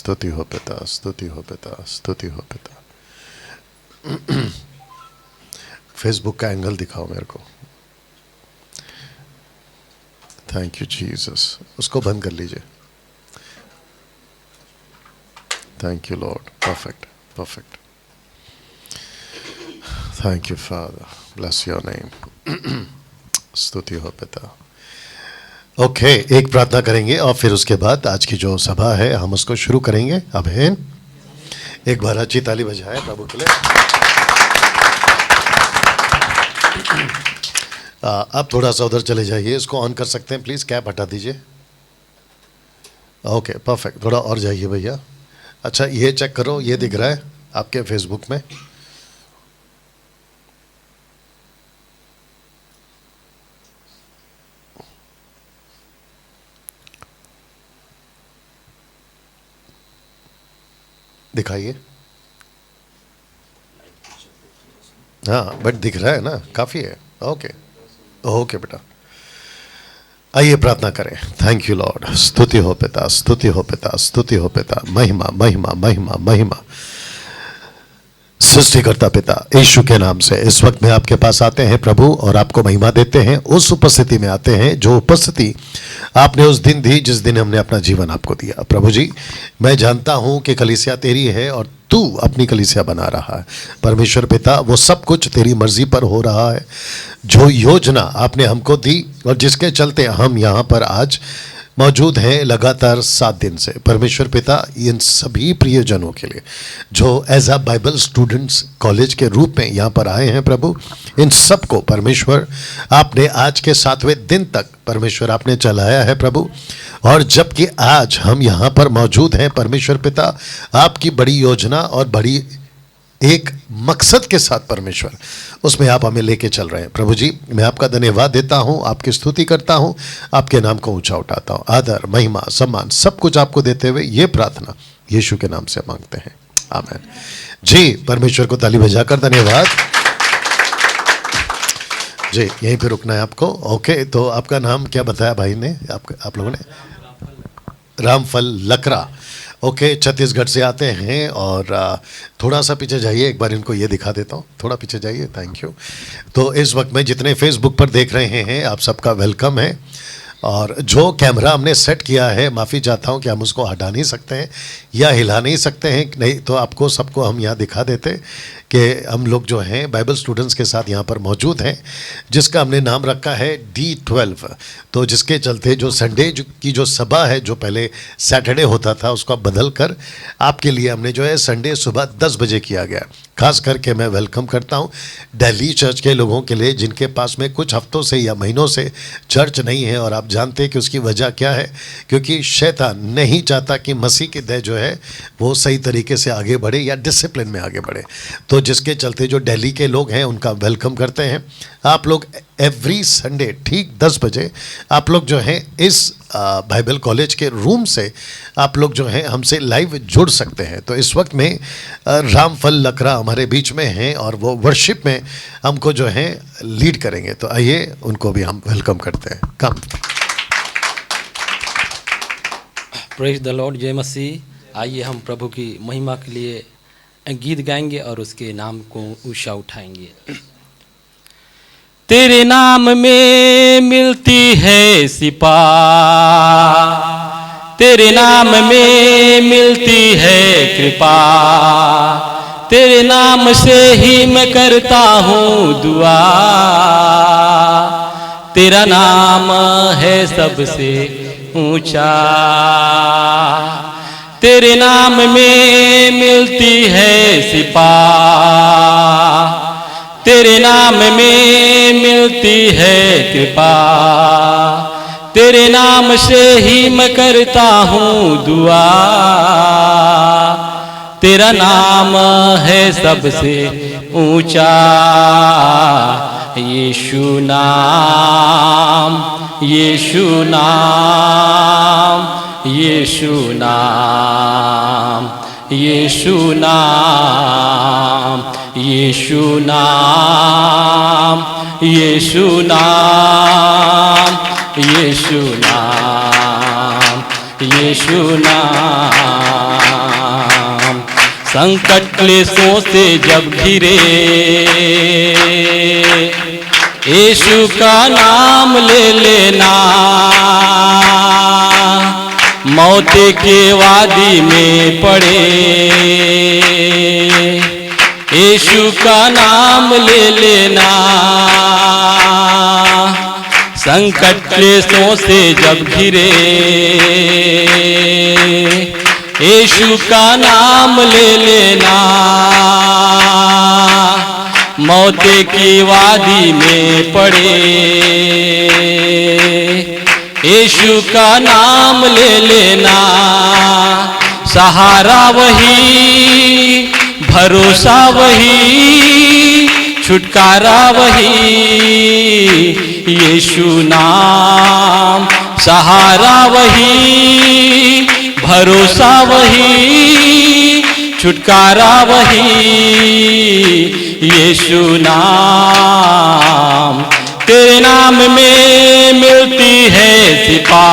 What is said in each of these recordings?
स्तुति हो पिता, स्तुति हो पिता, स्तुति हो पिता। फेसबुक का एंगल दिखाओ मेरे को। Thank you Jesus. उसको बंद कर लीजिए। Thank you Lord. Perfect, perfect. Thank you father, bless your name. स्तुति हो पिता। ओके, एक प्रार्थना करेंगे और फिर उसके बाद आज की जो सभा है हम उसको शुरू करेंगे। अबेन एक बार अच्छी ताली बजाए प्रभु के लिए। आप थोड़ा सा उधर चले जाइए, इसको ऑन कर सकते हैं प्लीज़, कैप हटा दीजिए। ओके परफेक्ट, थोड़ा और जाइए भैया। अच्छा ये चेक करो, ये दिख रहा है आपके फेसबुक में? दिखाइए। हाँ बट दिख रहा है ना, काफ़ी है। ओके ओके बेटा, आइए प्रार्थना करें। Thank you Lord. स्तुति हो पिता, स्तुति हो पिता, स्तुति हो पिता। महिमा महिमा महिमा महिमा। सृष्टिकर्ता पिता यीशु के नाम से इस वक्त में आपके पास आते हैं प्रभु और आपको महिमा देते हैं। उस उपस्थिति में आते हैं जो उपस्थिति आपने उस दिन दी जिस दिन हमने अपना जीवन आपको दिया। प्रभु जी मैं जानता हूं कि कलीसिया तेरी है और तू अपनी कलीसिया बना रहा है। परमेश्वर पिता वो सब कुछ तेरी मर्जी पर हो रहा है। जो योजना आपने हमको दी और जिसके चलते हम यहाँ पर आज मौजूद हैं लगातार 7 दिन से, परमेश्वर पिता इन सभी प्रियजनों के लिए जो as a Bible students college के रूप में यहाँ पर आए हैं प्रभु, इन सबको परमेश्वर आपने आज के 7वें दिन तक परमेश्वर आपने चलाया है प्रभु। और जबकि आज हम यहाँ पर मौजूद हैं परमेश्वर पिता, आपकी बड़ी योजना और बड़ी एक मकसद के साथ परमेश्वर उसमें आप हमें लेके चल रहे हैं। प्रभु जी मैं आपका धन्यवाद देता हूं, आपकी स्तुति करता हूं, आपके नाम को ऊंचा उठाता हूं। आदर महिमा सम्मान सब कुछ आपको देते हुए ये प्रार्थना यीशु के नाम से मांगते हैं, आमीन। जी परमेश्वर को ताली बजाकर धन्यवाद। जी यहीं पे रुकना है आपको। ओके तो आपका नाम क्या बताया भाई ने, आप लोगों ने? रामफल लकड़ा। ओके छत्तीसगढ़ से आते हैं। और थोड़ा सा पीछे जाइए, एक बार इनको ये दिखा देता हूँ, थोड़ा पीछे जाइए। Thank you. तो इस वक्त में जितने फेसबुक पर देख रहे हैं आप सबका वेलकम है। और जो कैमरा हमने सेट किया है, माफ़ी चाहता हूँ कि हम उसको हटा नहीं सकते हैं या हिला नहीं सकते हैं, नहीं तो आपको सबको हम यहाँ दिखा देते कि हम लोग जो हैं बाइबल स्टूडेंट्स के साथ यहाँ पर मौजूद हैं, जिसका हमने नाम रखा है D12। तो जिसके चलते जो संडे की जो सभा है, जो पहले सैटरडे होता था, उसको बदल कर आपके लिए हमने जो है संडे सुबह 10 बजे किया गया। खास करके मैं वेलकम करता हूँ दिल्ली चर्च के लोगों के लिए जिनके पास में कुछ हफ्तों से या महीनों से चर्च नहीं है। और आप जानते हैं कि उसकी वजह क्या है, क्योंकि शैतान नहीं चाहता कि मसीह की देह जो है वो सही तरीके से आगे बढ़े या डिसिप्लिन में आगे बढ़े। तो जिसके चलते जो दिल्ली के लोग हैं उनका वेलकम करते हैं। आप लोग एवरी संडे ठीक 10 बजे आप लोग जो हैं इस बाइबल कॉलेज के रूम से आप लोग जो हैं हमसे लाइव जुड़ सकते हैं। तो इस वक्त में रामफल लकड़ा हमारे बीच में हैं और वो वर्शिप में हमको जो है लीड करेंगे। तो आइए उनको भी हम वेलकम करते हैं। कम। प्रेज द लॉर्ड, जय मसीह। आइए हम प्रभु की महिमा के लिए गीत गाएंगे और उसके नाम को ऊंचा उठाएंगे। तेरे नाम में मिलती है सिपा, तेरे नाम में मिलती है कृपा, तेरे नाम से ही मैं करता हूँ दुआ। तेरा नाम है सबसे ऊंचा, तेरे नाम में मिलती है सिपा, तेरे नाम में मिलती है कृपा, तेरे नाम से ही मैं करता हूँ दुआ। तेरा नाम है सबसे ऊंचा, यीशु नाम, यीशु नाम, यीशु नाम, यीशु नाम, यीशु नाम, यीशु नाम, यीशु नाम। यीशु नाम। संकट क्लेशों से जब घिरे, यीशु का नाम ले लेना। मौत के वादी में पड़े, यीशु का नाम ले लेना। संकट क्लेशों से जब घिरे, यीशु का नाम ले लेना। मौत की वादी में पड़े, यीशु का नाम ले लेना। सहारा वही, भरोसा वही, छुटकारा वही, यीशु नाम। सहारा वही, भरोसा वही, छुटकारा वही, यीशु नाम। तेरे नाम में मिलती है शिफा,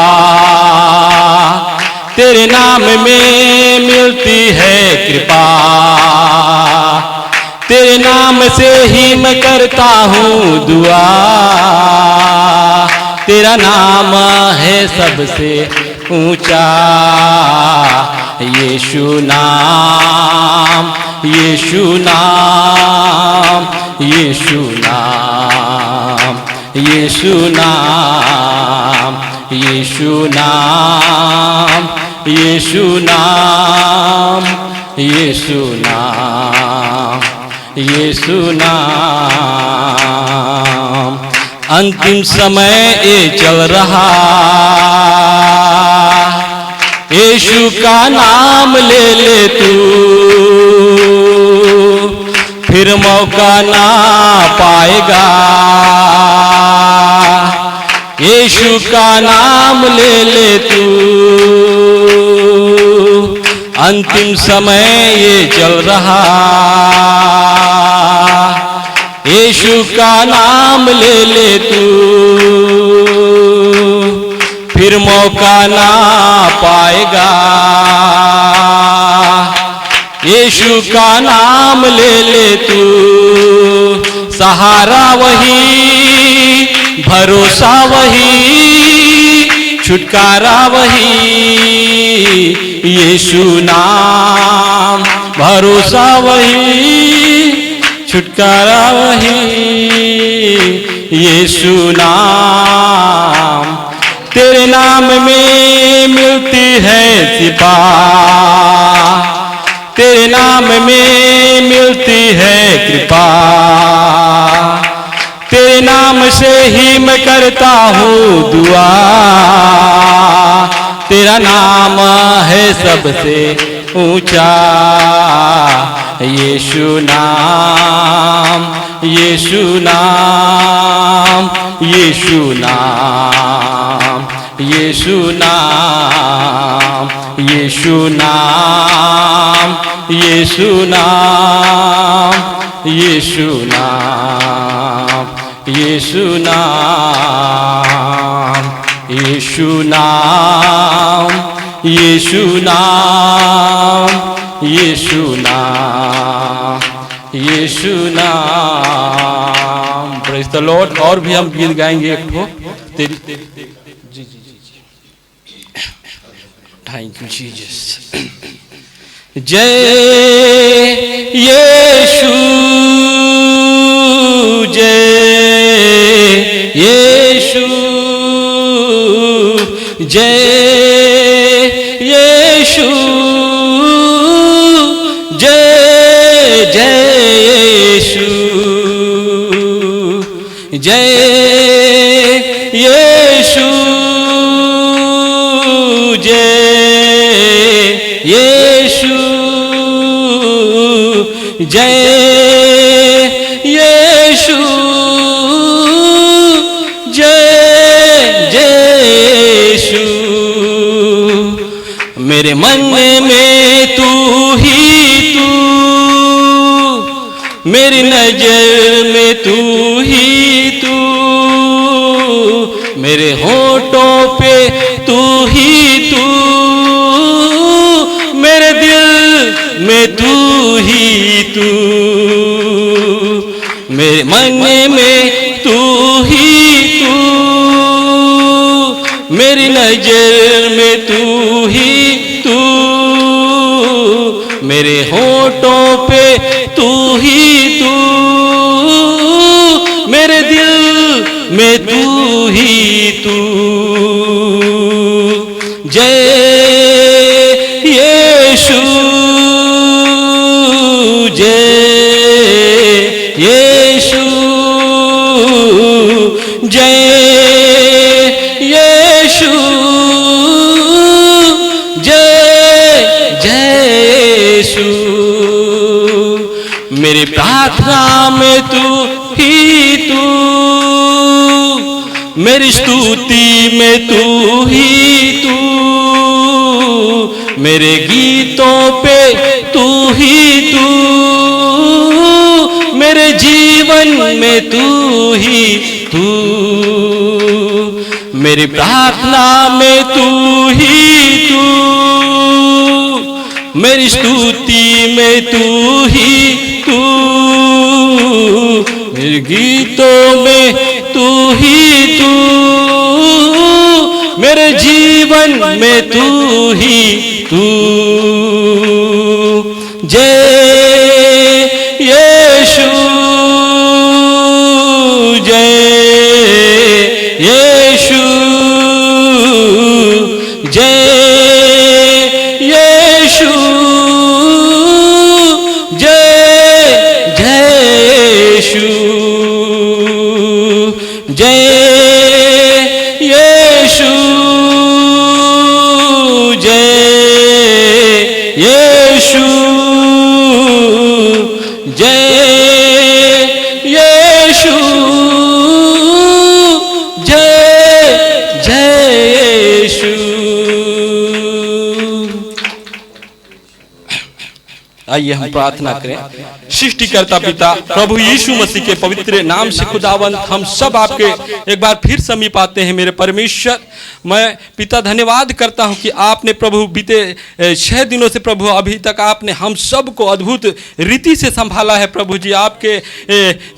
तेरे नाम में मिलती है कृपा। तेरे नाम से ही मैं करता हूँ दुआ। तेरा नाम है सबसे ऊंचा, यीशु नाम, यीशु नाम, यीशु नाम, यीशु नाम, यीशु नाम, यीशु नाम, यीशु नाम, यीशु नाम। अंतिम समय ये चल रहा, यीशु का नाम ले ले तू। फिर मौका ना पाएगा, यीशु का नाम ले ले तू। अंतिम समय ये चल रहा, यीशु का नाम ले ले तू। फिर मौका ना पाएगा, यीशु का नाम ले ले तू। सहारा वही, भरोसा वही, छुटकारा वही, यीशु नाम। भरोसा वही, छुटकारा वही, यीशु नाम। तेरे नाम में मिलती है शिफा, तेरे नाम में मिलती है कृपा। तेरे नाम से ही मैं करता हूँ दुआ। तेरा नाम है सबसे ऊंचा, यीशु नाम, यीशु नाम, यीशु नाम, यीशु नाम, यीशु नाम, यीशु नाम, यीशु नाम, यीशु नाम, यीशु नाम, यीशु नाम, यीशु नाम, यीशु नाम। Praise the Lord. और भी हम गीत गाएंगे एक ठो। तेरी जी जी जी जी। Thank you Jesus. जय यीशु, जय यीशु, जय यीशु, जय जय यीशु, जय यीशु, जय यीशु, जय यीशु, जय जय यीशु। मेरे मन में तू ही तू, मेरी नजर में तू ही तू, मेरे होठों पे तू ही तू, में तू ही तू, मेरे मन में तू ही तू, मेरी नजर में तू ही तू, मेरे होठों पे तू ही तू, मेरे दिल में तू ही तू। जय यीशु, जय यीशु, जय यीशु, जय जय यीशु। मेरी प्रार्थना में तू ही तू, मेरी स्तुति में तू ही तू, मेरे गीतों पे तू ही तू, मेरे जीवन में तू ही तू, मेरी प्रार्थना में तू ही तू, मेरी स्तुति में तू ही तू, मेरे गीतों में तू ही तू, मेरे जीवन में तू ही तू। जय यीशु, जय यीशु, जय यीशु, जय जय यीशु, जय यीशु, जय यीशु, जय यीशु, जय जय यीशु। आइए हम प्रार्थना करें। सृष्टिकर्ता पिता प्रभु यीशु मसीह के पवित्र नाम से खुदावंत हम सब आपके एक बार फिर समीप आते हैं। मेरे परमेश्वर, मैं पिता धन्यवाद करता हूं कि आपने प्रभु बीते 6 दिनों से प्रभु अभी तक आपने हम सब को अद्भुत रीति से संभाला है। प्रभु जी आपके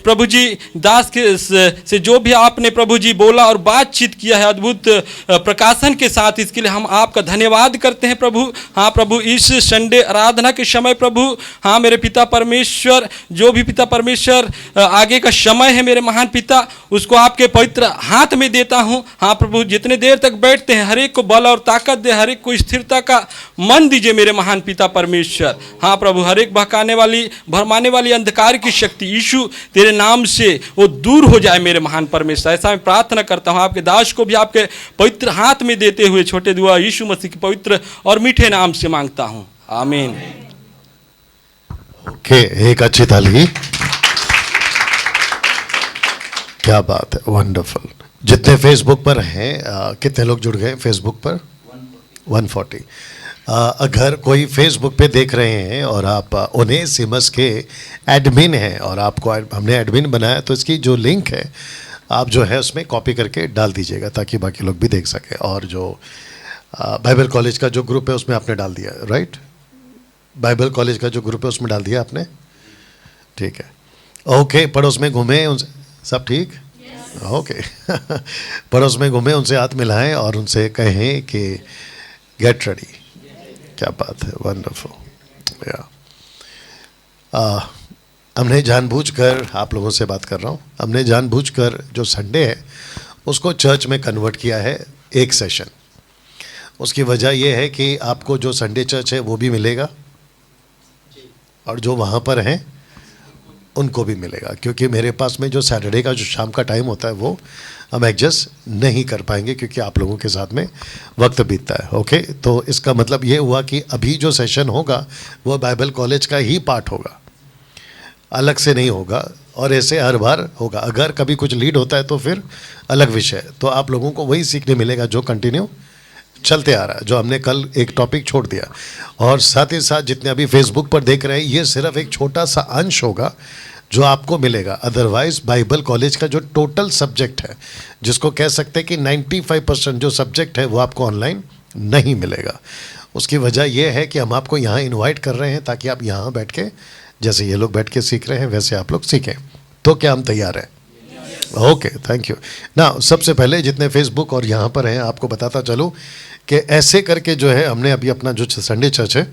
प्रभु जी दास के से जो भी आपने प्रभु जी बोला और बातचीत किया है अद्भुत प्रकाशन के साथ, इसके लिए हम आपका धन्यवाद करते हैं प्रभु। हाँ प्रभु, इस संडे आराधना के समय प्रभु, हाँ मेरे पिता परमेश्वर, जो भी पिता परमेश्वर आगे का समय है मेरे महान पिता, उसको आपके पवित्र हाथ में देता हूँ। हाँ प्रभु, जितने देर तक बैठते हैं हर एक को बल और ताकत दे, हर एक को स्थिरता का मन दीजिए मेरे महान पिता परमेश्वर। हाँ प्रभु, हर एक बहकाने वाली भरमाने वाली अंधकार की शक्ति यीशु तेरे नाम से वो दूर हो जाए मेरे महान परमेश्वर। ऐसा मैं प्रार्थना करता हूँ, आपके दास को भी आपके पवित्र हाथ में देते हुए छोटे दुआ यीशु मसीह के पवित्र और मीठे नाम से मांगता हूँ, आमीन। ओके, एक अच्छी ताली। क्या बात है, वंडरफुल। जितने फेसबुक पर हैं, कितने लोग जुड़ गए फेसबुक पर? 140। अगर कोई फेसबुक पे देख रहे हैं और आप उन्हें सिमस के एडमिन हैं और आपको हमने एडमिन बनाया, तो इसकी जो लिंक है आप जो है उसमें कॉपी करके डाल दीजिएगा ताकि बाकी लोग भी देख सकें। और जो बाइबल कॉलेज का जो ग्रुप है उसमें आपने डाल दिया, राइट? बाइबल कॉलेज का जो ग्रुप है उसमें डाल दिया आपने, ठीक है। ओके, पड़ोस में घूमें, सब ठीक? ओके। पड़ोस में घूमें, उनसे हाथ मिलाएं और उनसे कहें कि गेट रेडी। क्या बात है, वंडरफुल। हमने जानबूझकर, आप लोगों से बात कर रहा हूँ, हमने जानबूझकर जो संडे है उसको चर्च में कन्वर्ट किया है एक सेशन। उसकी वजह यह है कि आपको जो संडे चर्च है वो भी मिलेगा और जो वहाँ पर हैं उनको भी मिलेगा, क्योंकि मेरे पास में जो सैटरडे का जो शाम का टाइम होता है वो हम एडजस्ट नहीं कर पाएंगे क्योंकि आप लोगों के साथ में वक्त बीतता है। ओके, तो इसका मतलब ये हुआ कि अभी जो सेशन होगा वो बाइबल कॉलेज का ही पार्ट होगा, अलग से नहीं होगा, और ऐसे हर बार होगा। अगर कभी कुछ लीड होता है तो फिर अलग विषय, तो आप लोगों को वही सीखने मिलेगा जो कंटिन्यू चलते आ रहा है, जो हमने कल एक टॉपिक छोड़ दिया। और साथ ही साथ जितने अभी फेसबुक पर देख रहे हैं, ये सिर्फ एक छोटा सा अंश होगा जो आपको मिलेगा। अदरवाइज बाइबल कॉलेज का जो टोटल सब्जेक्ट है, जिसको कह सकते हैं कि 95% जो सब्जेक्ट है वो आपको ऑनलाइन नहीं मिलेगा। उसकी वजह यह है कि हम आपको यहाँ इनवाइट कर रहे हैं ताकि आप यहाँ बैठ के, जैसे ये लोग बैठ के सीख रहे हैं वैसे आप लोग सीखें। तो क्या हम तैयार हैं? Okay, thank you. ना सबसे पहले जितने फेसबुक और यहाँ पर हैं आपको बताता चलूँ कि ऐसे करके जो है हमने अभी अपना जो संडे चर्च है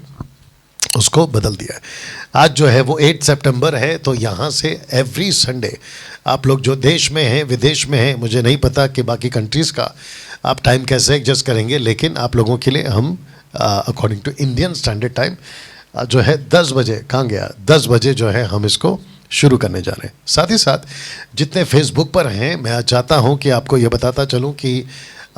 उसको बदल दिया है। आज जो है वो 8 सितंबर है, तो यहाँ से एवरी संडे आप लोग जो देश में हैं विदेश में हैं, मुझे नहीं पता कि बाकी कंट्रीज़ का आप टाइम कैसे एडजस्ट करेंगे, लेकिन आप लोगों के लिए हम according to Indian standard time जो है 10 बजे, कहाँ गया, 10 बजे जो है हम इसको शुरू करने जा रहे हैं। साथ ही साथ जितने फेसबुक पर हैं, मैं चाहता हूँ कि आपको ये बताता चलूँ कि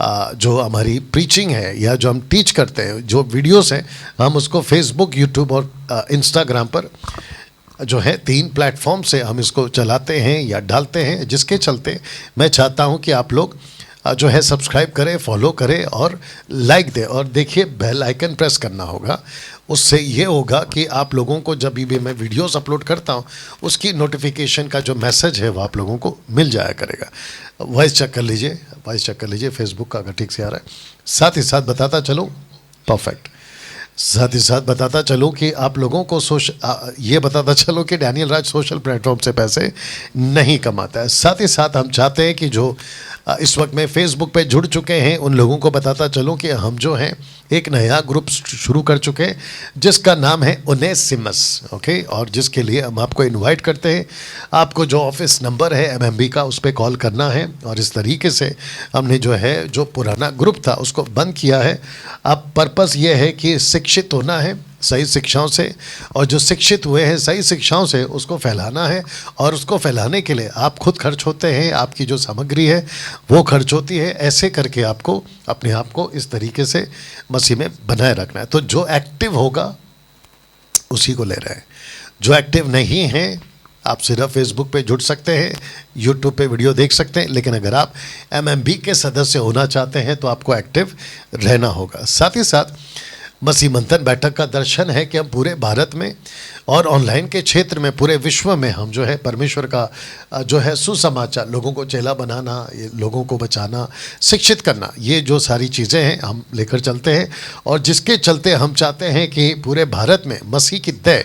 जो हमारी प्रीचिंग है या जो हम टीच करते हैं, जो वीडियोस हैं, हम उसको फेसबुक, यूट्यूब और इंस्टाग्राम पर जो है 3 प्लेटफॉर्म से हम इसको चलाते हैं या डालते हैं, जिसके चलते मैं चाहता हूं कि आप लोग जो है सब्सक्राइब करें, फॉलो करें और लाइक दें। और देखिए बेल आइकन प्रेस करना होगा, उससे ये होगा कि आप लोगों को जब भी मैं वीडियोस अपलोड करता हूँ उसकी नोटिफिकेशन का जो मैसेज है वो आप लोगों को मिल जाया करेगा। वॉइस चेक कर लीजिए, वॉइस चेक कर लीजिए फेसबुक का अगर ठीक से आ रहा है। साथ ही साथ बताता चलूँ, परफेक्ट, साथ ही साथ बताता चलूँ कि आप लोगों को ये बताता चलो कि डैनियल राज सोशल प्लेटफॉर्म से पैसे नहीं कमाता है। साथ ही साथ हम चाहते हैं कि जो इस वक्त में फेसबुक पे जुड़ चुके हैं उन लोगों को बताता चलूँ कि हम जो हैं एक नया ग्रुप शुरू कर चुके हैं जिसका नाम है ओनेसिमस, ओके, और जिसके लिए हम आपको इनवाइट करते हैं। आपको जो ऑफिस नंबर है एमएमबी का उस पर कॉल करना है, और इस तरीके से हमने जो है जो पुराना ग्रुप था उसको बंद किया है। अब पर्पस ये है कि शिक्षित होना है सही शिक्षाओं से, और जो शिक्षित हुए हैं सही शिक्षाओं से उसको फैलाना है, और उसको फैलाने के लिए आप खुद खर्च होते हैं, आपकी जो सामग्री है वो खर्च होती है। ऐसे करके आपको अपने आप को इस तरीके से मसीह में बनाए रखना है। तो जो एक्टिव होगा उसी को ले रहे हैं, जो एक्टिव नहीं हैं आप सिर्फ फेसबुक पे जुड़ सकते हैं, यूट्यूब पे वीडियो देख सकते हैं, लेकिन अगर आप एमएमबी के सदस्य होना चाहते हैं तो आपको एक्टिव रहना होगा। साथ ही साथ मसीह मंथन बैठक का दर्शन है कि हम पूरे भारत में और ऑनलाइन के क्षेत्र में पूरे विश्व में हम जो है परमेश्वर का जो है सुसमाचार, लोगों को चेला बनाना, लोगों को बचाना, शिक्षित करना, ये जो सारी चीज़ें हैं हम लेकर चलते हैं, और जिसके चलते हम चाहते हैं कि पूरे भारत में मसीह की दय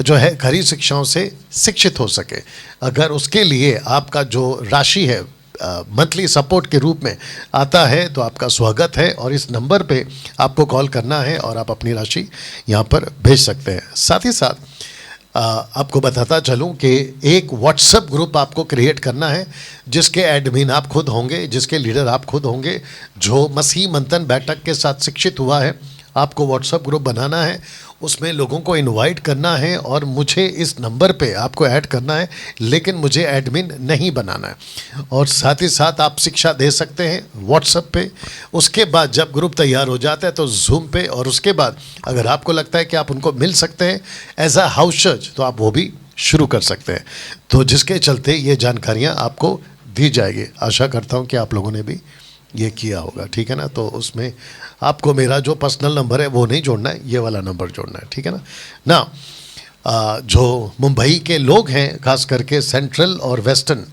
जो है खरी शिक्षाओं से शिक्षित हो सके। अगर उसके लिए आपका जो राशि है मंथली सपोर्ट के रूप में आता है तो आपका स्वागत है, और इस नंबर पे आपको कॉल करना है और आप अपनी राशि यहाँ पर भेज सकते हैं। साथ ही साथ आपको बताता चलूँ कि एक व्हाट्सएप ग्रुप आपको क्रिएट करना है जिसके एडमिन आप खुद होंगे, जिसके लीडर आप खुद होंगे। जो मसीह मंथन बैठक के साथ शिक्षित हुआ है आपको व्हाट्सएप ग्रुप बनाना है, उसमें लोगों को इनवाइट करना है और मुझे इस नंबर पे आपको ऐड करना है, लेकिन मुझे एडमिन नहीं बनाना है। और साथ ही साथ आप शिक्षा दे सकते हैं व्हाट्सएप पे। उसके बाद जब ग्रुप तैयार हो जाता है तो जूम पे, और उसके बाद अगर आपको लगता है कि आप उनको मिल सकते हैं एज अ हाउस चर्च तो आप वो भी शुरू कर सकते हैं। तो जिसके चलते ये जानकारियाँ आपको दी जाएगी। आशा करता हूँ कि आप लोगों ने भी ये किया होगा, ठीक है ना। तो उसमें आपको मेरा जो पर्सनल नंबर है वो नहीं जोड़ना है, ये वाला नंबर जोड़ना है, ठीक है ना। जो मुंबई के लोग हैं खास करके सेंट्रल और वेस्टर्न,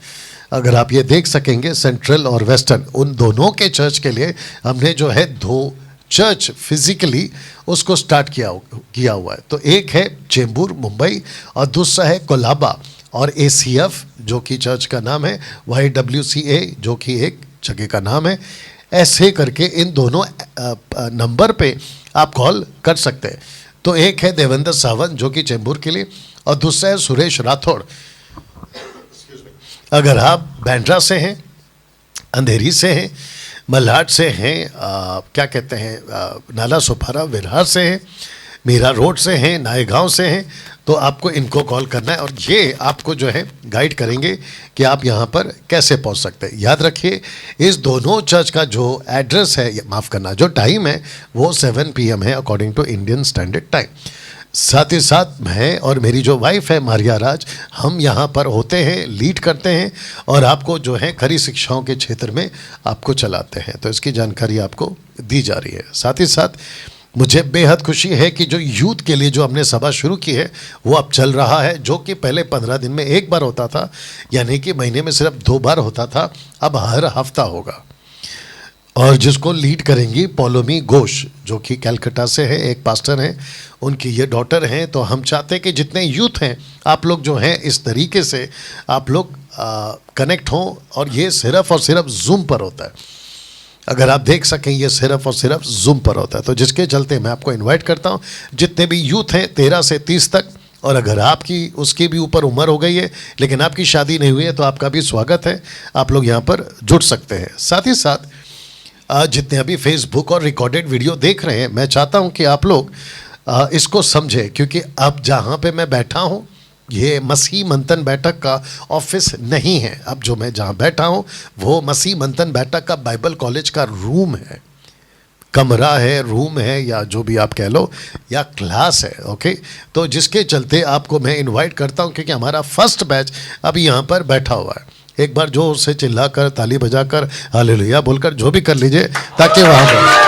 अगर आप ये देख सकेंगे सेंट्रल और वेस्टर्न, उन दोनों के चर्च के लिए हमने जो है 2 चर्च फिजिकली उसको स्टार्ट किया हुआ है। तो एक है चेंबूर मुंबई और दूसरा है कोलाबा, और ACF जो कि चर्च का नाम है, YWCA जो कि एक जगह का नाम है। ऐसे करके इन दोनों नंबर पे आप कॉल कर सकते हैं। तो एक है देवेंद्र सावंत जो कि चेंबूर के लिए, और दूसरा है सुरेश राठौड़। अगर आप बैंड्रा से हैं, अंधेरी से हैं, मल्हाट से हैं, क्या कहते हैं नाला सुपारा विरार से हैं, मीरा रोड से हैं, नायगांव से हैं, तो आपको इनको कॉल करना है और ये आपको जो है गाइड करेंगे कि आप यहाँ पर कैसे पहुँच सकते हैं। याद रखिए इस दोनों चर्च का जो एड्रेस है, माफ़ करना, जो टाइम है वो 7 PM है according to Indian standard time. साथ ही साथ मैं और मेरी जो वाइफ है मारिया राज, हम यहाँ पर होते हैं, लीड करते हैं और आपको जो है खरी शिक्षाओं के क्षेत्र में आपको चलाते हैं। तो इसकी जानकारी आपको दी जा रही है। साथ ही साथ मुझे बेहद खुशी है कि जो यूथ के लिए जो हमने सभा शुरू की है वो अब चल रहा है, जो कि पहले 15 दिन में एक बार होता था, यानी कि महीने में सिर्फ 2 बार होता था, अब हर हफ्ता होगा। और जिसको लीड करेंगी पौलोमी घोष, जो कि कलकत्ता से है, एक पास्टर हैं, उनकी ये डॉटर हैं। तो हम चाहते हैं कि जितने यूथ हैं आप लोग जो हैं इस तरीके से आप लोग कनेक्ट हों। और ये सिर्फ और सिर्फ जूम पर होता है, अगर आप देख सकें ये सिर्फ और सिर्फ जूम पर होता है। तो जिसके चलते मैं आपको इनवाइट करता हूँ, जितने भी यूथ हैं 13 से 30 तक, और अगर आपकी उसकी भी ऊपर उम्र हो गई है लेकिन आपकी शादी नहीं हुई है तो आपका भी स्वागत है, आप लोग यहाँ पर जुड़ सकते हैं। साथ ही साथ जितने अभी फेसबुक और रिकॉर्डेड वीडियो देख रहे हैं, मैं चाहता हूँ कि आप लोग इसको समझें, क्योंकि अब जहाँ पे मैं बैठा हूँ ये मसीह मंथन बैठक का ऑफिस नहीं है। अब जो मैं जहाँ बैठा हूँ वो मसीह मंथन बैठक का बाइबल कॉलेज का रूम है, कमरा है, रूम है, या जो भी आप कह लो, या क्लास है। ओके, तो जिसके चलते आपको मैं इनवाइट करता हूँ, क्योंकि हमारा फर्स्ट बैच अभी यहाँ पर बैठा हुआ है। एक बार जोर से चिल्लाकर, ताली बजाकर, हालेलुया बोलकर, जो भी कर लीजिए, ताकि वहाँ पर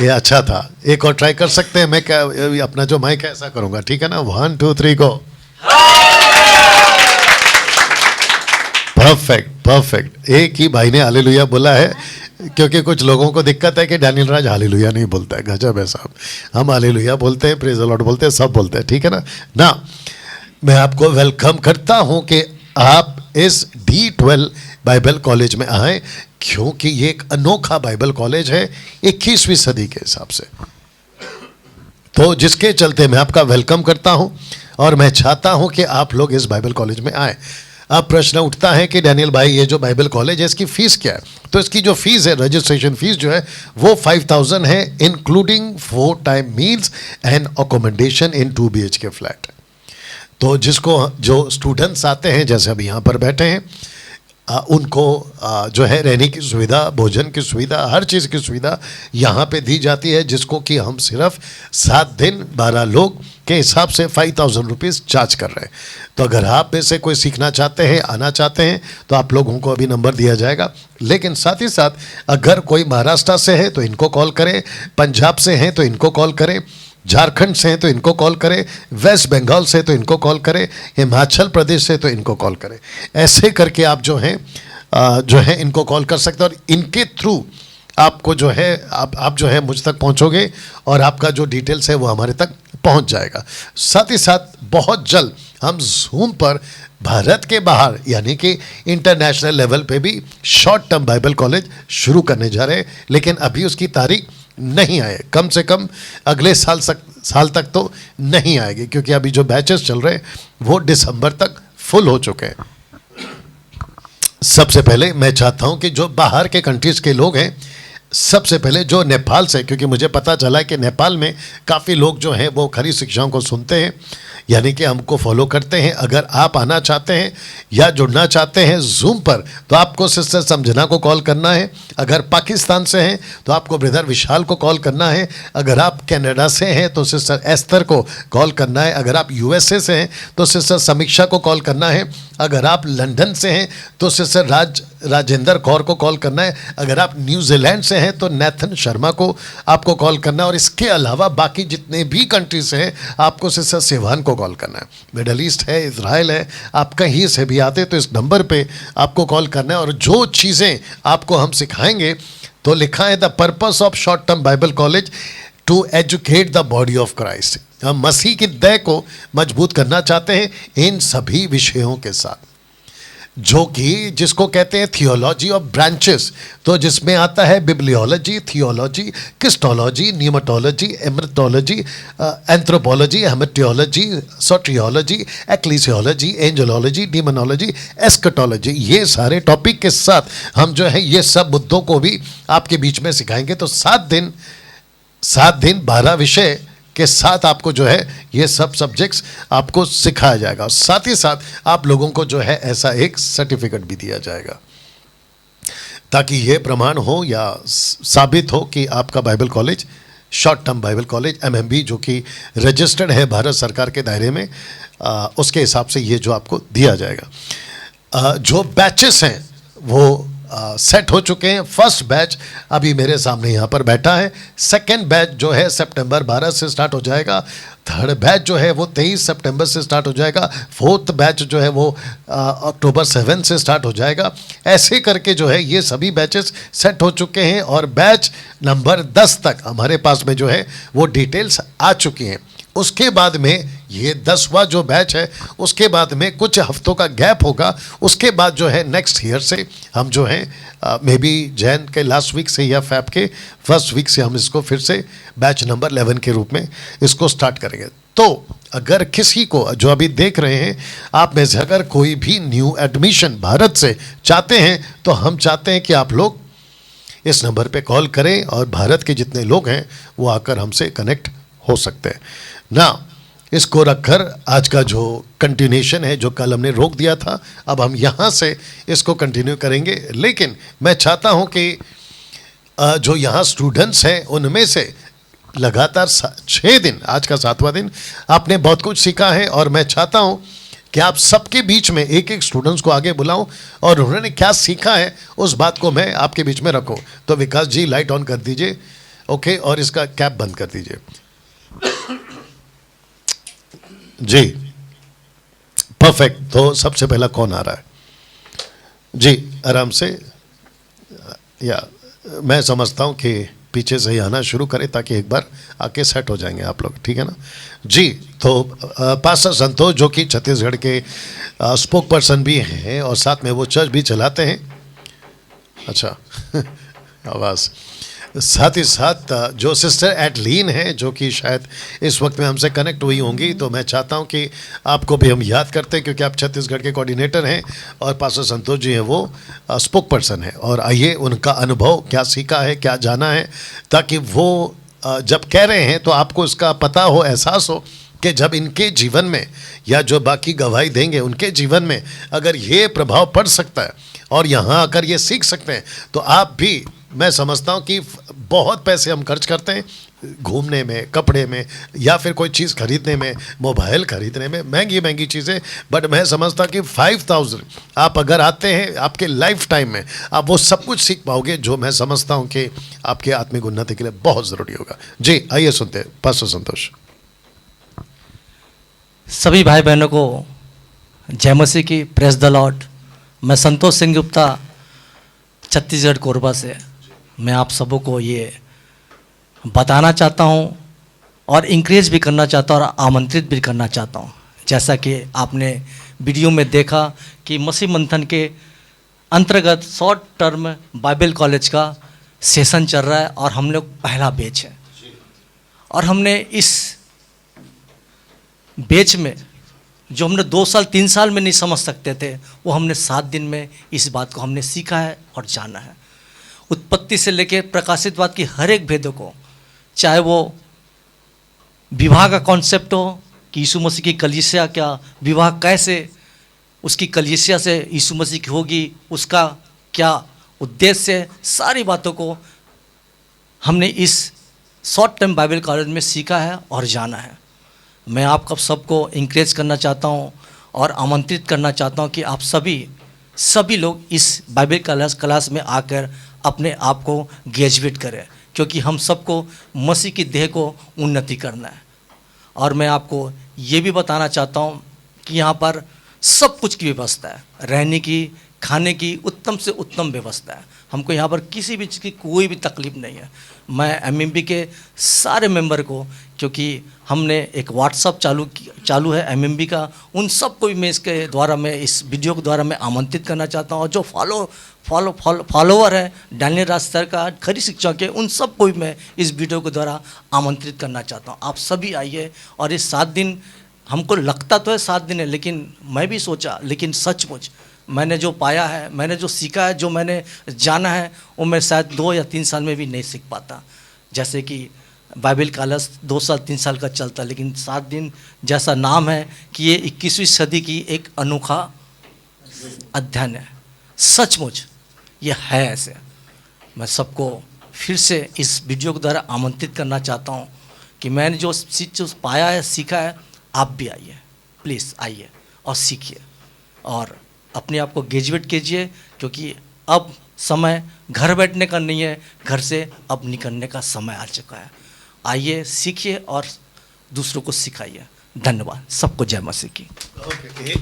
ये अच्छा था। एक और ट्राई कर सकते हैं, मैं क्या अपना जो माइक है ऐसा करूँगा, ठीक है ना? 1 2 3 गो। Perfect perfect. एक ही भाई ने हालेलुया बोला है, क्योंकि कुछ लोगों को दिक्कत है कि डैनियल राज हालेलुया नहीं बोलता है। गजब है साहब, हम हालेलुया बोलते हैं, प्रेज द लॉर्ड बोलते हैं, सब बोलते हैं, ठीक है ना। मैं आपको वेलकम करता हूं कि आप इस D12 बाइबल कॉलेज में आए, क्योंकि ये एक अनोखा बाइबल कॉलेज है 21वीं सदी के हिसाब से। तो जिसके चलते मैं आपका वेलकम करता हूं और मैं चाहता हूं कि आप लोग इस बाइबल कॉलेज में आए। अब प्रश्न उठता है कि डैनियल भाई ये जो बाइबल कॉलेज है इसकी फ़ीस क्या है? तो इसकी जो फीस है, रजिस्ट्रेशन फीस जो है वो 5000 है, including 4 time meals and accommodation in 2 BHK flat. तो जिसको जो स्टूडेंट्स आते हैं, जैसे अभी यहाँ पर बैठे हैं, उनको जो है रहने की सुविधा, भोजन की सुविधा, हर चीज़ की सुविधा यहाँ पे दी जाती है, जिसको कि हम सिर्फ 7 दिन 12 लोग के हिसाब से 5000 रुपीज़ चार्ज कर रहे हैं। तो अगर आप में से कोई सीखना चाहते हैं, आना चाहते हैं, तो आप लोगों को अभी नंबर दिया जाएगा। लेकिन साथ ही साथ अगर कोई महाराष्ट्र से है तो इनको कॉल करें, पंजाब से हैं तो इनको कॉल करें, झारखंड से हैं तो इनको कॉल करें, वेस्ट बंगाल से तो इनको कॉल करें, हिमाचल प्रदेश से तो इनको कॉल करें। ऐसे करके आप जो हैं इनको कॉल कर सकते हैं, और इनके थ्रू आपको जो है आप जो है मुझ तक पहुंचोगे और आपका जो डिटेल्स है वो हमारे तक पहुंच जाएगा। साथ ही साथ बहुत जल्द हम जूम पर भारत के बाहर यानी कि इंटरनेशनल लेवल पे भी शॉर्ट टर्म बाइबल कॉलेज शुरू करने जा रहे हैं, लेकिन अभी उसकी तारीख नहीं आए, कम से कम अगले साल तक तो नहीं आएगी, क्योंकि अभी जो बैचेस चल रहे हैं वो दिसंबर तक फुल हो चुके हैं। सबसे पहले मैं चाहता हूं कि जो बाहर के कंट्रीज़ के लोग हैं, सबसे पहले जो नेपाल से, क्योंकि मुझे पता चला है कि नेपाल में काफ़ी लोग जो हैं वो खरी शिक्षाओं को सुनते हैं, यानी कि हमको फॉलो करते हैं। अगर आप आना चाहते हैं या जुड़ना चाहते हैं जूम पर, तो आपको सिस्टर समझना को कॉल करना है। अगर पाकिस्तान से हैं तो आपको ब्रदर विशाल को कॉल करना है। अगर आप कनाडा से हैं तो सिस्टर एस्तर को कॉल करना है। अगर आप USA से हैं तो सिस्टर समीक्षा को कॉल करना है। अगर आप लंदन से हैं तो सिस्टर राजेंद्र कौर को कॉल करना है। अगर आप न्यूजीलैंड से हैं तो नेथन शर्मा को आपको कॉल करना है। और इसके अलावा बाकी जितने भी कंट्रीज हैं आपको सिस्टर सिवान को कॉल करना है। मिडल ईस्ट है, इजराइल है, आप कहीं से भी आते तो इस नंबर पे आपको कॉल करना है। और जो चीज़ें आपको हम सिखाएंगे, तो लिखा है the purpose of short term Bible college to educate the body of Christ. हम मसीह की देह को मजबूत करना चाहते हैं इन सभी विषयों के साथ, जो कि जिसको कहते हैं थियोलॉजी ऑफ ब्रांचेस। तो जिसमें आता है बिब्लियोलॉजी, थियोलॉजी, क्रिस्टोलॉजी, न्यूमेटोलॉजी, एमरिटोलॉजी, एंथ्रोपोलॉजी, हेमेटियोलॉजी, सोट्रियोलॉजी, एक्लीसियोलॉजी, एंजलोलॉजी, डीमोनोलॉजी, एस्कटोलॉजी, ये सारे टॉपिक के साथ हम जो है ये सब मुद्दों को भी आपके बीच में सिखाएंगे। तो 7 दिन 12 विषय के साथ आपको जो है ये सब सब्जेक्ट्स आपको सिखाया जाएगा। और साथ ही साथ आप लोगों को जो है ऐसा एक सर्टिफिकेट भी दिया जाएगा, ताकि ये प्रमाण हो या साबित हो कि आपका Bible college short term Bible college MMB जो कि रजिस्टर्ड है भारत सरकार के दायरे में, उसके हिसाब से ये जो आपको दिया जाएगा। जो बैचेस हैं वो सेट हो चुके हैं। फर्स्ट बैच अभी मेरे सामने यहाँ पर बैठा है। सेकेंड बैच जो है सितंबर 12 से स्टार्ट हो जाएगा। थर्ड बैच जो है वो 23 सितंबर से स्टार्ट हो जाएगा। फोर्थ बैच जो है वो अक्टूबर 7 से स्टार्ट हो जाएगा। ऐसे करके जो है ये सभी बैचेस सेट हो चुके हैं और बैच नंबर 10 तक हमारे पास में जो है वो डिटेल्स आ चुकी हैं। उसके बाद में ये 10वां जो बैच है उसके बाद में कुछ हफ्तों का गैप होगा। उसके बाद जो है नेक्स्ट ईयर से हम जो है मे बी जैन के लास्ट वीक से या फैब के फर्स्ट वीक से हम इसको फिर से बैच नंबर 11 के रूप में इसको स्टार्ट करेंगे। तो अगर किसी को जो अभी देख रहे हैं आप में से अगर कोई भी न्यू एडमिशन भारत से चाहते हैं तो हम चाहते हैं कि आप लोग इस नंबर पे कॉल करें और भारत के जितने लोग हैं वो आकर हमसे कनेक्ट हो सकते हैं ना। इसको रखकर आज का जो कंटिन्यूशन है जो कल हमने रोक दिया था अब हम यहाँ से इसको कंटिन्यू करेंगे। लेकिन मैं चाहता हूँ कि जो यहाँ स्टूडेंट्स हैं उनमें से लगातार 6 दिन, आज का 7वां दिन, आपने बहुत कुछ सीखा है और मैं चाहता हूँ कि आप सबके बीच में एक एक स्टूडेंट्स को आगे बुलाऊं और उन्होंने क्या सीखा है उस बात को मैं आपके बीच में रखूं। तो विकास जी लाइट ऑन कर दीजिए, ओके, और इसका कैप बंद कर दीजिए जी। परफेक्ट। तो सबसे पहला कौन आ रहा है जी? आराम से, या मैं समझता हूं कि पीछे से ही आना शुरू करें ताकि एक बार आके सेट हो जाएंगे आप लोग, ठीक है ना जी। तो पास्टर संतोष जो कि छत्तीसगढ़ के स्पोक पर्सन भी हैं और साथ में वो चर्च भी चलाते हैं। अच्छा आवाज़। साथ ही साथ जो सिस्टर एडलीन है जो कि शायद इस वक्त में हमसे कनेक्ट हुई होंगी, तो मैं चाहता हूं कि आपको भी हम याद करते हैं क्योंकि आप छत्तीसगढ़ के कोऑर्डिनेटर हैं और पास्टर संतोष जी हैं वो स्पोक पर्सन है। और आइए उनका अनुभव क्या सीखा है, क्या जाना है, ताकि वो जब कह रहे हैं तो आपको इसका पता हो, एहसास हो कि जब इनके जीवन में या जो बाकी गवाही देंगे उनके जीवन में अगर ये प्रभाव पड़ सकता है और यहाँ आकर ये सीख सकते हैं तो आप भी, मैं समझता हूँ कि बहुत पैसे हम खर्च करते हैं घूमने में, कपड़े में, या फिर कोई चीज़ खरीदने में, मोबाइल खरीदने में, महंगी महंगी चीज़ें, बट मैं समझता कि 5000 आप अगर आते हैं आपके लाइफ टाइम में आप वो सब कुछ सीख पाओगे जो मैं समझता हूँ कि आपके आत्मिक उन्नति के लिए बहुत ज़रूरी होगा। जी आइए सुनते हैं पास्टर संतोष। सभी भाई बहनों को जय मसीह की, प्रेज द लॉर्ड। मैं संतोष सिंह गुप्ता छत्तीसगढ़ कोरबा से मैं आप सबों को ये बताना चाहता हूँ और इंकरेज भी करना चाहता हूँ और आमंत्रित भी करना चाहता हूँ। जैसा कि आपने वीडियो में देखा कि मसीह मंथन के अंतर्गत शॉर्ट टर्म बाइबल कॉलेज का सेशन चल रहा है और हम लोग पहला बैच है और हमने इस बैच में जो हमने 2 साल 3 साल में नहीं समझ सकते थे वो हमने 7 दिन में इस बात को हमने सीखा है और जाना है। उत्पत्ति से लेकर प्रकाशितवाद की हर एक भेदों को, चाहे वो विवाह का कॉन्सेप्ट हो कि यीशु मसीह की कलीसिया क्या, विवाह कैसे उसकी कलीसिया से यीशु मसीह की होगी, उसका क्या उद्देश्य है, सारी बातों को हमने इस शॉर्ट टर्म बाइबल कॉलेज में सीखा है और जाना है। मैं आपको सबको इंकरेज करना चाहता हूँ और आमंत्रित करना चाहता हूँ कि आप सभी लोग इस बाइबल क्लास में आकर अपने आप को ग्रेजुएट करें, क्योंकि हम सबको मसीह की देह को उन्नति करना है। और मैं आपको ये भी बताना चाहता हूँ कि यहाँ पर सब कुछ की व्यवस्था है, रहने की, खाने की उत्तम से उत्तम व्यवस्था है। हमको यहाँ पर किसी भी चीज़ की कोई भी तकलीफ नहीं है। मैं एमएमबी के सारे मेंबर को, क्योंकि हमने एक व्हाट्सअप चालू है एमएमबी का, उन सब को भी मैं इसके द्वारा, मैं इस वीडियो के द्वारा मैं आमंत्रित करना चाहता हूँ। और जो फॉलोवर है डैनियल राज सर का खरी शिक्षा के, उन सब को भी मैं इस वीडियो के द्वारा आमंत्रित करना चाहता हूँ। आप सभी आइए। और ये 7 दिन, हमको लगता तो है 7 दिन है, लेकिन मैं भी सोचा, लेकिन सचमुच मैंने जो पाया है, मैंने जो सीखा है, जो मैंने जाना है, वो मैं शायद 2 या 3 साल में भी नहीं सीख पाता। जैसे कि बाइबल कॉलेज 2 साल 3 साल का चलता, लेकिन 7 दिन जैसा नाम है कि ये 21वीं सदी की एक अनोखा अध्ययन है। सचमुच ये है ऐसे। मैं सबको फिर से इस वीडियो के द्वारा आमंत्रित करना चाहता हूँ कि मैंने जो पाया है, सीखा है, आप भी आइए, प्लीज़ आइए और सीखिए और अपने आप को ग्रेजुएट कीजिए, क्योंकि अब समय घर बैठने का नहीं है, घर से अब निकलने का समय आ चुका है। आइए सीखिए और दूसरों को सिखाइए। धन्यवाद। सबको जय मसीह की।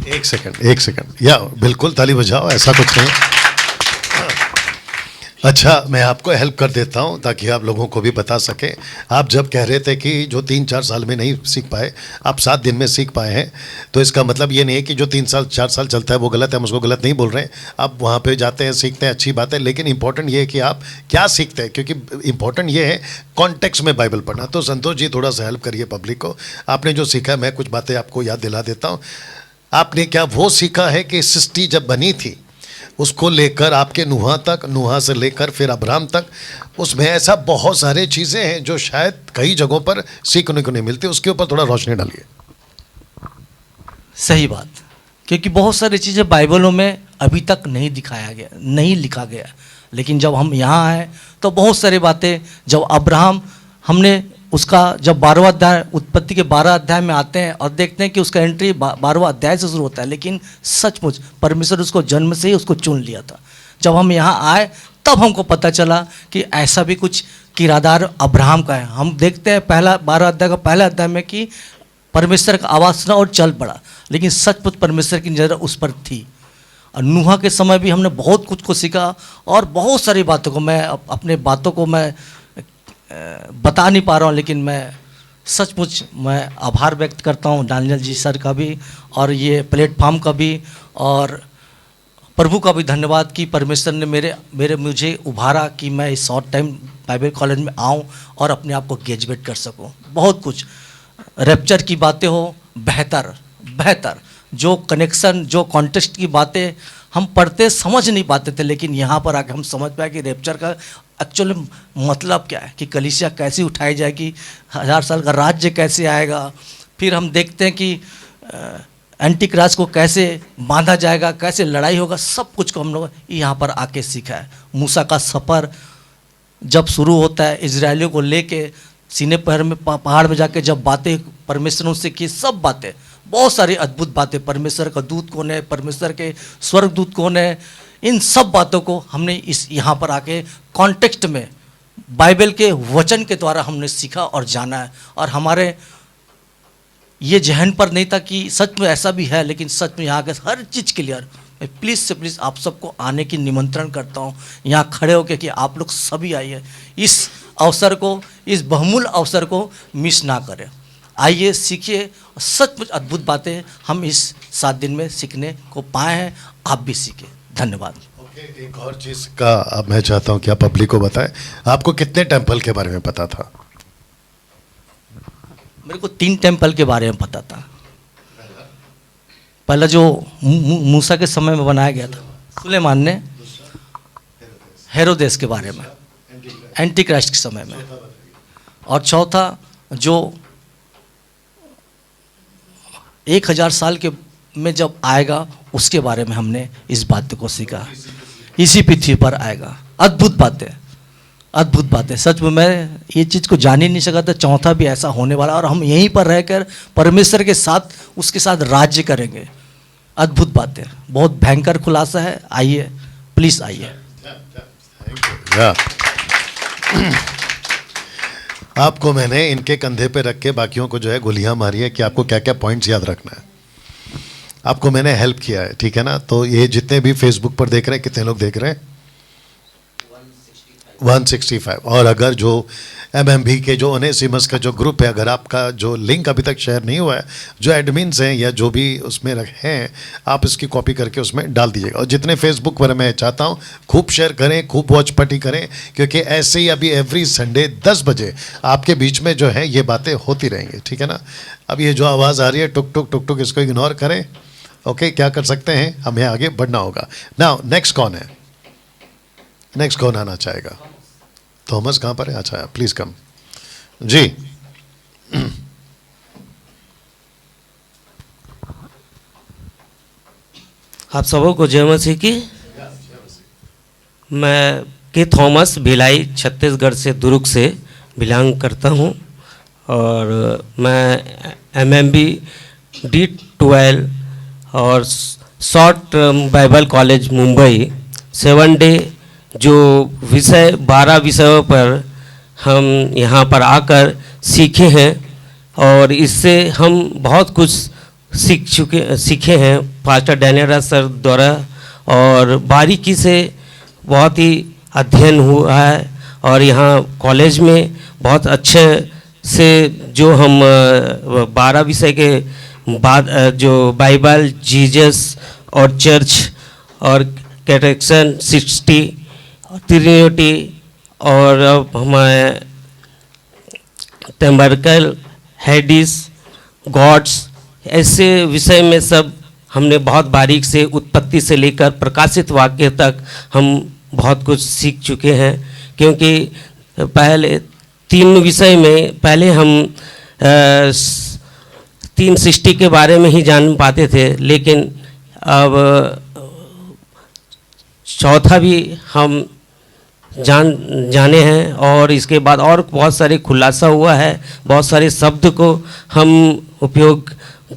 एक सेकंड या बिल्कुल ताली बजाओ, ऐसा कुछ नहीं। अच्छा, मैं आपको हेल्प कर देता हूं ताकि आप लोगों को भी बता सके। आप जब कह रहे थे कि जो 3-4 साल में नहीं सीख पाए, आप 7 दिन में सीख पाए हैं, तो इसका मतलब ये नहीं है कि जो 3-4 साल चलता है वो गलत है। हम उसको गलत नहीं बोल रहे हैं। आप वहाँ पे जाते हैं, सीखते हैं, अच्छी बात है, लेकिन इंपॉर्टेंट ये है कि आप क्या सीखते हैं, क्योंकि इंपॉर्टेंट ये है कॉन्टेक्स्ट में बाइबल पढ़ना। तो संतोष जी थोड़ा सा हेल्प करिए पब्लिक को। आपने जो सीखा, मैं कुछ बातें आपको याद दिला देता हूँ। आपने क्या वो सीखा है कि सृष्टि जब बनी थी उसको लेकर आपके नूहा तक, नूहा से लेकर फिर अब्राहम तक, उसमें ऐसा बहुत सारे चीज़ें हैं जो शायद कई जगहों पर सीखने को नहीं मिलती। उसके ऊपर थोड़ा रोशनी डालिए। सही बात, क्योंकि बहुत सारी चीज़ें बाइबलों में अभी तक नहीं दिखाया गया, नहीं लिखा गया। लेकिन जब हम यहाँ आए तो बहुत सारी बातें, जब अब्राहम, हमने उसका जब 12वां अध्याय, उत्पत्ति के 12 अध्याय में आते हैं और देखते हैं कि उसका एंट्री 12वां अध्याय से शुरू होता है, लेकिन सचमुच परमेश्वर उसको जन्म से ही उसको चुन लिया था। जब हम यहाँ आए तब हमको पता चला कि ऐसा भी कुछ किरदार अब्राहम का है। हम देखते हैं पहला 12 अध्याय का पहला अध्याय में कि परमेश्वर का आवाज़ सुना और चल पड़ा, लेकिन सचमुच परमेश्वर की नज़र उस पर थी। और नूहा के समय भी हमने बहुत कुछ को सीखा और बहुत सारी बातों को, मैं अपने बातों को मैं बता नहीं पा रहा हूँ, लेकिन मैं सचमुच मैं आभार व्यक्त करता हूँ डानियल जी सर का भी और ये प्लेटफॉर्म का भी, और प्रभु का भी धन्यवाद कि परमेश्वर ने मेरे मुझे उभारा कि मैं इस शॉर्ट टाइम बाइबल कॉलेज में आऊँ और अपने आप को ग्रेजुएट कर सकूँ। बहुत कुछ रैप्चर की बातें हो, बेहतर जो कनेक्शन, जो कॉन्टेक्स्ट की बातें हम पढ़ते समझ नहीं पाते थे, लेकिन यहाँ पर आकर हम समझ पाए कि रैप्चर का एक्चुअली मतलब क्या है, कि कलीसिया कैसे उठाई जाएगी, 1000 साल का राज्य कैसे आएगा। फिर हम देखते हैं कि एंटिक राज को कैसे बांधा जाएगा, कैसे लड़ाई होगा, सब कुछ को हम लोग यहाँ पर आके सीखा है। मूसा का सफ़र जब शुरू होता है, इजरायलियों को लेके सीने पहाड़ में पहाड़ में जाके जब बातें परमेश्वर ने उससे की, सब बातें, बहुत सारी अद्भुत बातें, परमेश्वर का दूत कौन है, परमेश्वर के स्वर्ग दूत कौन है, इन सब बातों को हमने इस यहाँ पर आके कॉन्टेक्स्ट में बाइबल के वचन के द्वारा हमने सीखा और जाना है। और हमारे ये जहन पर नहीं था कि सच में ऐसा भी है, लेकिन सच में यहाँ के हर चीज़ क्लियर। मैं प्लीज़ से प्लीज़ आप सबको आने की निमंत्रण करता हूँ यहाँ खड़े होकर कि आप लोग सभी आइए, इस अवसर को, इस बहुमूल्य अवसर को मिस ना करें। आइए सीखिए, सचमुच अद्भुत बातें हम इस 7 दिन में सीखने को पाए हैं, आप भी सीखें। धन्यवाद। एक और चीज़ का अब मैं चाहता हूँ कि आप पब्लिक को बताएं, आपको कितने टेम्पल के बारे में पता था? मेरे को 3 टेम्पल के बारे में पता था। पहला जो मूसा के समय में बनाया गया था, सुलेमान ने, हेरोदेस के बारे में, एंटी क्राइस्ट के समय में, और चौथा जो 1000 साल के में जब आएगा उसके बारे में हमने इस बात को सीखा। इसी पृथ्वी पर आएगा। अद्भुत बातें। सच में मैं ये चीज़ को जान ही नहीं सका था, चौथा भी ऐसा होने वाला, और हम यहीं पर रहकर परमेश्वर के साथ, उसके साथ राज्य करेंगे। अद्भुत बातें, बहुत भयंकर खुलासा है। आइए, प्लीज़ आइए। आपको मैंने इनके कंधे पे रख के बाकियों को जो है गोलियां मारी है कि आपको क्या क्या पॉइंट्स याद रखना है। आपको मैंने हेल्प किया है, ठीक है ना? तो ये जितने भी फेसबुक पर देख रहे हैं, कितने लोग देख रहे हैं? 165। और अगर जो MMB के जो ओनेसिमस का जो ग्रुप है, अगर आपका जो लिंक अभी तक शेयर नहीं हुआ है, जो एडमिन्स हैं या जो भी उसमें हैं, आप इसकी कॉपी करके उसमें डाल दीजिएगा। और जितने फेसबुक पर मैं चाहता हूँ खूब शेयर करें, खूब वॉच पार्टी करें, क्योंकि ऐसे ही अभी एवरी संडे 10 बजे आपके बीच में जो है ये बातें होती रहेंगी, ठीक है ना? अब ये जो आवाज़ आ रही है टुक टुक टुक टुक, इसको इग्नोर करें। ओके, क्या कर सकते हैं, हमें आगे बढ़ना होगा। नाउ नेक्स्ट कौन है? नेक्स्ट कौन आना चाहेगा? थॉमस कहाँ पर है? अच्छा, प्लीज कम जी। आप सबों को जय मसीह की। मैं के थॉमस भिलाई छत्तीसगढ़ से दुर्ग से बिलोंग करता हूँ, और मैं MMB D12 और short Bible college Mumbai 7 day जो विषय 12 विषयों पर हम यहाँ पर आकर सीखे हैं और इससे हम बहुत कुछ सीखे हैं पास्टर डैनियल सर द्वारा और बारीकी से बहुत ही अध्ययन हुआ है और यहाँ कॉलेज में बहुत अच्छे से जो हम 12 विषय के बाद जो बाइबल, जीसस और चर्च और कैटेक्सन 60 ट्रिनिटी और हमारे टेम्बरकल, हेडिस, गॉड्स, ऐसे विषय में सब हमने बहुत बारीक से उत्पत्ति से लेकर प्रकाशित वाक्य तक हम बहुत कुछ सीख चुके हैं। क्योंकि पहले 3 विषय में पहले हम 3 सृष्टि के बारे में ही जान पाते थे, लेकिन अब चौथा भी हम जाने हैं और इसके बाद और बहुत सारे खुलासा हुआ है। बहुत सारे शब्द को हम उपयोग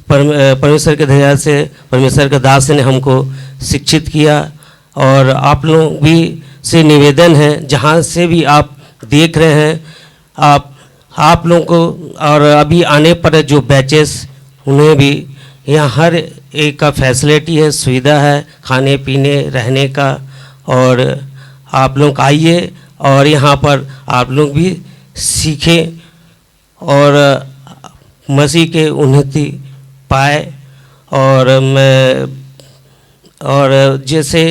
परमेश्वर के दया से, परमेश्वर के दास ने हमको शिक्षित किया। और आप लोग भी से निवेदन है, जहाँ से भी आप देख रहे हैं, आप लोगों को और अभी आने पर जो बैचेस उन्हें भी यहाँ हर एक का फैसिलिटी है, सुविधा है खाने पीने रहने का। और आप लोग आइए और यहाँ पर आप लोग भी सीखें और मसीह के उन्नति पाए। और जैसे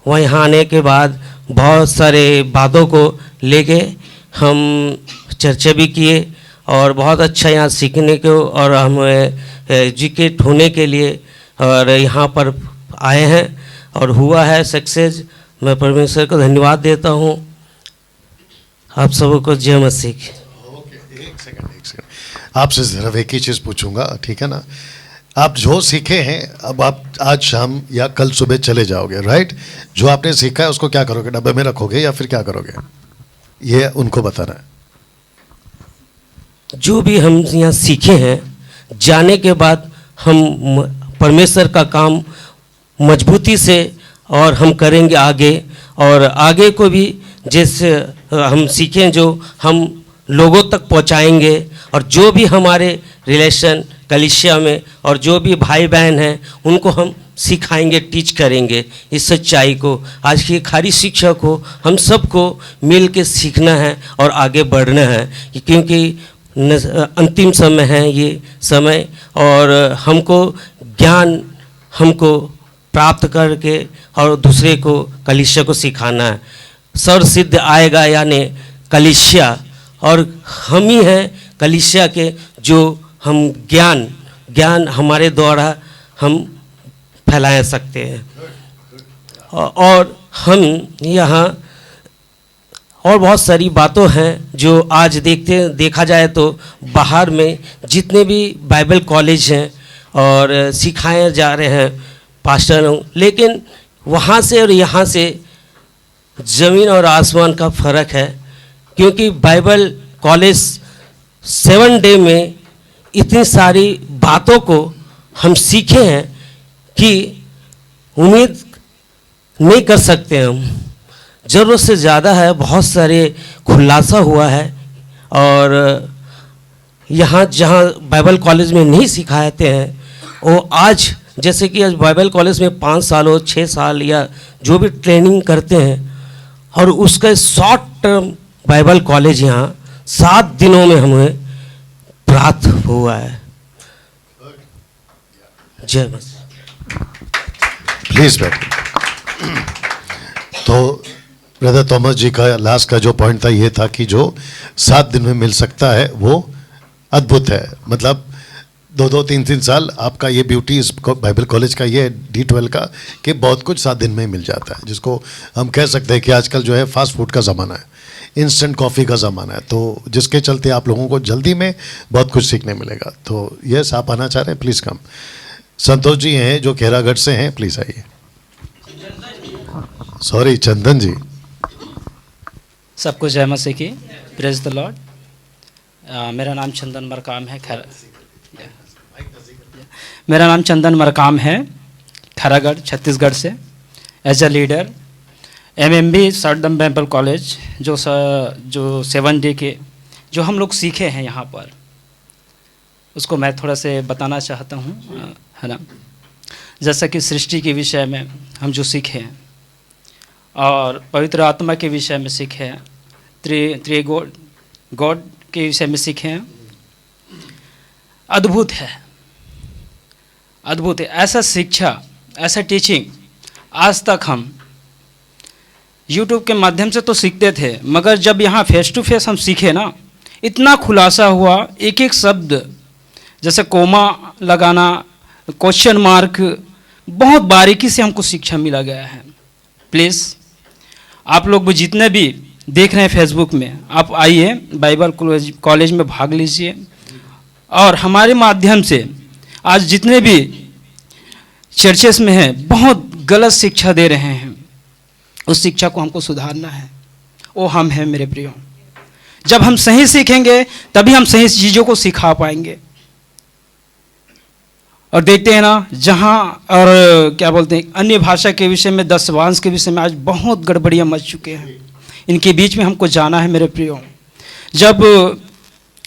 वह यहाँ आने के बाद बहुत सारे बातों को लेके हम चर्चा भी किए और बहुत अच्छा यहाँ सीखने को और हम एजुकेट होने के लिए और यहाँ पर आए हैं और हुआ है सक्सेस। मैं परमेश्वर को धन्यवाद देता हूँ। आप सबको जय मसीह। एक सेकंड आपसे सिर्फ एक ही चीज़ पूछूंगा, ठीक है ना? आप जो सीखे हैं अब आप आज शाम या कल सुबह चले जाओगे, राइट? जो आपने सीखा है उसको क्या करोगे? डब्बे में रखोगे या फिर क्या करोगे? ये उनको बताना है। जो भी हम यहाँ सीखे हैं, जाने के बाद हम परमेश्वर का काम मजबूती से और हम करेंगे आगे। और आगे को भी जैसे हम सीखें जो हम लोगों तक पहुँचाएंगे और जो भी हमारे रिलेशन कलीसिया में और जो भी भाई बहन हैं उनको हम सिखाएंगे, टीच करेंगे इस सच्चाई को। आज की खारी शिक्षा को हम सबको मिल के सीखना है और आगे बढ़ना है, क्योंकि अंतिम समय है ये समय और हमको ज्ञान हमको प्राप्त करके और दूसरे को कलीसिया को सिखाना है। सर्व सिद्ध आएगा यानी कलीसिया और हम ही हैं कलीसिया के जो हम ज्ञान हमारे द्वारा हम फैला सकते हैं। और हम यहाँ और बहुत सारी बातों हैं जो आज देखा जाए तो बाहर में जितने भी बाइबल कॉलेज हैं और सिखाए जा रहे हैं पास्टर, लेकिन वहाँ से और यहाँ से ज़मीन और आसमान का फ़र्क है। क्योंकि बाइबल कॉलेज 7 डे में इतनी सारी बातों को हम सीखे हैं कि उम्मीद नहीं कर सकते हम। ज़रूरत से ज़्यादा है, बहुत सारे खुलासा हुआ है। और यहाँ जहाँ बाइबल कॉलेज में नहीं सिखाते हैं वो आज जैसे कि आज बाइबल कॉलेज में 5 साल हो 6 साल या जो भी ट्रेनिंग करते हैं और उसका शॉर्ट टर्म बाइबल कॉलेज यहाँ 7 दिनों में हमें प्राप्त हुआ है। जय मसीह। प्लीज बैठ। तो ब्रदर थॉमस जी का लास्ट का जो पॉइंट था ये था कि जो 7 दिन में मिल सकता है वो अद्भुत है। मतलब 2-2, 3-3 साल आपका ये ब्यूटी इस बाइबल कॉलेज का ये D12 का कि बहुत कुछ 7 दिन में मिल जाता है, जिसको हम कह सकते हैं कि आजकल जो है फास्ट फूड का ज़माना है, इंस्टेंट कॉफ़ी का ज़माना है, तो जिसके चलते आप लोगों को जल्दी में बहुत कुछ सीखने मिलेगा। तो यस, आप आना चाह रहे हैं, प्लीज़ कम। संतोष जी हैं जो खेरागढ़ से हैं, प्लीज़ आइए। सॉरी, चंदन जी। सबको जय मसीह की, प्रेज द लॉर्ड। मेरा नाम चंदन मरकाम है, मेरा नाम चंदन मरकाम है, खैरागढ़ छत्तीसगढ़ से। एज अ लीडर MMB सरदम बाइबल कॉलेज जो 7 डे के जो हम लोग सीखे हैं यहाँ पर, उसको मैं थोड़ा से बताना चाहता हूँ, है ना। जैसा कि सृष्टि के विषय में हम जो सीखे हैं और पवित्र आत्मा के विषय में सीखे हैं, त्रि गॉड के विषय में सीखे हैं। अद्भुत है, अद्भुत है। ऐसा शिक्षा, ऐसा टीचिंग आज तक हम YouTube के माध्यम से तो सीखते थे, मगर जब यहाँ फेस टू फेस हम सीखे ना, इतना खुलासा हुआ, एक एक शब्द जैसे कोमा लगाना, क्वेश्चन मार्क, बहुत बारीकी से हमको शिक्षा मिला गया है। प्लीज़ आप लोग भी जितने भी देख रहे हैं फेसबुक में, आप आइए बाइबल कॉलेज में भाग लीजिए, और हमारे माध्यम से आज जितने भी चर्चेस में हैं बहुत गलत शिक्षा दे रहे हैं, उस शिक्षा को हमको सुधारना है। वो हम हैं मेरे प्रियो। जब हम सही सीखेंगे तभी हम सही चीज़ों को सिखा पाएंगे। और देखते हैं ना, जहाँ और क्या बोलते हैं, अन्य भाषा के विषय में, 10 वंश के विषय में आज बहुत गड़बड़ियाँ मच चुके हैं। इनके बीच में हमको जाना है मेरे प्रियो। जब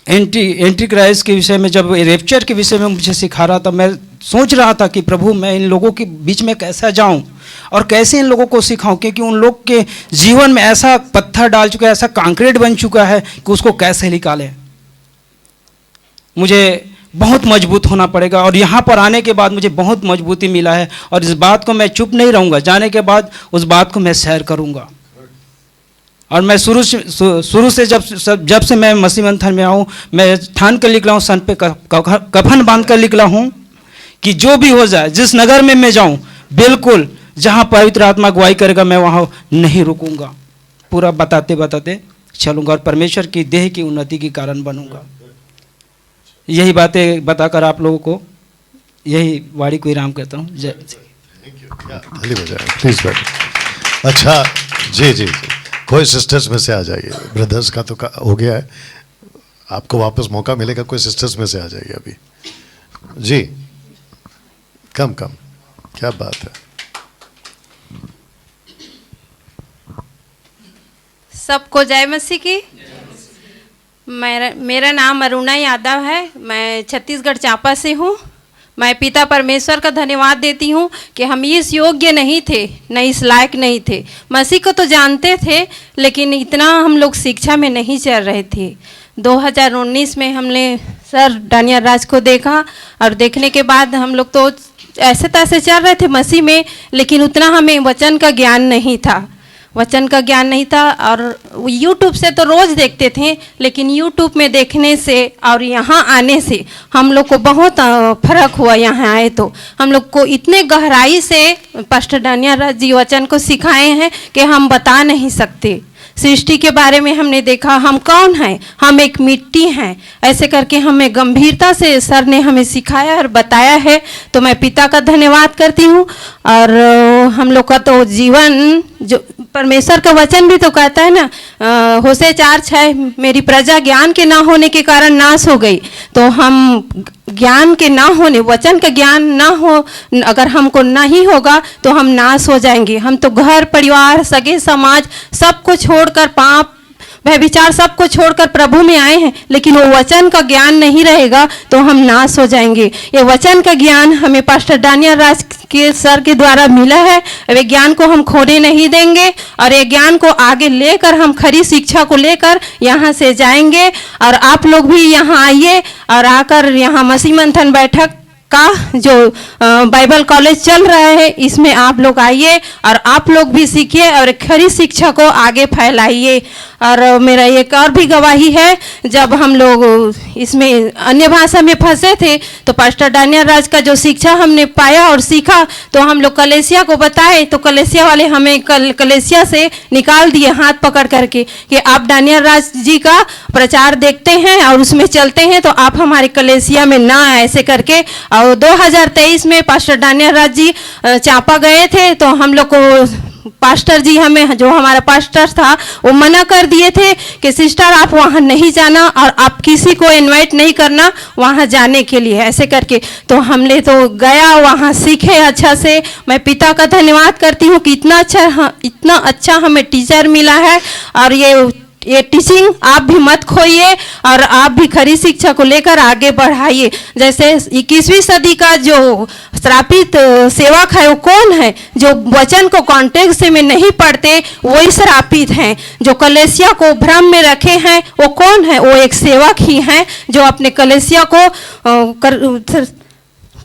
एंटी क्राइस्ट के विषय में, जब रेप्चर के विषय में मुझे सिखा रहा था, मैं सोच रहा था कि प्रभु मैं इन लोगों के बीच में कैसा जाऊं और कैसे इन लोगों को सिखाऊं, क्योंकि उन लोग के जीवन में ऐसा पत्थर डाल चुका है, ऐसा कंक्रीट बन चुका है कि उसको कैसे निकालें। मुझे बहुत मजबूत होना पड़ेगा, और यहाँ पर आने के बाद मुझे बहुत मजबूती मिला है, और इस बात को मैं चुप नहीं रहूँगा। जाने के बाद उस बात को मैं शेयर करूँगा। और मैं शुरू से जब से मैं मसीह मंथन में आऊँ, मैं ठान कर निकला हूँ, सन पे कफन बांध कर निकला हूँ कि जो भी हो जाए, जिस नगर में मैं जाऊँ, बिल्कुल जहाँ पवित्र आत्मा अगुवाई करेगा मैं वहाँ नहीं रुकूंगा। पूरा बताते बताते चलूँगा और परमेश्वर की देह की उन्नति के कारण बनूंगा। यही बातें बताकर आप लोगों को यही वाणी को विराम करता हूँ। जय। प्लीज बैठ। अच्छा जी जी जी, कोई सिस्टर्स में से आ जाइए। ब्रदर्स का तो हो गया है, आपको वापस मौका मिलेगा। कोई सिस्टर्स में से आ जाइए अभी जी। कम क्या बात है। सबको जय मसीह की। मेरा नाम अरुणा यादव है। मैं छत्तीसगढ़ चांपा से हूँ। मैं पिता परमेश्वर का धन्यवाद देती हूँ कि हम इस योग्य नहीं थे, न इस लायक नहीं थे। मसीह को तो जानते थे, लेकिन इतना हम लोग शिक्षा में नहीं चल रहे थे। 2019 में हमने सर डानियल राज को देखा, और देखने के बाद हम लोग तो ऐसे तैसे चल रहे थे मसीह में, लेकिन उतना हमें वचन का ज्ञान नहीं था। और YouTube से तो रोज़ देखते थे, लेकिन YouTube में देखने से और यहाँ आने से हम लोग को बहुत फर्क हुआ। यहाँ आए तो हम लोग को इतने गहराई से पास्टर डानियल राज जी वचन को सिखाए हैं कि हम बता नहीं सकते। सृष्टि के बारे में हमने देखा, हम कौन हैं, हम एक मिट्टी हैं, ऐसे करके हमें गंभीरता से सर ने हमें सिखाया और बताया है। तो मैं पिता का धन्यवाद करती हूँ। और हम लोग का तो जीवन, जो परमेश्वर का वचन भी तो कहता है ना, होशे 4:6, मेरी प्रजा ज्ञान के ना होने के कारण नाश हो गई। तो हम ज्ञान के ना होने, वचन का ज्ञान ना हो, अगर हमको नहीं होगा तो हम नाश हो जाएंगे। हम तो घर परिवार, सगे समाज सबको छोड़कर, पाप व्यभिचार सबको छोड़कर प्रभु में आए हैं, लेकिन वो वचन का ज्ञान नहीं रहेगा तो हम नाश हो जाएंगे। ये वचन का ज्ञान हमें पास्टर डानियल राज के सर के द्वारा मिला है। वे ज्ञान को हम खोने नहीं देंगे, और ये ज्ञान को आगे लेकर हम खरी शिक्षा को लेकर यहाँ से जाएंगे। और आप लोग भी यहाँ आइए, और आकर यहाँ मसीह मंथन बैठक का जो बाइबल कॉलेज चल रहा है, इसमें आप लोग आइए और आप लोग भी सीखिए और खरी शिक्षा को आगे फैलाइए। और मेरा एक और भी गवाही है, जब हम लोग इसमें अन्य भाषा में फंसे थे तो पास्टर डानियल राज का जो शिक्षा हमने पाया और सीखा, तो हम लोग कलेसिया को बताए, तो कलेसिया वाले हमें कलेसिया से निकाल दिए हाथ पकड़ करके कि आप डानियल राज जी का प्रचार देखते हैं और उसमें चलते हैं, तो आप हमारे कलेसिया में ना आए, ऐसे करके। और 2023 में पास्टर डानियल राज जी चांपा गए थे, तो हम लोग को पास्टर जी हमें, जो हमारा पास्टर था, वो मना कर दिए थे कि सिस्टर आप वहाँ नहीं जाना और आप किसी को इनवाइट नहीं करना वहाँ जाने के लिए, ऐसे करके। तो हमने तो गया, वहाँ सीखे अच्छा से। मैं पिता का धन्यवाद करती हूँ कि इतना अच्छा हमें टीचर मिला है। और ये टीचिंग आप भी मत खोइए और आप भी खरी शिक्षा को लेकर आगे बढ़ाइए। जैसे 21वीं सदी का जो श्रापित सेवक है वो कौन है? जो वचन को कॉन्टेक्स्ट में नहीं पढ़ते वही श्रापित हैं। जो कलेसिया को भ्रम में रखे हैं वो कौन है? वो एक सेवक ही हैं जो अपने कलेसिया को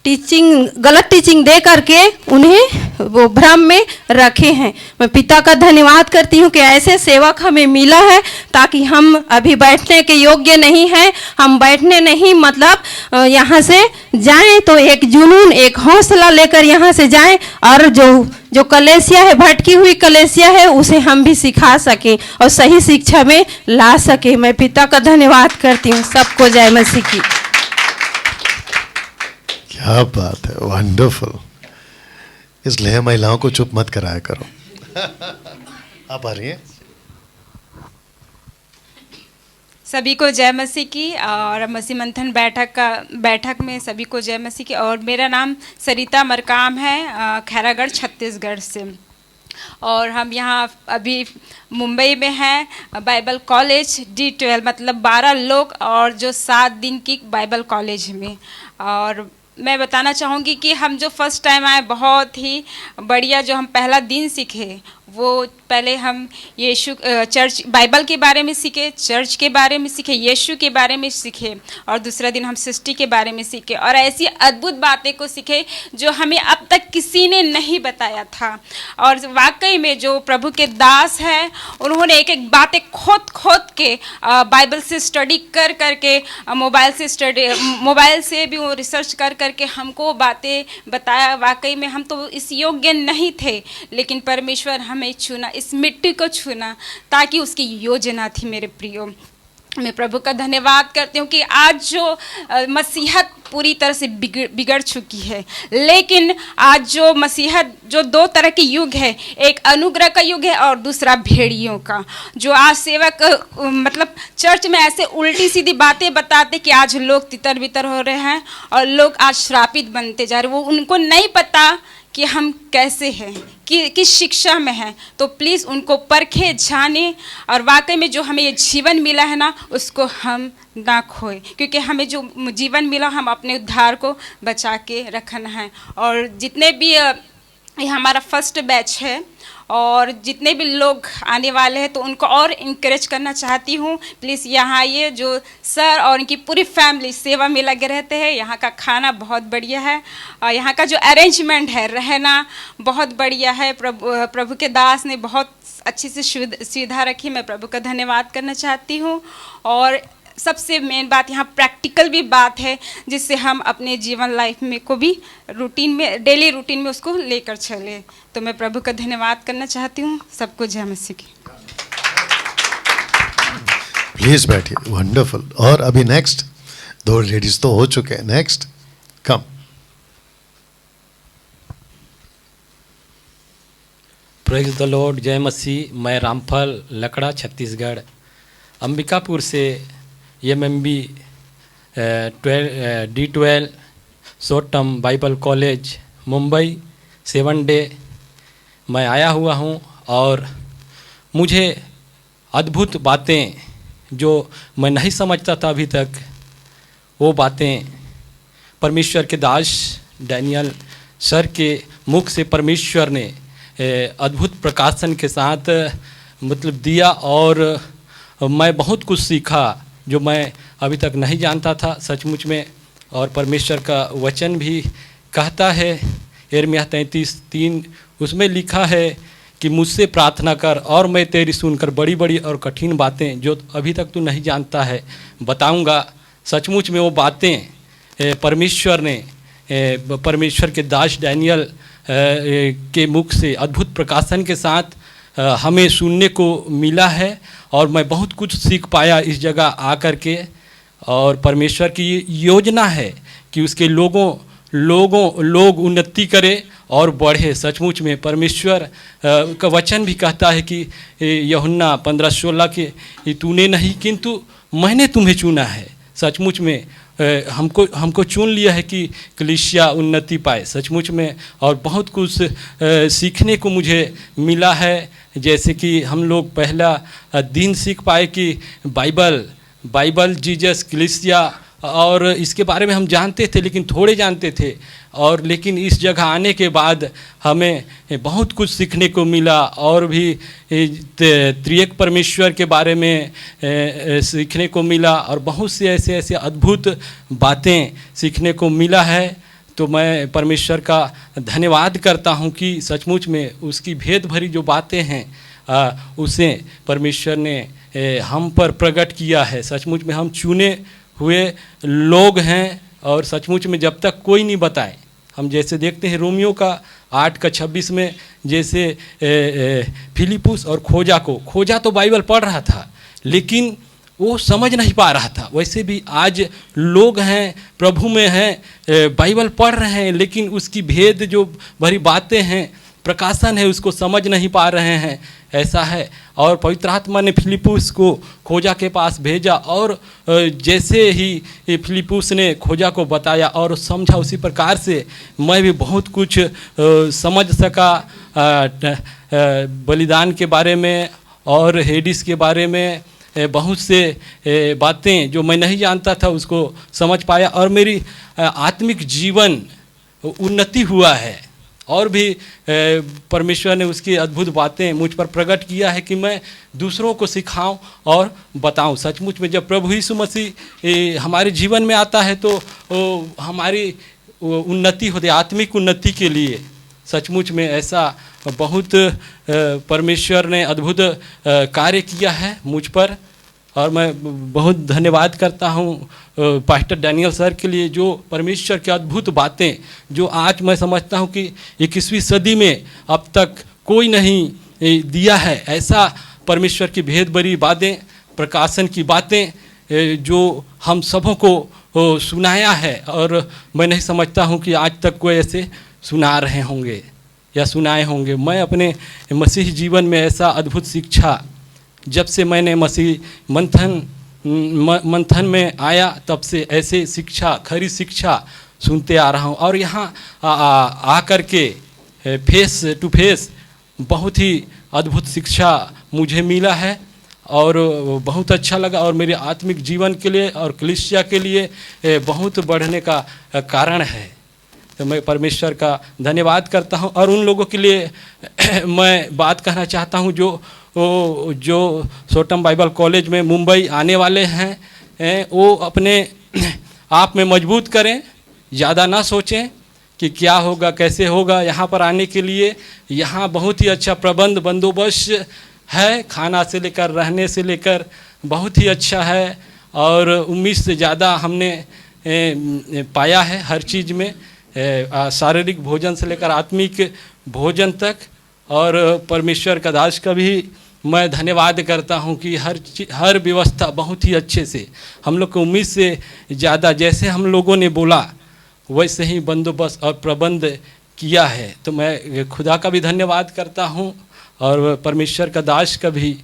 गलत टीचिंग दे करके उन्हें वो भ्रम में रखे हैं। मैं पिता का धन्यवाद करती हूँ कि ऐसे सेवक हमें मिला है, ताकि हम अभी बैठने के योग्य नहीं हैं। हम बैठने नहीं, मतलब यहाँ से जाएं तो एक जुनून, एक हौसला लेकर यहाँ से जाएं और जो कलेसिया है, भटकी हुई कलेसिया है, उसे हम भी सिखा सकें और सही शिक्षा में ला सकें। मैं पिता का धन्यवाद करती हूँ। सबको जय मसीह की। क्या बात है, वंडरफुल। इसलिए महिलाओं को चुप मत कराया करो। आप आ रही हैं? सभी को जय मसीह की। और मसीह मंथन बैठक में सभी को जय मसीह की। और मेरा नाम सरिता मरकाम है, खैरागढ़ छत्तीसगढ़ से। और हम यहाँ अभी मुंबई में हैं, बाइबल कॉलेज D12, मतलब 12 लोग और जो 7 दिन की बाइबल कॉलेज में। और मैं बताना चाहूँगी कि हम जो फर्स्ट टाइम आए, बहुत ही बढ़िया जो हम पहला दिन सीखे, वो पहले हम यीशु चर्च बाइबल के बारे में सीखे, चर्च के बारे में सीखे, यीशु के बारे में सीखे। और दूसरा दिन हम सृष्टि के बारे में सीखे और ऐसी अद्भुत बातें को सीखे जो हमें अब तक किसी ने नहीं बताया था। और वाकई में जो प्रभु के दास हैं, उन्होंने एक एक बातें खोद के बाइबल से स्टडी करके, मोबाइल से भी वो रिसर्च करके हमको बातें बताया। वाकई में हम तो इस योग्य नहीं थे, लेकिन परमेश्वर हमें छूना, इस मिट्टी को छूना, ताकि उसकी योजना थी। मेरे प्रियो, मैं प्रभु का धन्यवाद करती हूँ कि आज जो मसीहत पूरी तरह से बिगड़ चुकी है, लेकिन आज जो मसीहत, जो 2 तरह की युग है, एक अनुग्रह का युग है और दूसरा भेड़ियों का। जो आज सेवक मतलब चर्च में ऐसे उल्टी सीधी बातें बताते कि आज लोग तितर बितर हो रहे हैं और लोग आज श्रापित बनते जा रहे हैं। वो उनको नहीं पता कि हम कैसे हैं, कि किस शिक्षा में हैं। तो प्लीज़ उनको परखे, जाने और वाकई में जो हमें ये जीवन मिला है ना, उसको हम ना खोए, क्योंकि हमें जो जीवन मिला हम अपने उद्धार को बचा के रखना है। और जितने भी ये हमारा फर्स्ट बैच है और जितने भी लोग आने वाले हैं, तो उनको और इनकरेज करना चाहती हूँ, प्लीज़ यहाँ आइए। जो सर और उनकी पूरी फैमिली सेवा में लगे रहते हैं। यहाँ का खाना बहुत बढ़िया है और यहाँ का जो अरेंजमेंट है, रहना बहुत बढ़िया है। प्रभु के दास ने बहुत अच्छी से सुविधा रखी। मैं प्रभु का धन्यवाद करना चाहती हूँ। और सबसे मेन बात यहाँ प्रैक्टिकल भी बात है, जिससे हम अपने जीवन लाइफ में को भी रूटीन में, डेली रूटीन में उसको लेकर चले। तो मैं प्रभु का धन्यवाद करना चाहती हूँ। सबको जय मसीह की। प्लीज बैठिए। वंडरफुल। और अभी नेक्स्ट 2 लेडीज तो हो चुके हैं। Next come. Praise the Lord. जय मसीह। मैं रामफल लकड़ा, छत्तीसगढ़, अंबिकापुर से MMB D12 short term Bible college Mumbai 7 day मैं आया हुआ हूँ। और मुझे अद्भुत बातें जो मैं नहीं समझता था अभी तक, वो बातें परमेश्वर के दास डैनियल सर के मुख से परमेश्वर ने अद्भुत प्रकाशन के साथ मतलब दिया। और मैं बहुत कुछ सीखा जो मैं अभी तक नहीं जानता था सचमुच में। और परमेश्वर का वचन भी कहता है, यिर्मयाह 33:3, उसमें लिखा है कि मुझसे प्रार्थना कर और मैं तेरी सुनकर बड़ी बड़ी और कठिन बातें जो अभी तक तू नहीं जानता है बताऊंगा। सचमुच में वो बातें परमेश्वर ने, परमेश्वर के दास डैनियल के मुख से अद्भुत प्रकाशन के साथ हमें सुनने को मिला है। और मैं बहुत कुछ सीख पाया इस जगह आकर के। और परमेश्वर की योजना है कि उसके लोगों लोग उन्नति करे और बढ़े। सचमुच में परमेश्वर का वचन भी कहता है कि यूहन्ना 15:16 कि तूने नहीं किंतु मैंने तुम्हें चुना है। सचमुच में हमको चुन लिया है कि कलीसिया उन्नति पाए। सचमुच में और बहुत कुछ सीखने को मुझे मिला है। जैसे कि हम लोग पहला दिन सीख पाए कि बाइबल जीसस कलीसिया और इसके बारे में हम जानते थे लेकिन थोड़े जानते थे, और लेकिन इस जगह आने के बाद हमें बहुत कुछ सीखने को मिला और भी त्रिएक परमेश्वर के बारे में सीखने को मिला और बहुत से ऐसे अद्भुत बातें सीखने को मिला है। तो मैं परमेश्वर का धन्यवाद करता हूं कि सचमुच में उसकी भेद भरी जो बातें हैं उसे परमेश्वर ने हम पर प्रकट किया है। सचमुच में हम चुने हुए लोग हैं और सचमुच में जब तक कोई नहीं बताए, हम जैसे देखते हैं रोमियो का 8:26 में जैसे फिलिपुस और खोजा तो बाइबल पढ़ रहा था लेकिन वो समझ नहीं पा रहा था, वैसे भी आज लोग हैं प्रभु में हैं बाइबल पढ़ रहे हैं लेकिन उसकी भेद जो भरी बातें हैं प्रकाशन है उसको समझ नहीं पा रहे हैं। ऐसा है और पवित्र आत्मा ने फिलिपुस को खोजा के पास भेजा और जैसे ही फिलिपुस ने खोजा को बताया और समझा उसी प्रकार से मैं भी बहुत कुछ समझ सका बलिदान के बारे में और हेडिस के बारे में। बहुत से बातें जो मैं नहीं जानता था उसको समझ पाया और मेरी आत्मिक जीवन उन्नति हुआ है और भी परमेश्वर ने उसकी अद्भुत बातें मुझ पर प्रकट किया है कि मैं दूसरों को सिखाऊं और बताऊं। सचमुच में जब प्रभु यीशु मसीह हमारे जीवन में आता है तो हमारी उन्नति होती है, आत्मिक उन्नति के लिए। सचमुच में ऐसा बहुत परमेश्वर ने अद्भुत कार्य किया है मुझ पर और मैं बहुत धन्यवाद करता हूँ पास्टर डैनियल सर के लिए जो परमेश्वर की अद्भुत बातें जो आज मैं समझता हूँ कि 21वीं सदी में अब तक कोई नहीं दिया है। ऐसा परमेश्वर की भेद भरी बातें, प्रकाशन की बातें जो हम सबों को सुनाया है और मैं नहीं समझता हूँ कि आज तक कोई ऐसे सुना रहे होंगे या सुनाए होंगे। मैं अपने मसीह जीवन में ऐसा अद्भुत शिक्षा जब से मैंने मसीह मंथन में आया तब से ऐसे शिक्षा, खरी शिक्षा सुनते आ रहा हूँ और यहाँ आकर के फेस टू फेस बहुत ही अद्भुत शिक्षा मुझे मिला है और बहुत अच्छा लगा और मेरे आत्मिक जीवन के लिए और कलीसिया के लिए बहुत बढ़ने का कारण है। तो मैं परमेश्वर का धन्यवाद करता हूँ और उन लोगों के लिए मैं बात कहना चाहता हूँ जो सोटम बाइबल कॉलेज में मुंबई आने वाले हैं वो अपने आप में मजबूत करें, ज़्यादा ना सोचें कि क्या होगा कैसे होगा। यहाँ पर आने के लिए यहाँ बहुत ही अच्छा बंदोबस्त है, खाना से लेकर रहने से लेकर बहुत ही अच्छा है और उम्मीद से ज़्यादा हमने पाया है हर चीज़ में, शारीरिक भोजन से लेकर आत्मिक भोजन तक। और परमेश्वर का दास का भी मैं धन्यवाद करता हूं कि हर व्यवस्था बहुत ही अच्छे से हम लोग को उम्मीद से ज़्यादा जैसे हम लोगों ने बोला वैसे ही बंदोबस्त और प्रबंध किया है। तो मैं खुदा का भी धन्यवाद करता हूं और परमेश्वर का दास का भी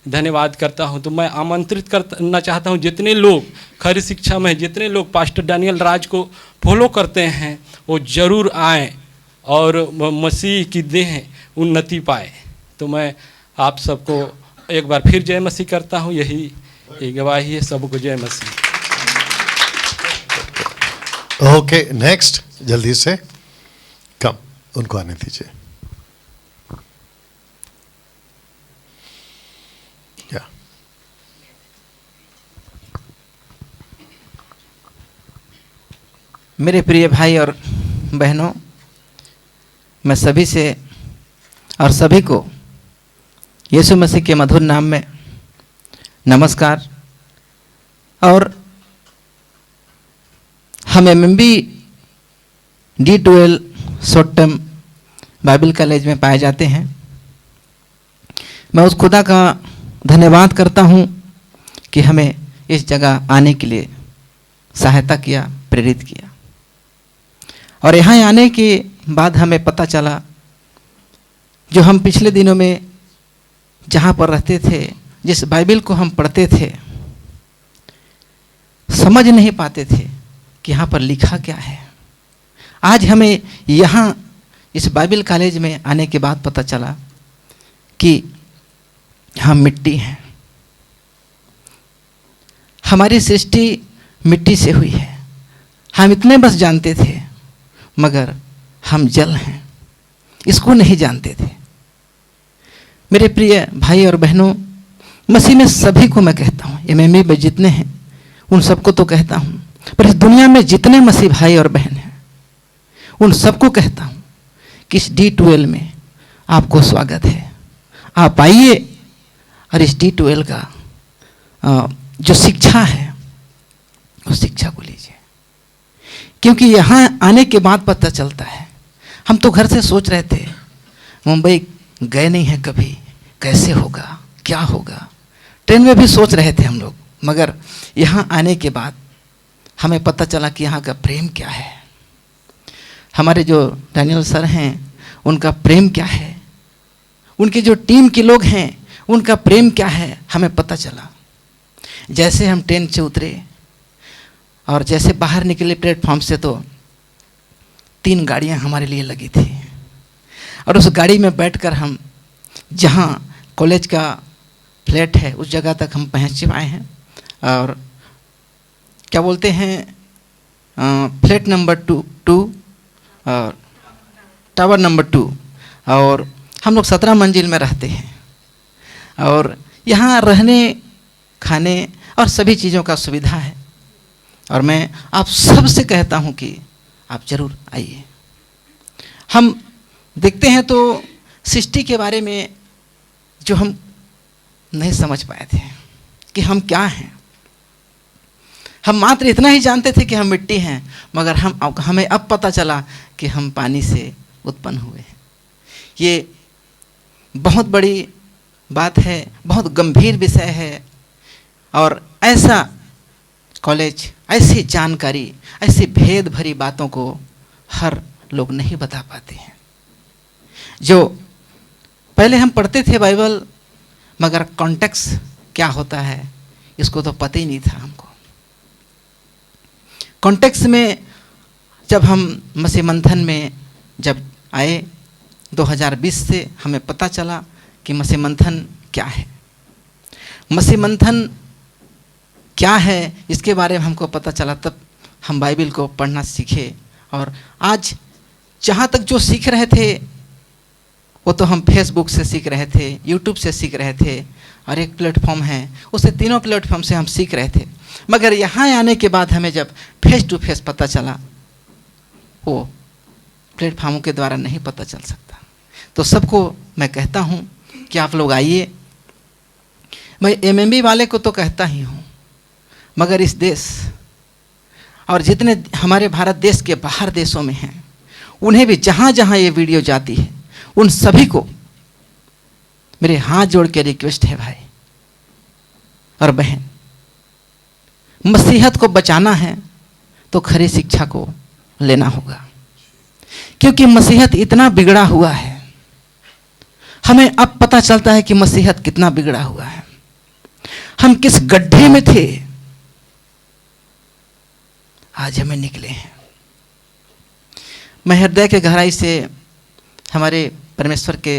धन्यवाद करता हूं। तो मैं आमंत्रित करना चाहता हूं जितने लोग खरी शिक्षा में, जितने लोग पास्टर डैनियल राज को फॉलो करते हैं वो ज़रूर आएँ और मसीह की देह उन्नति पाए। तो मैं आप सबको एक बार फिर जय मसीह करता हूँ, यही गवाही है। सबको जय मसीह। ओके, नेक्स्ट जल्दी से कम उनको आने दीजिए। या मेरे प्रिय भाई और बहनों, मैं सभी से और सभी को यीशु मसीह के मधुर नाम में नमस्कार। और हम MMB D12 सोटम बाइबल कॉलेज में पाए जाते हैं। मैं उस खुदा का धन्यवाद करता हूँ कि हमें इस जगह आने के लिए सहायता किया, प्रेरित किया। और यहाँ आने के बाद हमें पता चला, जो हम पिछले दिनों में जहाँ पर रहते थे, जिस बाइबल को हम पढ़ते थे, समझ नहीं पाते थे कि यहाँ पर लिखा क्या है। आज हमें यहाँ इस बाइबल कॉलेज में आने के बाद पता चला कि हम मिट्टी हैं, हमारी सृष्टि मिट्टी से हुई है। हम इतने बस जानते थे, मगर हम जल हैं, इसको नहीं जानते थे। मेरे प्रिय भाई और बहनों, मसीह में सभी को मैं कहता हूँ, एमएमई में जितने हैं उन सबको तो कहता हूँ, पर इस दुनिया में जितने मसीह भाई और बहन हैं उन सबको कहता हूँ कि इस D12 में आपको स्वागत है। आप आइए और इस D12 का जो शिक्षा है उस शिक्षा को लीजिए, क्योंकि यहाँ आने के बाद पता चलता है। हम तो घर से सोच रहे थे, मुंबई गए नहीं हैं कभी, कैसे होगा, क्या होगा, ट्रेन में भी सोच रहे थे हम लोग, मगर यहाँ आने के बाद हमें पता चला कि यहाँ का प्रेम क्या है। हमारे जो डैनियल सर हैं उनका प्रेम क्या है, उनके जो टीम के लोग हैं उनका प्रेम क्या है, हमें पता चला। जैसे हम ट्रेन से उतरे और जैसे बाहर निकले प्लेटफॉर्म से, तो 3 गाड़ियाँ हमारे लिए लगी थी, और उस गाड़ी में बैठकर हम जहाँ कॉलेज का फ्लैट है उस जगह तक हम पहुँच पाए हैं। और क्या बोलते हैं, फ्लैट नंबर 2 और टावर नंबर 2, और हम लोग 17 मंजिल में रहते हैं। और यहाँ रहने खाने और सभी चीज़ों का सुविधा है, और मैं आप सब से कहता हूँ कि आप ज़रूर आइए। हम देखते हैं तो सृष्टि के बारे में जो हम नहीं समझ पाए थे कि हम क्या हैं, हम मात्र इतना ही जानते थे कि हम मिट्टी हैं, मगर हमें अब पता चला कि हम पानी से उत्पन्न हुए हैं। ये बहुत बड़ी बात है, बहुत गंभीर विषय है, और ऐसा कॉलेज, ऐसी जानकारी, ऐसी भेद भरी बातों को हर लोग नहीं बता पाते हैं। जो पहले हम पढ़ते थे बाइबल, मगर कॉन्टेक्स्ट क्या होता है इसको तो पता ही नहीं था हमको। कॉन्टेक्स्ट में जब हम मसीह मंथन में जब आए 2020 से, हमें पता चला कि मसीह मंथन क्या है, मसीह मंथन क्या है, इसके बारे में हमको पता चला। तब हम बाइबल को पढ़ना सीखे, और आज जहाँ तक जो सीख रहे थे वो तो हम फेसबुक से सीख रहे थे, यूट्यूब से सीख रहे थे, और एक प्लेटफॉर्म है उससे, तीनों प्लेटफॉर्म से हम सीख रहे थे। मगर यहाँ आने के बाद हमें जब फेस टू फेस पता चला, वो प्लेटफॉर्मों के द्वारा नहीं पता चल सकता। तो सबको मैं कहता हूँ कि आप लोग आइए। मैं एमएमबी वाले को तो कहता ही हूँ, मगर इस देश और जितने हमारे भारत देश के बाहर देशों में हैं, उन्हें भी जहाँ जहाँ ये वीडियो जाती है, उन सभी को मेरे हाथ जोड़ के रिक्वेस्ट है, भाई और बहन, मसीहत को बचाना है तो खरी शिक्षा को लेना होगा, क्योंकि मसीहत इतना बिगड़ा हुआ है। हमें अब पता चलता है कि मसीहत कितना बिगड़ा हुआ है, हम किस गड्ढे में थे, आज हमें निकले हैं। मैं हृदय के गहराई से हमारे परमेश्वर के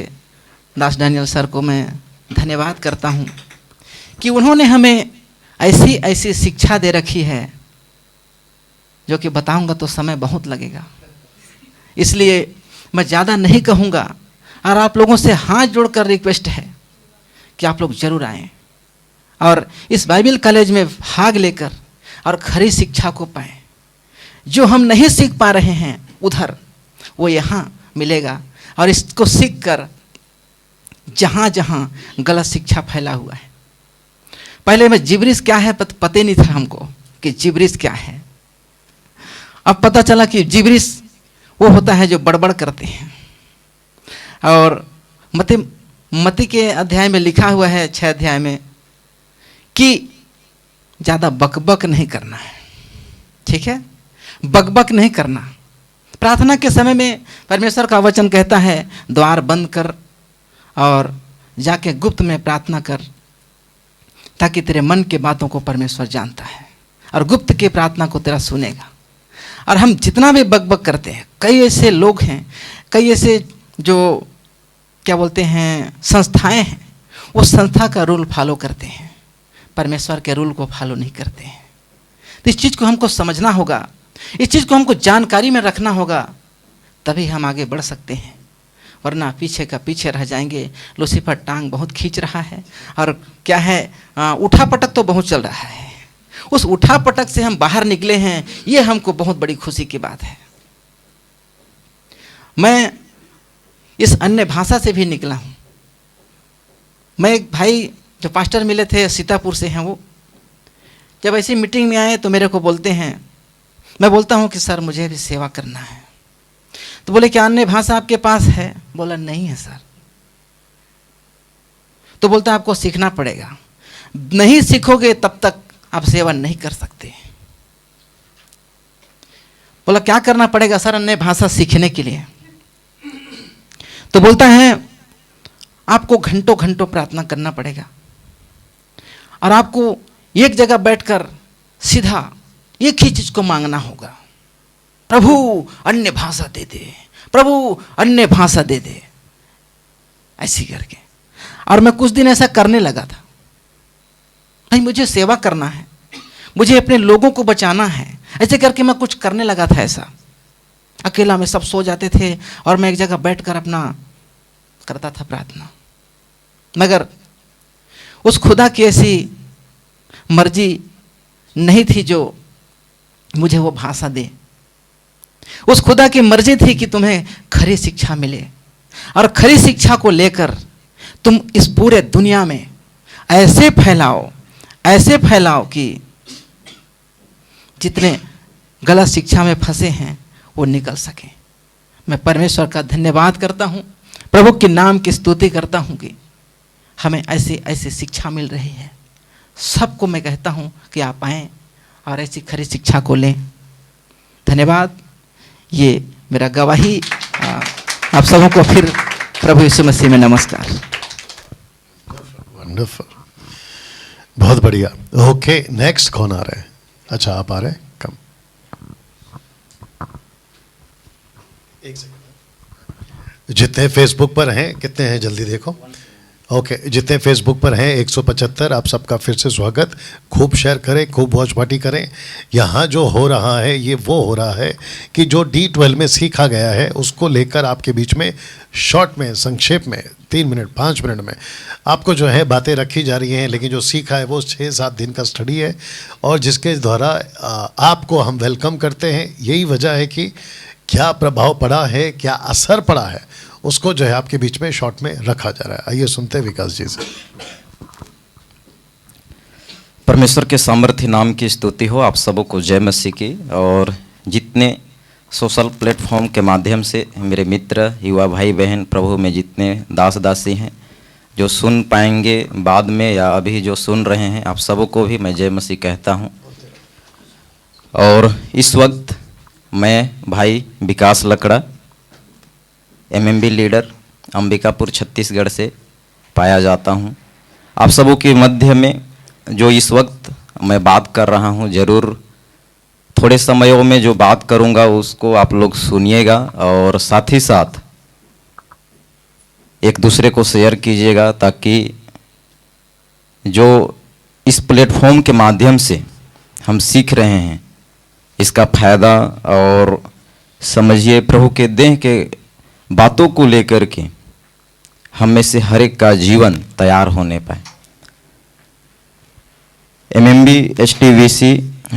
दास डैनियल सर को मैं धन्यवाद करता हूँ कि उन्होंने हमें ऐसी ऐसी शिक्षा दे रखी है, जो कि बताऊंगा तो समय बहुत लगेगा, इसलिए मैं ज़्यादा नहीं कहूँगा। और आप लोगों से हाथ जोड़कर रिक्वेस्ट है कि आप लोग ज़रूर आएँ और इस बाइबल कॉलेज में भाग लेकर और खरी शिक्षा को पाएँ। जो हम नहीं सीख पा रहे हैं उधर, वो यहाँ मिलेगा, और इसको सीख कर जहाँ जहाँ गलत शिक्षा फैला हुआ है। पहले में जिब्रिस क्या है पता नहीं था हमको कि जिब्रिस क्या है। अब पता चला कि जिब्रिस वो होता है जो बड़बड़ करते हैं। और मत्ती के अध्याय में लिखा हुआ है 6 अध्याय में कि ज़्यादा बकबक नहीं करना है, ठीक है, बकबक नहीं करना। प्रार्थना के समय में परमेश्वर का वचन कहता है द्वार बंद कर और जाके गुप्त में प्रार्थना कर, ताकि तेरे मन के बातों को परमेश्वर जानता है और गुप्त के प्रार्थना को तेरा सुनेगा। और हम जितना भी बकबक करते हैं, कई ऐसे लोग हैं, कई ऐसे जो क्या बोलते हैं संस्थाएं हैं, वो संस्था का रूल फॉलो करते हैं, परमेश्वर के रूल को फॉलो नहीं करते हैं। तो इस चीज़ को हमको समझना होगा, इस चीज़ को हमको जानकारी में रखना होगा, तभी हम आगे बढ़ सकते हैं, वरना पीछे का पीछे रह जाएंगे। लूसीफर टांग बहुत खींच रहा है और क्या है उठा पटक तो बहुत चल रहा है। उस उठा पटक से हम बाहर निकले हैं, ये हमको बहुत बड़ी खुशी की बात है। मैं इस अन्य भाषा से भी निकला हूँ। मैं एक भाई जो पास्टर मिले थे सीतापुर से हैं, वो जब ऐसी मीटिंग में आए तो मेरे को बोलते हैं, मैं बोलता हूँ कि सर मुझे भी सेवा करना है। तो बोले क्या अन्य भाषा आपके पास है? बोला नहीं है सर। तो बोलता आपको सीखना पड़ेगा, नहीं सीखोगे तब तक आप सेवा नहीं कर सकते। बोला क्या करना पड़ेगा सर अन्य भाषा सीखने के लिए? तो बोलता है आपको घंटों घंटों प्रार्थना करना पड़ेगा और आपको एक जगह बैठकर सीधा एक ही चीज को मांगना होगा, प्रभु अन्य भाषा दे दे, प्रभु अन्य भाषा दे दे, ऐसी करके। और मैं कुछ दिन ऐसा करने लगा था, भाई मुझे सेवा करना है, मुझे अपने लोगों को बचाना है, ऐसे करके मैं कुछ करने लगा था। ऐसा अकेला में सब सो जाते थे और मैं एक जगह बैठकर अपना करता था प्रार्थना, मगर उस खुदा की ऐसी मर्जी नहीं थी जो मुझे वो भाषा दे। उस खुदा की मर्जी थी कि तुम्हें खरी शिक्षा मिले और खरी शिक्षा को लेकर तुम इस पूरे दुनिया में ऐसे फैलाओ कि जितने गलत शिक्षा में फंसे हैं वो निकल सके। मैं परमेश्वर का धन्यवाद करता हूँ, प्रभु के नाम की स्तुति करता हूँ कि हमें ऐसी शिक्षा मिल रही है। सबको मैं कहता हूँ कि आप आएँ और ऐसी खरी शिक्षा को लें। धन्यवाद। ये मेरा गवाही। आप सबों को फिर प्रभु यीशु मसीह में नमस्कार। वंडरफुल, बहुत बढ़िया। ओके, नेक्स्ट कौन आ रहा है? अच्छा आप आ रहे हैं, कम एक सेकंड। जितने फेसबुक पर हैं, कितने हैं जल्दी देखो। ओके, जितने फेसबुक पर हैं 175, आप सबका फिर से स्वागत। खूब शेयर करें, खूब वॉच पार्टी करें। यहाँ जो हो रहा है ये वो हो रहा है कि जो D12 में सीखा गया है उसको लेकर आपके बीच में शॉर्ट में, संक्षेप में 3 मिनट 5 मिनट में आपको जो है बातें रखी जा रही हैं। लेकिन जो सीखा है वो 6-7 दिन का स्टडी है और जिसके द्वारा आपको हम वेलकम करते हैं। यही वजह है कि क्या प्रभाव पड़ा है, क्या असर पड़ा है, उसको जो है आपके बीच में शॉर्ट में रखा जा रहा है। आइए सुनते हैं विकास जी से। परमेश्वर के सामर्थ्य नाम की स्तुति हो। आप सबों को जय मसीह की। और जितने सोशल प्लेटफॉर्म के माध्यम से मेरे मित्र, युवा भाई बहन, प्रभु में जितने दास दासी हैं जो सुन पाएंगे बाद में या अभी जो सुन रहे हैं, आप सबों को भी मैं जय मसीह कहता हूं। और इस वक्त मैं भाई विकास लकड़ा, MMB लीडर, अंबिकापुर छत्तीसगढ़ से पाया जाता हूं। आप सबों के मध्य में जो इस वक्त मैं बात कर रहा हूं, ज़रूर थोड़े समयों में जो बात करूंगा उसको आप लोग सुनिएगा और साथ ही साथ एक दूसरे को शेयर कीजिएगा, ताकि जो इस प्लेटफॉर्म के माध्यम से हम सीख रहे हैं इसका फायदा और समझिए प्रभु के देह के बातों को लेकर के हम में से हर एक का जीवन तैयार होने पाए। MMB HTVC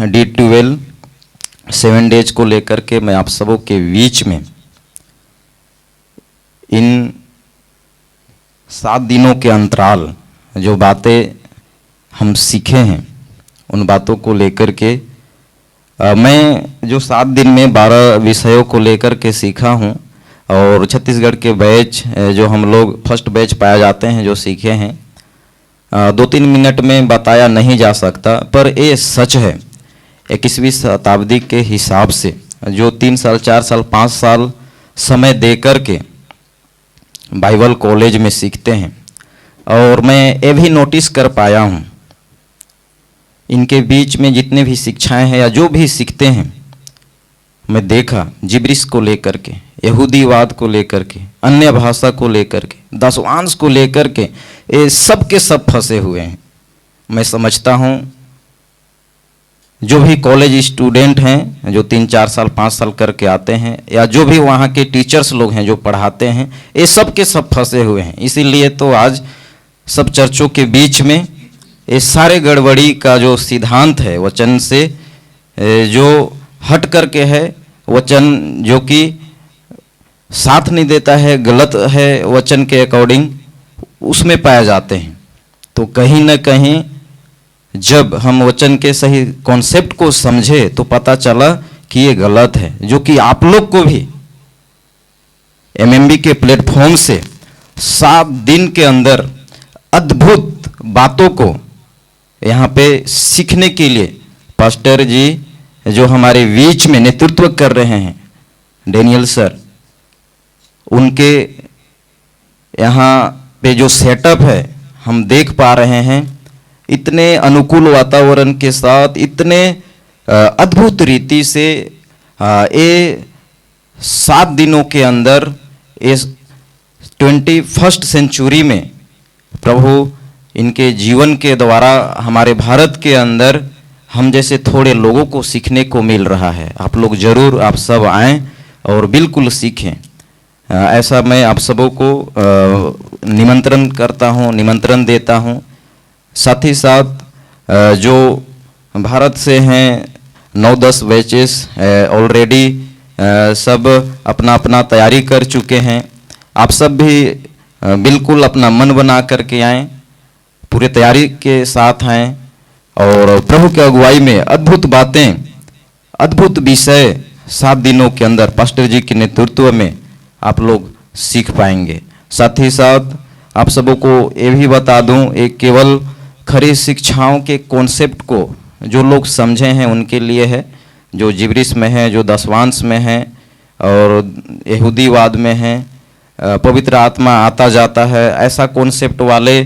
D12 7 डेज को लेकर के मैं आप सबों के बीच में इन 7 दिनों के अंतराल जो बातें हम सीखे हैं उन बातों को लेकर के मैं जो 7 दिन में 12 विषयों को लेकर के सीखा हूँ। और छत्तीसगढ़ के बैच जो हम लोग फर्स्ट बैच पाया जाते हैं जो सीखे हैं, 2-3 मिनट में बताया नहीं जा सकता, पर ये सच है 21वीं शताब्दी के हिसाब से जो 3 साल 4 साल 5 साल समय दे कर के बाइबल कॉलेज में सीखते हैं। और मैं ये भी नोटिस कर पाया हूँ, इनके बीच में जितने भी शिक्षाएं हैं या जो भी सीखते हैं, मैं देखा जिब्रिस को लेकर के, यहूदीवाद को लेकर के, अन्य भाषा को लेकर के, दशवांश को लेकर के, ये सब के सब फंसे हुए हैं। मैं समझता हूँ जो भी कॉलेज स्टूडेंट हैं जो 3 4 साल 5 साल करके आते हैं, या जो भी वहाँ के टीचर्स लोग हैं जो पढ़ाते हैं, ये सब के सब फंसे हुए हैं। इसीलिए तो आज सब चर्चों के बीच में ये सारे गड़बड़ी का जो सिद्धांत है वचन से जो हट करके है, वचन जो कि साथ नहीं देता है, गलत है वचन के अकॉर्डिंग, उसमें पाए जाते हैं। तो कहीं ना कहीं जब हम वचन के सही कॉन्सेप्ट को समझे तो पता चला कि ये गलत है, जो कि आप लोग को भी एमएमबी के प्लेटफॉर्म से 7 दिन के अंदर अद्भुत बातों को यहाँ पे सीखने के लिए पास्टर जी जो हमारे बीच में नेतृत्व कर रहे हैं, डेनियल सर, उनके यहाँ पे जो सेटअप है हम देख पा रहे हैं, इतने अनुकूल वातावरण के साथ, इतने अद्भुत रीति से ये 7 दिनों के अंदर इस 21st सेंचुरी में प्रभु इनके जीवन के द्वारा हमारे भारत के अंदर हम जैसे थोड़े लोगों को सीखने को मिल रहा है। आप लोग जरूर, आप सब आएं और बिल्कुल सीखें। ऐसा मैं आप सबों को निमंत्रण करता हूं, निमंत्रण देता हूं। साथ ही साथ जो भारत से हैं 9-10 बैचेस ऑलरेडी सब अपना अपना तैयारी कर चुके हैं। आप सब भी बिल्कुल अपना मन बना करके आएँ, पूरे तैयारी के साथ आएँ और प्रभु की अगुवाई में अद्भुत बातें, अद्भुत विषय 7 दिनों के अंदर पास्टर जी के नेतृत्व में आप लोग सीख पाएंगे। साथ ही साथ आप सबों को ये भी बता दूं, एक केवल खरी शिक्षाओं के कॉन्सेप्ट को जो लोग समझे हैं उनके लिए है, जो जिब्रिस में है, जो दशवांश में है और यहूदीवाद में है, पवित्र आत्मा आता जाता है, ऐसा कॉन्सेप्ट वाले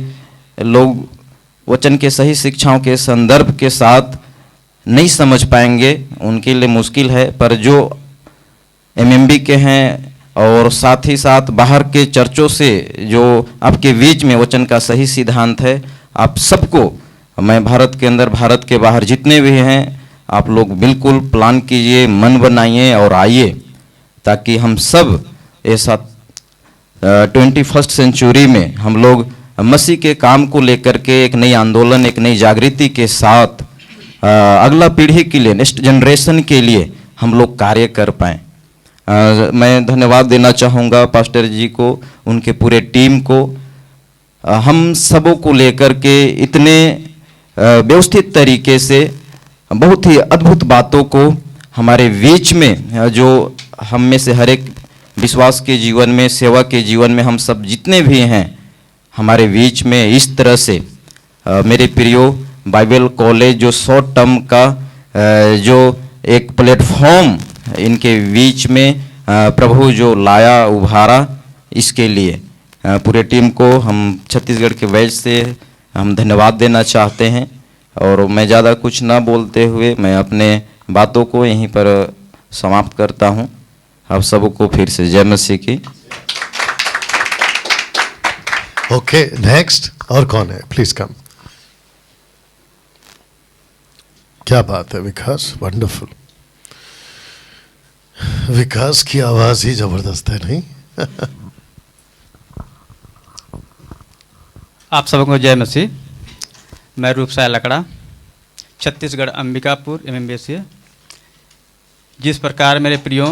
लोग वचन के सही शिक्षाओं के संदर्भ के साथ नहीं समझ पाएंगे, उनके लिए मुश्किल है। पर जो एमएमबी के हैं और साथ ही साथ बाहर के चर्चों से जो आपके बीच में वचन का सही सिद्धांत है, आप सबको मैं भारत के अंदर, भारत के बाहर जितने भी हैं, आप लोग बिल्कुल प्लान कीजिए, मन बनाइए और आइए, ताकि हम सब ऐसा 21st सेंचुरी में हम लोग मसीह के काम को लेकर के एक नई आंदोलन, एक नई जागृति के साथ अगला पीढ़ी के लिए, नेक्स्ट जनरेशन के लिए हम लोग कार्य कर पाएँ। मैं धन्यवाद देना चाहूँगा पास्टर जी को, उनके पूरे टीम को, हम सबों को लेकर के इतने व्यवस्थित तरीके से बहुत ही अद्भुत बातों को हमारे बीच में, जो हम में से हर एक विश्वास के जीवन में, सेवा के जीवन में हम सब जितने भी हैं हमारे बीच में इस तरह से मेरे प्रियो बाइबल कॉलेज जो शॉर्ट टर्म का जो एक प्लेटफॉर्म इनके बीच में प्रभु जो लाया, उभारा, इसके लिए पूरे टीम को हम छत्तीसगढ़ के बैच से हम धन्यवाद देना चाहते हैं। और मैं ज़्यादा कुछ ना बोलते हुए मैं अपने बातों को यहीं पर समाप्त करता हूं। आप सबको फिर से जय मसीह की। ओके, नेक्स्ट और कौन है? Please come. क्या बात है विकास, वंडरफुल। विकास की आवाज ही जबरदस्त है, नहीं? आप सबको जय मसीह। मैं रूपसाय लकड़ा, छत्तीसगढ़ अंबिकापुर एमएमबी से। जिस प्रकार मेरे प्रियो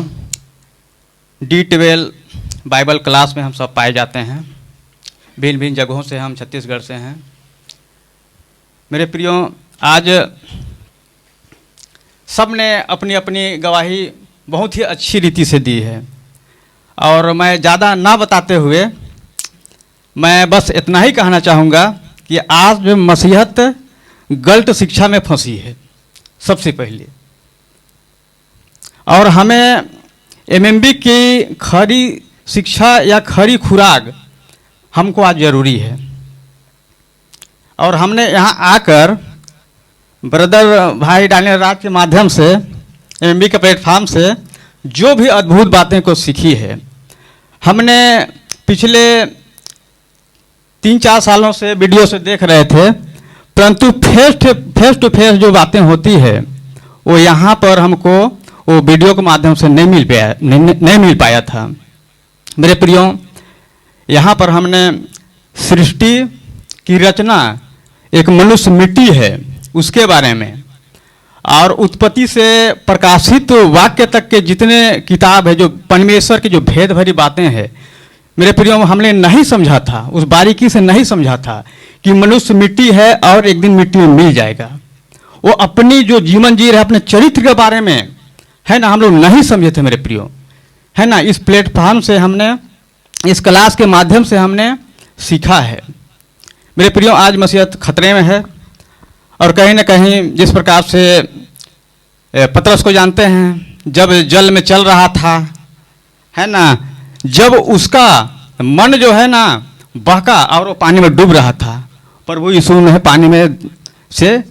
D12 बाइबल क्लास में हम सब पाए जाते हैं, भिन्न भिन्न जगहों से हम छत्तीसगढ़ से हैं। मेरे प्रियो, आज सब ने अपनी अपनी गवाही बहुत ही अच्छी रीति से दी है, और मैं ज़्यादा ना बताते हुए मैं बस इतना ही कहना चाहूँगा कि आज जो मसीहत गलत शिक्षा में फंसी है सबसे पहले, और हमें एमएमबी की खरी शिक्षा या खरी खुराक हमको आज ज़रूरी है। और हमने यहाँ आकर ब्रदर भाई डानियल राज के माध्यम से एमएमबी के प्लेटफार्म से जो भी अद्भुत बातें को सीखी है, हमने पिछले 3-4 सालों से वीडियो से देख रहे थे, परंतु फेस टू फेस जो बातें होती है वो यहाँ पर हमको वो वीडियो के माध्यम से नहीं मिल पाया था। मेरे प्रियो, यहाँ पर हमने सृष्टि की रचना, एक मनुष्य मिट्टी है उसके बारे में, और उत्पत्ति से प्रकाशित वाक्य तक के जितने किताब है, जो परमेश्वर की जो भेद भरी बातें हैं, मेरे प्रियो हमने नहीं समझा था, उस बारीकी से नहीं समझा था कि मनुष्य मिट्टी है और एक दिन मिट्टी में मिल जाएगा। वो अपनी जो जीवन जी रहे अपने चरित्र के बारे में, है ना, हम लोग नहीं समझे थे मेरे प्रियो, है ना। इस प्लेटफॉर्म से हमने, इस क्लास के माध्यम से हमने सीखा है। मेरे प्रियो, आज मसीहत खतरे में है, और कहीं ना कहीं जिस प्रकार से पतरस को जानते हैं, जब जल में चल रहा था, है ना, जब उसका मन जो है ना बहका और वो पानी में डूब रहा था, पर वो यीशु ने पानी में से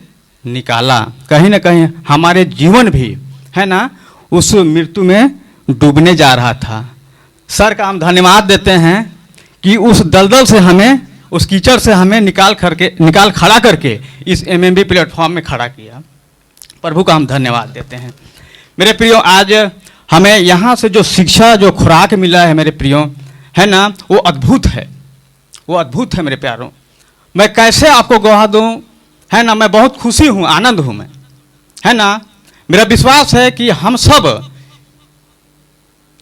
निकाला। कहीं ना कहीं हमारे जीवन भी, है ना, उस मृत्यु में डूबने जा रहा था। सर का हम धन्यवाद देते हैं कि उस दलदल से हमें, उस कीचड़ से हमें निकाल खड़ा करके इस एमएमबी प्लेटफॉर्म में खड़ा किया। प्रभु का हम धन्यवाद देते हैं। मेरे प्रियो, आज हमें यहाँ से जो शिक्षा, जो खुराक मिला है मेरे प्रियो, है ना, वो अद्भुत है, वो अद्भुत है मेरे प्यारों। मैं कैसे आपको गवाह दूँ, है ना, मैं बहुत खुशी हूँ, आनंद हूँ मैं, है ना। मेरा विश्वास है कि हम सब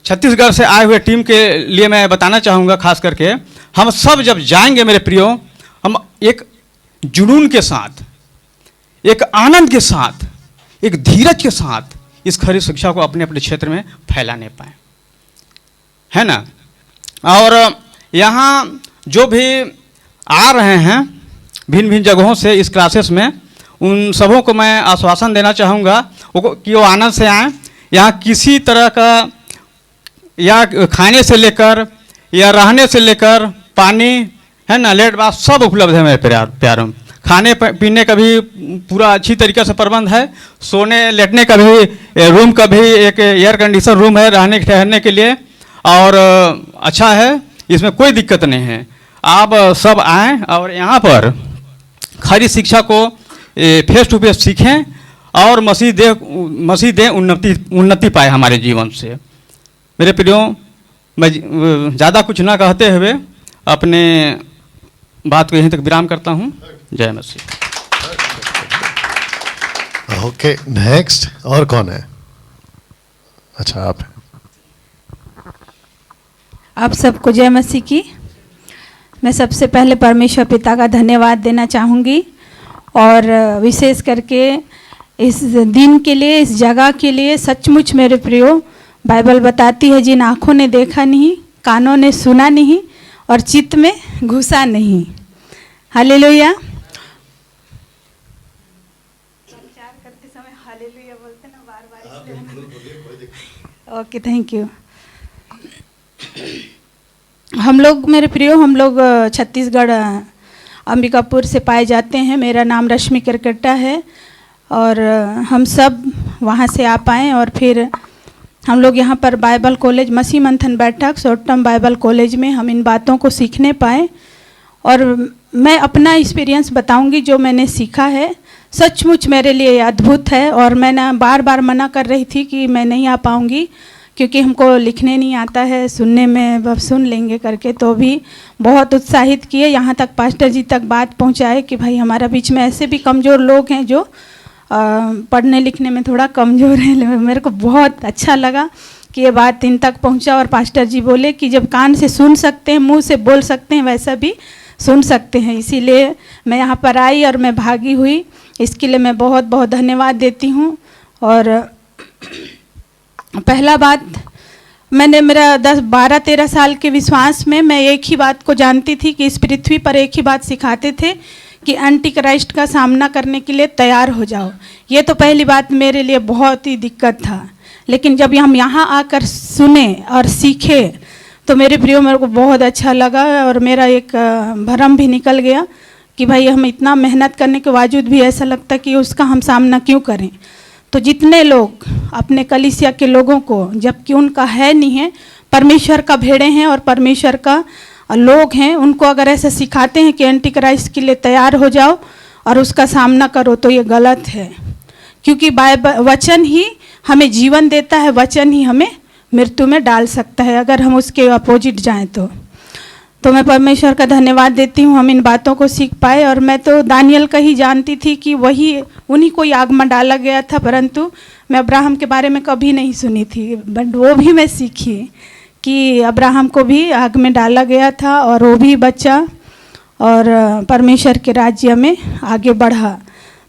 छत्तीसगढ़ से आए हुए टीम के लिए मैं बताना चाहूँगा, खास करके हम सब जब जाएंगे मेरे प्रियो, हम एक जुनून के साथ, एक आनंद के साथ, एक धीरज के साथ इस खरी शिक्षा को अपने अपने क्षेत्र में फैलाने पाए, है ना। और यहाँ जो भी आ रहे हैं भिन्न भिन्न जगहों से इस क्लासेस में, उन सबों को मैं आश्वासन देना चाहूँगा कि वो आनंद से आएँ। यहाँ किसी तरह का, या खाने से लेकर या रहने से लेकर, पानी, है ना, लेट बाथ सब उपलब्ध है मेरे प्यारों। खाने पीने का भी पूरा अच्छी तरीके से प्रबंध है, सोने लेटने का भी रूम का भी एक एयर कंडीशन रूम है रहने ठहरने के लिए, और अच्छा है, इसमें कोई दिक्कत नहीं है। आप सब आएँ और यहाँ पर खरी शिक्षा को फेस टू फेस सीखें, और मसीह दे उन्नति पाए हमारे जीवन से। मेरे प्रियो, मैं ज़्यादा कुछ ना कहते हुए अपने बात को यहीं तक विराम करता हूँ। जय मसीह। ओके, नेक्स्ट और कौन है? अच्छा, आप सबको जय मसीह की। मैं सबसे पहले परमेश्वर पिता का धन्यवाद देना चाहूँगी, और विशेष करके इस दिन के लिए, इस जगह के लिए। सचमुच मेरे प्रियो, बाइबल बताती है, जिन आँखों ने देखा नहीं, कानों ने सुना नहीं, और चित्त में घुसा नहीं। हालेलुया। संचार करते समय हालेलुया बोलते ना बार-बार, इसलिए ओके, थैंक यू। हम लोग मेरे प्रियो, हम लोग छत्तीसगढ़ अंबिकापुर से पाए जाते हैं। मेरा नाम रश्मि करकट्टा है, और हम सब वहाँ से आ पाएँ, और फिर हम लोग यहाँ पर बाइबल कॉलेज, मसीह मंथन बैठक, शॉर्ट टर्म बाइबल कॉलेज में हम इन बातों को सीखने पाए। और मैं अपना एक्सपीरियंस बताऊंगी, जो मैंने सीखा है सचमुच मेरे लिए अद्भुत है। और मैं ना बार बार मना कर रही थी कि मैं नहीं आ पाऊंगी, क्योंकि हमको लिखने नहीं आता है, सुनने में अब सुन लेंगे करके। तो भी बहुत उत्साहित किए, यहाँ तक पास्टर जी तक बात पहुँचाए कि भाई हमारा बीच में ऐसे भी कमज़ोर लोग हैं जो पढ़ने लिखने में थोड़ा कमज़ोर है। मेरे को बहुत अच्छा लगा कि ये बात इन तक पहुँचा, और पास्टर जी बोले कि जब कान से सुन सकते हैं, मुंह से बोल सकते हैं, वैसा भी सुन सकते हैं। इसीलिए मैं यहाँ पर आई और मैं भागी हुई, इसके लिए मैं बहुत बहुत धन्यवाद देती हूँ। और पहला बात, मैंने मेरा 10-12-13 साल के विश्वास में मैं एक ही बात को जानती थी कि इस पृथ्वी पर एक ही बात सिखाते थे कि एंटी क्राइस्ट का सामना करने के लिए तैयार हो जाओ। ये तो पहली बात मेरे लिए बहुत ही दिक्कत था। लेकिन जब हम यहाँ आकर सुने और सीखे तो मेरे प्रियो मेरे को बहुत अच्छा लगा और मेरा एक भरम भी निकल गया कि भाई हम इतना मेहनत करने के बावजूद भी ऐसा लगता कि उसका हम सामना क्यों करें। तो जितने लोग अपने कलीसिया के लोगों को, जबकि उनका है नहीं है, परमेश्वर का भेड़े हैं और परमेश्वर का लोग हैं, उनको अगर ऐसे सिखाते हैं कि एंटी क्राइस्ट के लिए तैयार हो जाओ और उसका सामना करो, तो ये गलत है। क्योंकि बाइबल वचन ही हमें जीवन देता है, वचन ही हमें मृत्यु में डाल सकता है अगर हम उसके अपोजिट जाएं तो मैं परमेश्वर का धन्यवाद देती हूँ हम इन बातों को सीख पाए। और मैं तो दानियल का ही जानती थी कि वही उन्हीं को ही आग में डाला गया था, परंतु मैं अब्राहम के बारे में कभी नहीं सुनी थी। बट वो भी मैं सीखी कि अब्राहम को भी आग में डाला गया था और वो भी बचा और परमेश्वर के राज्य में आगे बढ़ा।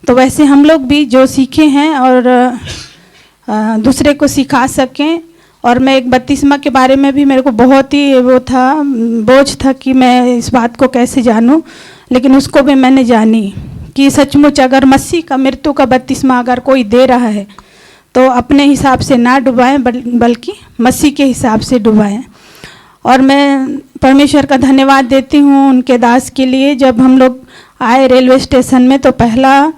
तो वैसे हम लोग भी जो सीखे हैं और दूसरे को सिखा सकें। और मैं एक बपतिस्मा के बारे में भी मेरे को बहुत ही वो था, बोझ था कि मैं इस बात को कैसे जानूं, लेकिन उसको भी मैंने जानी कि सचमुच अगर मसीह का मृत्यु का बपतिस्मा अगर कोई दे रहा है तो अपने हिसाब से ना डुबाएं बल्कि मसीह के हिसाब से डुबाएं। और मैं परमेश्वर का धन्यवाद देती हूँ उनके दास के लिए। जब हम लोग आए रेलवे स्टेशन में तो पहला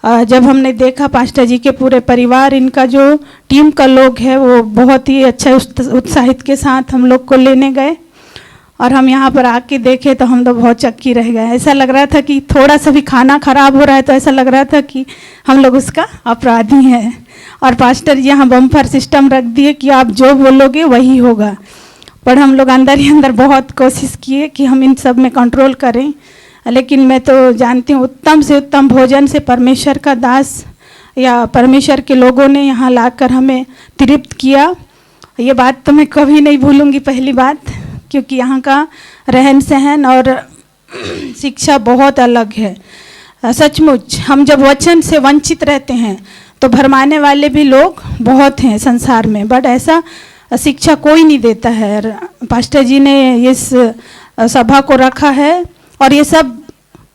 जब हमने देखा पास्टर जी के पूरे परिवार, इनका जो टीम का लोग है वो बहुत ही अच्छा उत्साहित के साथ हम लोग को लेने गए और हम यहाँ पर आके देखे तो हम तो बहुत चक्की रह गए। ऐसा लग रहा था कि थोड़ा सा भी खाना खराब हो रहा है तो ऐसा लग रहा था कि हम लोग उसका अपराधी हैं। और पास्टर जी यहाँ बम्पर सिस्टम रख दिए कि आप जो बोलोगे वही होगा। पर हम लोग अंदर ही अंदर बहुत कोशिश किए कि हम इन सब में कंट्रोल करें, लेकिन मैं तो जानती हूँ उत्तम से उत्तम भोजन से परमेश्वर का दास या परमेश्वर के लोगों ने यहाँ लाकर हमें तृप्त किया। ये बात तो मैं कभी नहीं भूलूंगी, पहली बात, क्योंकि यहाँ का रहन सहन और शिक्षा बहुत अलग है। सचमुच हम जब वचन से वंचित रहते हैं तो भरमाने वाले भी लोग बहुत हैं संसार में, बट ऐसा शिक्षा कोई नहीं देता है। पास्टर जी ने इस सभा को रखा है और ये सब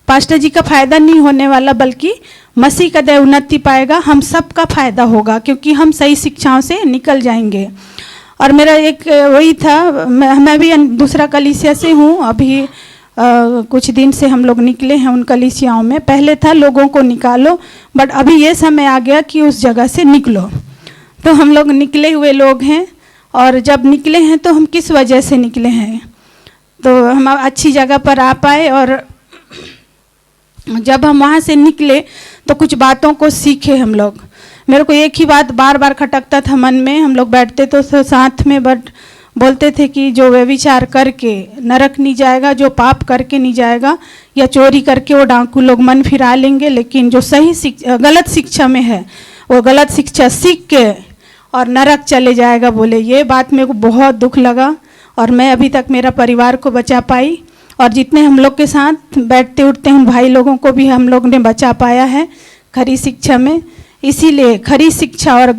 पास्टर जी का फायदा नहीं होने वाला बल्कि मसीह का दया उन्नति पाएगा, हम सब का फायदा होगा क्योंकि हम सही शिक्षाओं से निकल जाएंगे। और मेरा एक वही था, मैं भी दूसरा कलीसिया से हूँ, अभी कुछ दिन से हम लोग निकले हैं उन कलीसियाओं में। पहले था लोगों को निकालो, बट अभी ये समय आ गया कि उस जगह से निकलो। तो हम लोग निकले हुए लोग हैं और जब निकले हैं तो हम किस वजह से निकले हैं, तो हम अच्छी जगह पर आ पाए। और जब हम वहाँ से निकले तो कुछ बातों को सीखे हम लोग। मेरे को एक ही बात बार बार खटकता था मन में, हम लोग बैठते तो साथ में, बट बोलते थे कि जो व्यभिचार करके नरक नहीं जाएगा, जो पाप करके नहीं जाएगा, या चोरी करके वो डाकू लोग मन फिरा लेंगे, लेकिन जो सही गलत शिक्षा में है वो गलत शिक्षा सीख के और नरक चले जाएगा बोले। ये बात मेरे को बहुत दुख लगा और मैं अभी तक मेरा परिवार को बचा पाई और जितने हम लोग के साथ बैठते उठते हैं उन भाई लोगों को भी हम लोग ने बचा पाया है खरी शिक्षा में। इसीलिए खरी शिक्षा और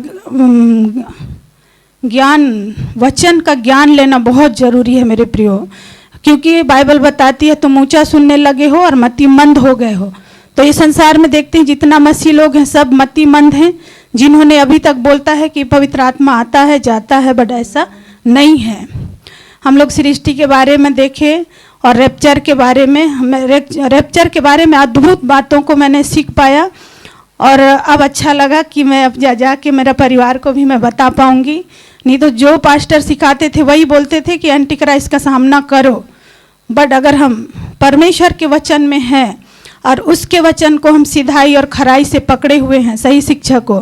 ज्ञान, वचन का ज्ञान लेना बहुत ज़रूरी है मेरे प्रियो, क्योंकि बाइबल बताती है तुम ऊंचा सुनने लगे हो और मतिमंद हो गए हो। तो ये संसार में देखते हैं जितना मसीह लोग हैं सब मतिमंद हैं, जिन्होंने अभी तक बोलता है कि पवित्र आत्मा आता है जाता है, बट ऐसा नहीं है। हम लोग सृष्टि के बारे में देखे और रैप्चर के बारे में, अद्भुत बातों को मैंने सीख पाया और अब अच्छा लगा कि मैं अब जाके मेरा परिवार को भी मैं बता पाऊंगी। नहीं तो जो पास्टर सिखाते थे वही बोलते थे कि एंटी क्राइस्ट का सामना करो, बट अगर हम परमेश्वर के वचन में हैं और उसके वचन को हम सिधाई और खराई से पकड़े हुए हैं, सही शिक्षा को,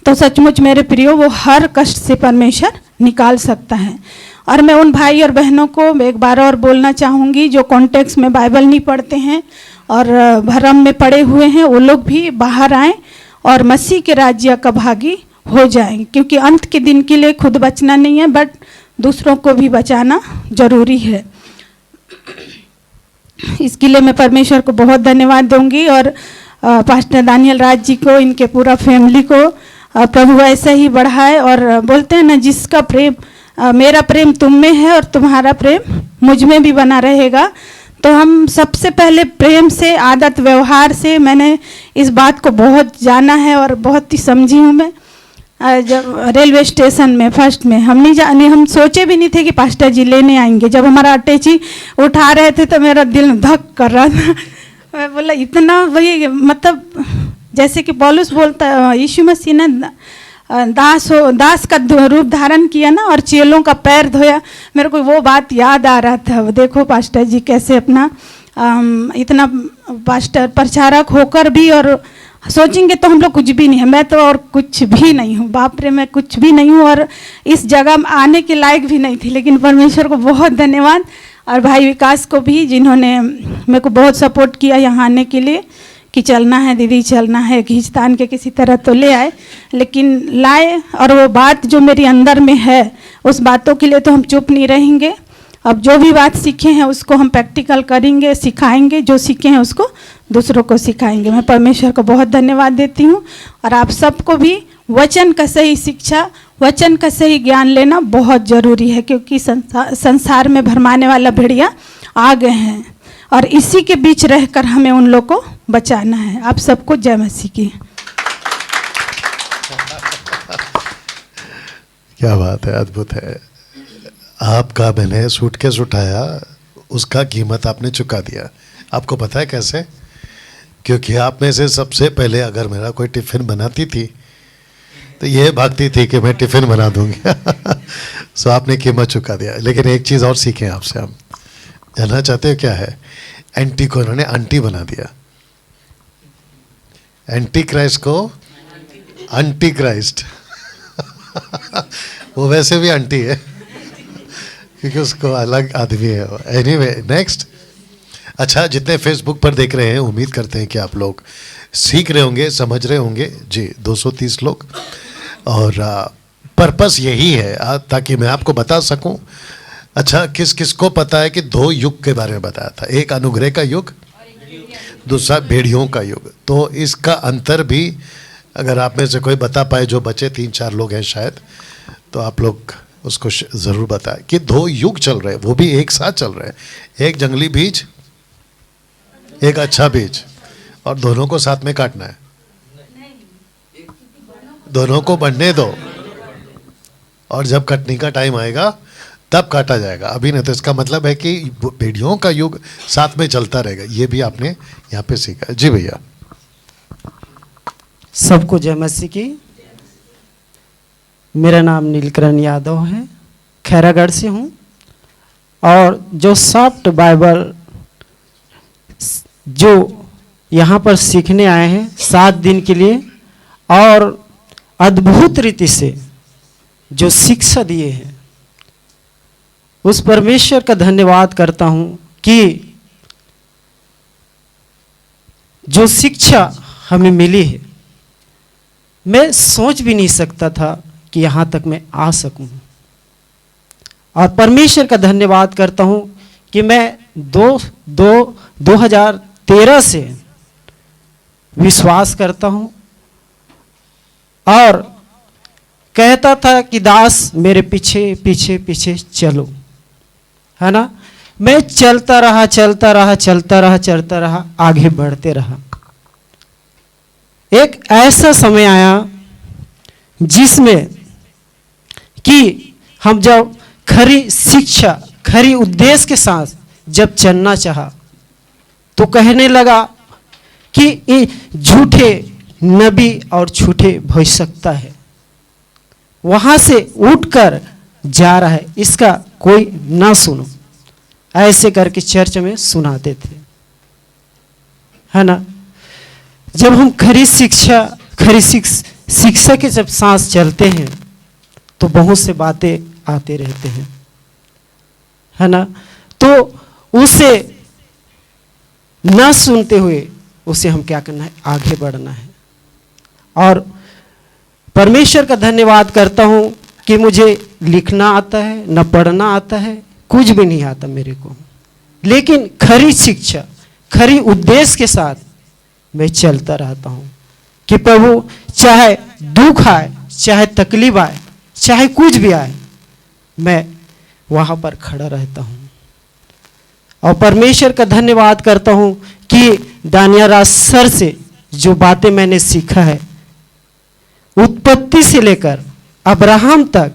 तो सचमुच मेरे प्रियो वो हर कष्ट से परमेश्वर निकाल सकता है। और मैं उन भाई और बहनों को एक बार और बोलना चाहूँगी जो कॉन्टेक्स्ट में बाइबल नहीं पढ़ते हैं और भरम में पड़े हुए हैं, वो लोग भी बाहर आएँ और मसीह के राज्य का भागी हो जाएं, क्योंकि अंत के दिन के लिए खुद बचना नहीं है बट दूसरों को भी बचाना जरूरी है। इसके लिए मैं परमेश्वर को बहुत धन्यवाद दूंगी और पास्टर दानियल राज जी को, इनके पूरा फैमिली को प्रभु ऐसा ही बढ़ाए। और बोलते हैं ना, जिसका प्रेम मेरा प्रेम तुम में है और तुम्हारा प्रेम मुझ में भी बना रहेगा। तो हम सबसे पहले प्रेम से, आदत व्यवहार से, मैंने इस बात को बहुत जाना है और बहुत ही समझी हूँ मैं जब रेलवे स्टेशन में फर्स्ट में हम नहीं जाने, हम सोचे भी नहीं थे कि पास्टर जी लेने आएंगे। जब हमारा अटैची उठा रहे थे तो मेरा दिल धक कर रहा था। मैं बोला इतना वही मतलब जैसे कि पौलुस बोलता, यीशु मसीह ने दास का रूप धारण किया ना और चेलों का पैर धोया। मेरे को वो बात याद आ रहा था। देखो पास्टर जी कैसे अपना इतना पास्टर प्रचारक होकर भी, और सोचेंगे तो हम लोग कुछ भी नहीं है। मैं तो और कुछ भी नहीं हूँ, बाप रे मैं कुछ भी नहीं हूँ और इस जगह में आने के लायक भी नहीं थी। लेकिन परमेश्वर को बहुत धन्यवाद, और भाई विकास को भी जिन्होंने मेरे को बहुत सपोर्ट किया यहाँ आने के लिए कि चलना है दीदी चलना है, खींचतान के किसी तरह तो ले आए, लेकिन लाए। और वो बात जो मेरी अंदर में है उस बातों के लिए तो हम चुप नहीं रहेंगे। अब जो भी बात सीखे हैं उसको हम प्रैक्टिकल करेंगे, सिखाएंगे, जो सीखे हैं उसको दूसरों को सिखाएंगे। मैं परमेश्वर को बहुत धन्यवाद देती हूँ। और आप सबको भी वचन का सही शिक्षा, वचन का सही ज्ञान लेना बहुत ज़रूरी है, क्योंकि संसार में भरमाने वाला भेड़िया आ गए हैं और इसी के बीच रहकर हमें उन लोग को बचाना है। आप सबको जय मसीह की। क्या बात है, अद्भुत है। आपका मैंने सूटकेस उठाया, उसका कीमत आपने चुका दिया। आपको पता है कैसे? क्योंकि आप में से सबसे पहले अगर मेरा कोई टिफ़िन बनाती थी तो ये भागती थी कि मैं टिफ़िन बना दूंगी। सो आपने कीमत चुका दिया। लेकिन एक चीज़ और सीखें आपसे, हम जानना चाहते हो क्या है? एंटी को इन्होंने आंटी बना दिया। एंटी क्राइस्ट को आंटी क्राइस्ट। वो वैसे भी आंटी है क्योंकि उसको अलग आदमी है। Anyway next. अच्छा, जितने फेसबुक पर देख रहे हैं उम्मीद करते हैं कि आप लोग सीख रहे होंगे, समझ रहे होंगे जी। 230 लोग, और पर्पस यही है ताकि मैं आपको बता सकूं। अच्छा, किस किस को पता है कि 2 युग के बारे में बताया था? एक अनुग्रह का युग, दूसरा भेड़ियों का युग। तो इसका अंतर भी अगर आप में से कोई बता पाए, जो बचे 3-4 लोग हैं शायद, तो आप लोग उसको ज़रूर बताएं कि 2 युग चल रहे हैं, वो भी एक साथ चल रहे हैं। एक जंगली बीज, एक अच्छा बीज, और दोनों को साथ में काटना है। दोनों को बढ़ने दो, और जब कटने का टाइम आएगा तब काटा जाएगा, अभी नहीं। तो इसका मतलब है कि भेड़ियों का युग साथ में चलता रहेगा। ये भी आपने यहाँ पे सीखा। जी भैया। सबको जय मसीह की। मेरा नाम नीलकरण यादव है, खैरागढ़ से हूँ। और जो सॉफ्ट बाइबल जो यहाँ पर सीखने आए हैं 7 दिन के लिए, और अद्भुत रीति से जो शिक्षा दिए हैं, उस परमेश्वर का धन्यवाद करता हूँ कि जो शिक्षा हमें मिली है, मैं सोच भी नहीं सकता था कि यहाँ तक मैं आ सकूँ। और परमेश्वर का धन्यवाद करता हूँ कि मैं 2013 से विश्वास करता हूँ, और कहता था कि दास मेरे पीछे पीछे पीछे चलो, है ना। मैं चलता रहा चलता रहा चलता रहा चलता रहा, आगे बढ़ते रहा। एक ऐसा समय आया जिसमें कि हम जब खरी शिक्षा, खरी उद्देश्य के साथ जब चलना चाहा, तो कहने लगा कि झूठे नबी और झूठे भविष्यवक्ता है, वहां से उठकर जा रहा है, इसका कोई ना सुनो। ऐसे करके चर्च में सुनाते थे, है ना। जब हम खरी शिक्षा के जब सांस चलते हैं तो बहुत से बातें आते रहते हैं, है ना। तो उसे ना सुनते हुए उसे हम क्या करना है, आगे बढ़ना है। और परमेश्वर का धन्यवाद करता हूँ कि मुझे लिखना आता है, न पढ़ना आता है, कुछ भी नहीं आता मेरे को, लेकिन खरी शिक्षा, खरी उद्देश्य के साथ मैं चलता रहता हूँ कि प्रभु चाहे दुख आए, चाहे तकलीफ आए, चाहे कुछ भी आए, मैं वहाँ पर खड़ा रहता हूँ। और परमेश्वर का धन्यवाद करता हूँ कि दानिया राज सर से जो बातें मैंने सीखा है, उत्पत्ति से लेकर अब्राहम तक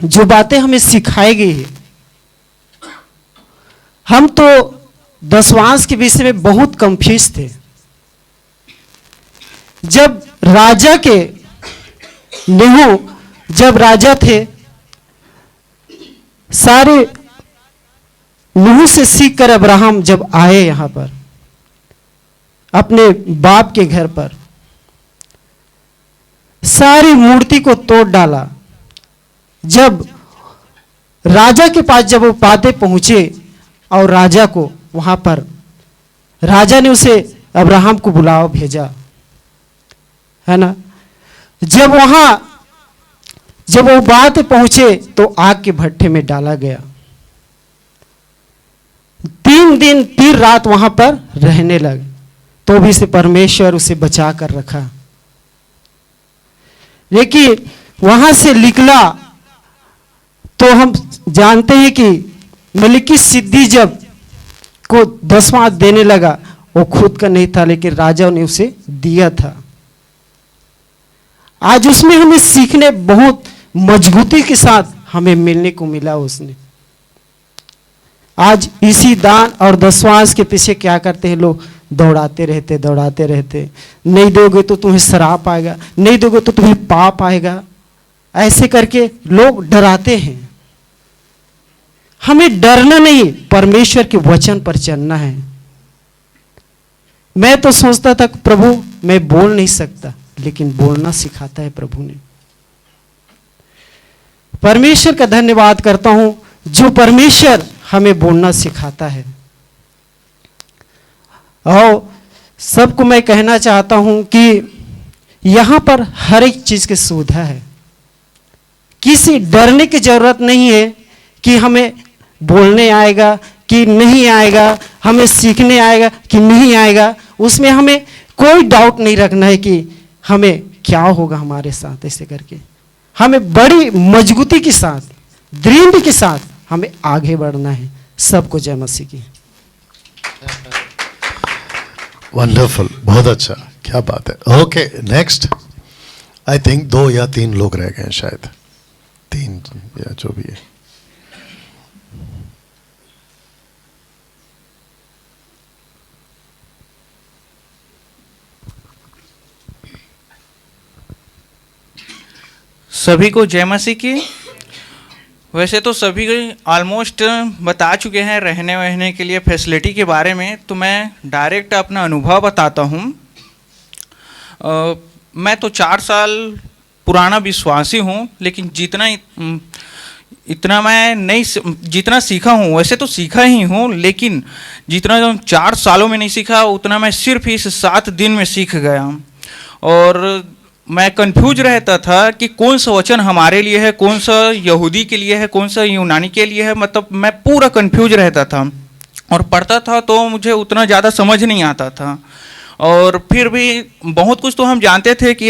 जो बातें हमें सिखाई गई है, हम तो दशवांश के विषय में बहुत कंफ्यूज थे। जब राजा के नेहू जब राजा थे, सारे नूह से सीख कर अब्राहम जब आए यहां पर अपने बाप के घर पर, सारी मूर्ति को तोड़ डाला। जब राजा के पास जब वो बातें पहुंचे और राजा को वहां पर राजा ने उसे अब्राहम को बुलाओ भेजा, है ना। जब वो बात पहुंचे तो आग के भट्ठे में डाला गया। 3 दिन 3 रात वहां पर रहने लगे, तो भी से परमेश्वर उसे बचा कर रखा। लेकिन वहां से निकला तो हम जानते हैं कि मलिकी सिद्धि जब को 10वां देने लगा, वो खुद का नहीं था लेकिन राजा ने उसे दिया था। आज उसमें हमें सीखने बहुत मजबूती के साथ हमें मिलने को मिला उसने। आज इसी दान और दशवांश के पीछे क्या करते हैं लोग, दौड़ाते रहते। नहीं दोगे तो तुम्हें श्राप आएगा, नहीं दोगे तो तुम्हें पाप आएगा, ऐसे करके लोग डराते हैं। हमें डरना नहीं, परमेश्वर के वचन पर चलना है। मैं तो सोचता था प्रभु मैं बोल नहीं सकता, लेकिन बोलना सिखाता है प्रभु ने। परमेश्वर का धन्यवाद करता हूं जो परमेश्वर हमें बोलना सिखाता है। और सबको मैं कहना चाहता हूं कि यहां पर हर एक चीज की सुविधा है। किसी डरने की जरूरत नहीं है कि हमें बोलने आएगा कि नहीं आएगा, हमें सीखने आएगा कि नहीं आएगा। उसमें हमें कोई डाउट नहीं रखना है कि हमें क्या होगा हमारे साथ। ऐसे करके हमें बड़ी मजबूती के साथ, दृढ़ के साथ हमें आगे बढ़ना है। सबको जय मसीह की। वंडरफुल, बहुत अच्छा, क्या बात है। Okay, next. आई थिंक 2 या 3 लोग रह गए हैं, शायद 3 या जो भी है। सभी को जय मसीह की। वैसे तो सभी ऑलमोस्ट बता चुके हैं रहने वहने के लिए फैसिलिटी के बारे में, तो मैं डायरेक्ट अपना अनुभव बताता हूँ। मैं तो 4 साल पुराना विश्वासी हूँ, लेकिन जितना सीखा हूँ, वैसे तो सीखा ही हूँ, लेकिन जितना 4 सालों में नहीं सीखा उतना मैं सिर्फ इस 7 दिन में सीख गया। और मैं कंफ्यूज रहता था कि कौन सा वचन हमारे लिए है, कौन सा यहूदी के लिए है, कौन सा यूनानी के लिए है। मतलब मैं पूरा कंफ्यूज रहता था और पढ़ता था तो मुझे उतना ज़्यादा समझ नहीं आता था। और फिर भी बहुत कुछ तो हम जानते थे कि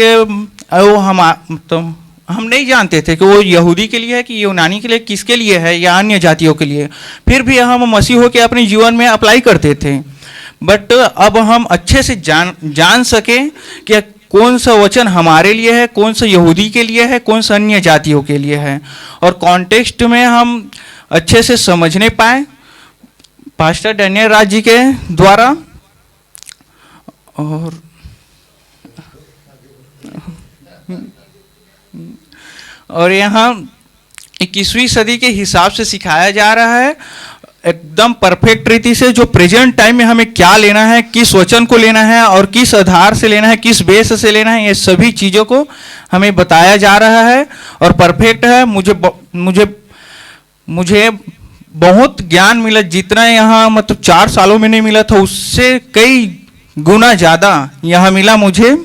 हम नहीं जानते थे कि वो यहूदी के लिए है कि यूनानी के लिए, किसके लिए है, या अन्य जातियों के लिए। फिर भी हम मसीह होकर अपने जीवन में अप्लाई करते थे। बट अब हम अच्छे से जान सके कि कौन सा वचन हमारे लिए है, कौन सा यहूदी के लिए है, कौन सा अन्य जातियों के लिए है, और कॉन्टेक्स्ट में हम अच्छे से समझने पाए पास्टर डैनियल राज जी के द्वारा। और यहाँ 21वीं सदी के हिसाब से सिखाया जा रहा है, एकदम परफेक्ट रीति से, जो प्रेजेंट टाइम में हमें क्या लेना है, किस वचन को लेना है और किस आधार से लेना है, किस बेस से लेना है, ये सभी चीज़ों को हमें बताया जा रहा है और परफेक्ट है। मुझे बहुत ज्ञान मिला, जितना यहाँ मतलब 4 सालों में नहीं मिला था उससे कई गुना ज़्यादा यहाँ मिला मुझे।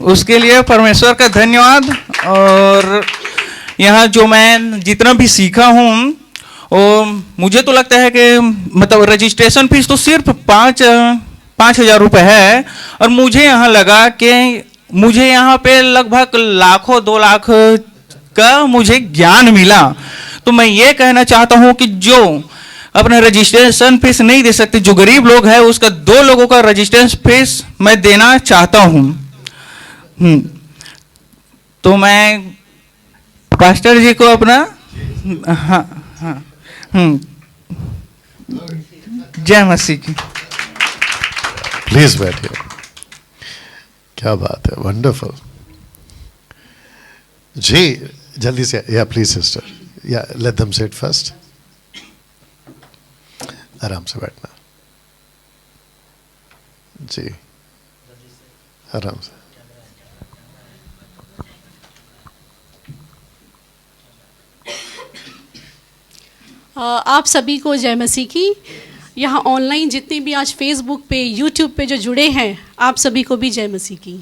उसके लिए परमेश्वर का धन्यवाद। और यहाँ जो मैं जितना भी सीखा हूँ, और मुझे तो लगता है कि मतलब रजिस्ट्रेशन फीस तो सिर्फ 5,000 रुपये है, और मुझे यहाँ लगा कि मुझे यहाँ पे लगभग लाखों 2 लाख का मुझे ज्ञान मिला। तो मैं ये कहना चाहता हूँ कि जो अपना रजिस्ट्रेशन फीस नहीं दे सकते। जो गरीब लोग हैं उसका 2 लोगों का रजिस्ट्रेशन फीस मैं देना चाहता हूँ। तो मैं पास्टर जी को अपना जय मसीह की। प्लीज बैठिए। क्या बात है, वंडरफुल। जी जल्दी से, या प्लीज सिस्टर, या लेट देम सिट फर्स्ट। आराम से बैठना जी, आराम से। आप सभी को जय मसीह की। यहाँ ऑनलाइन जितने भी आज फेसबुक पे, यूट्यूब पे जो जुड़े हैं, आप सभी को भी जय मसीह की।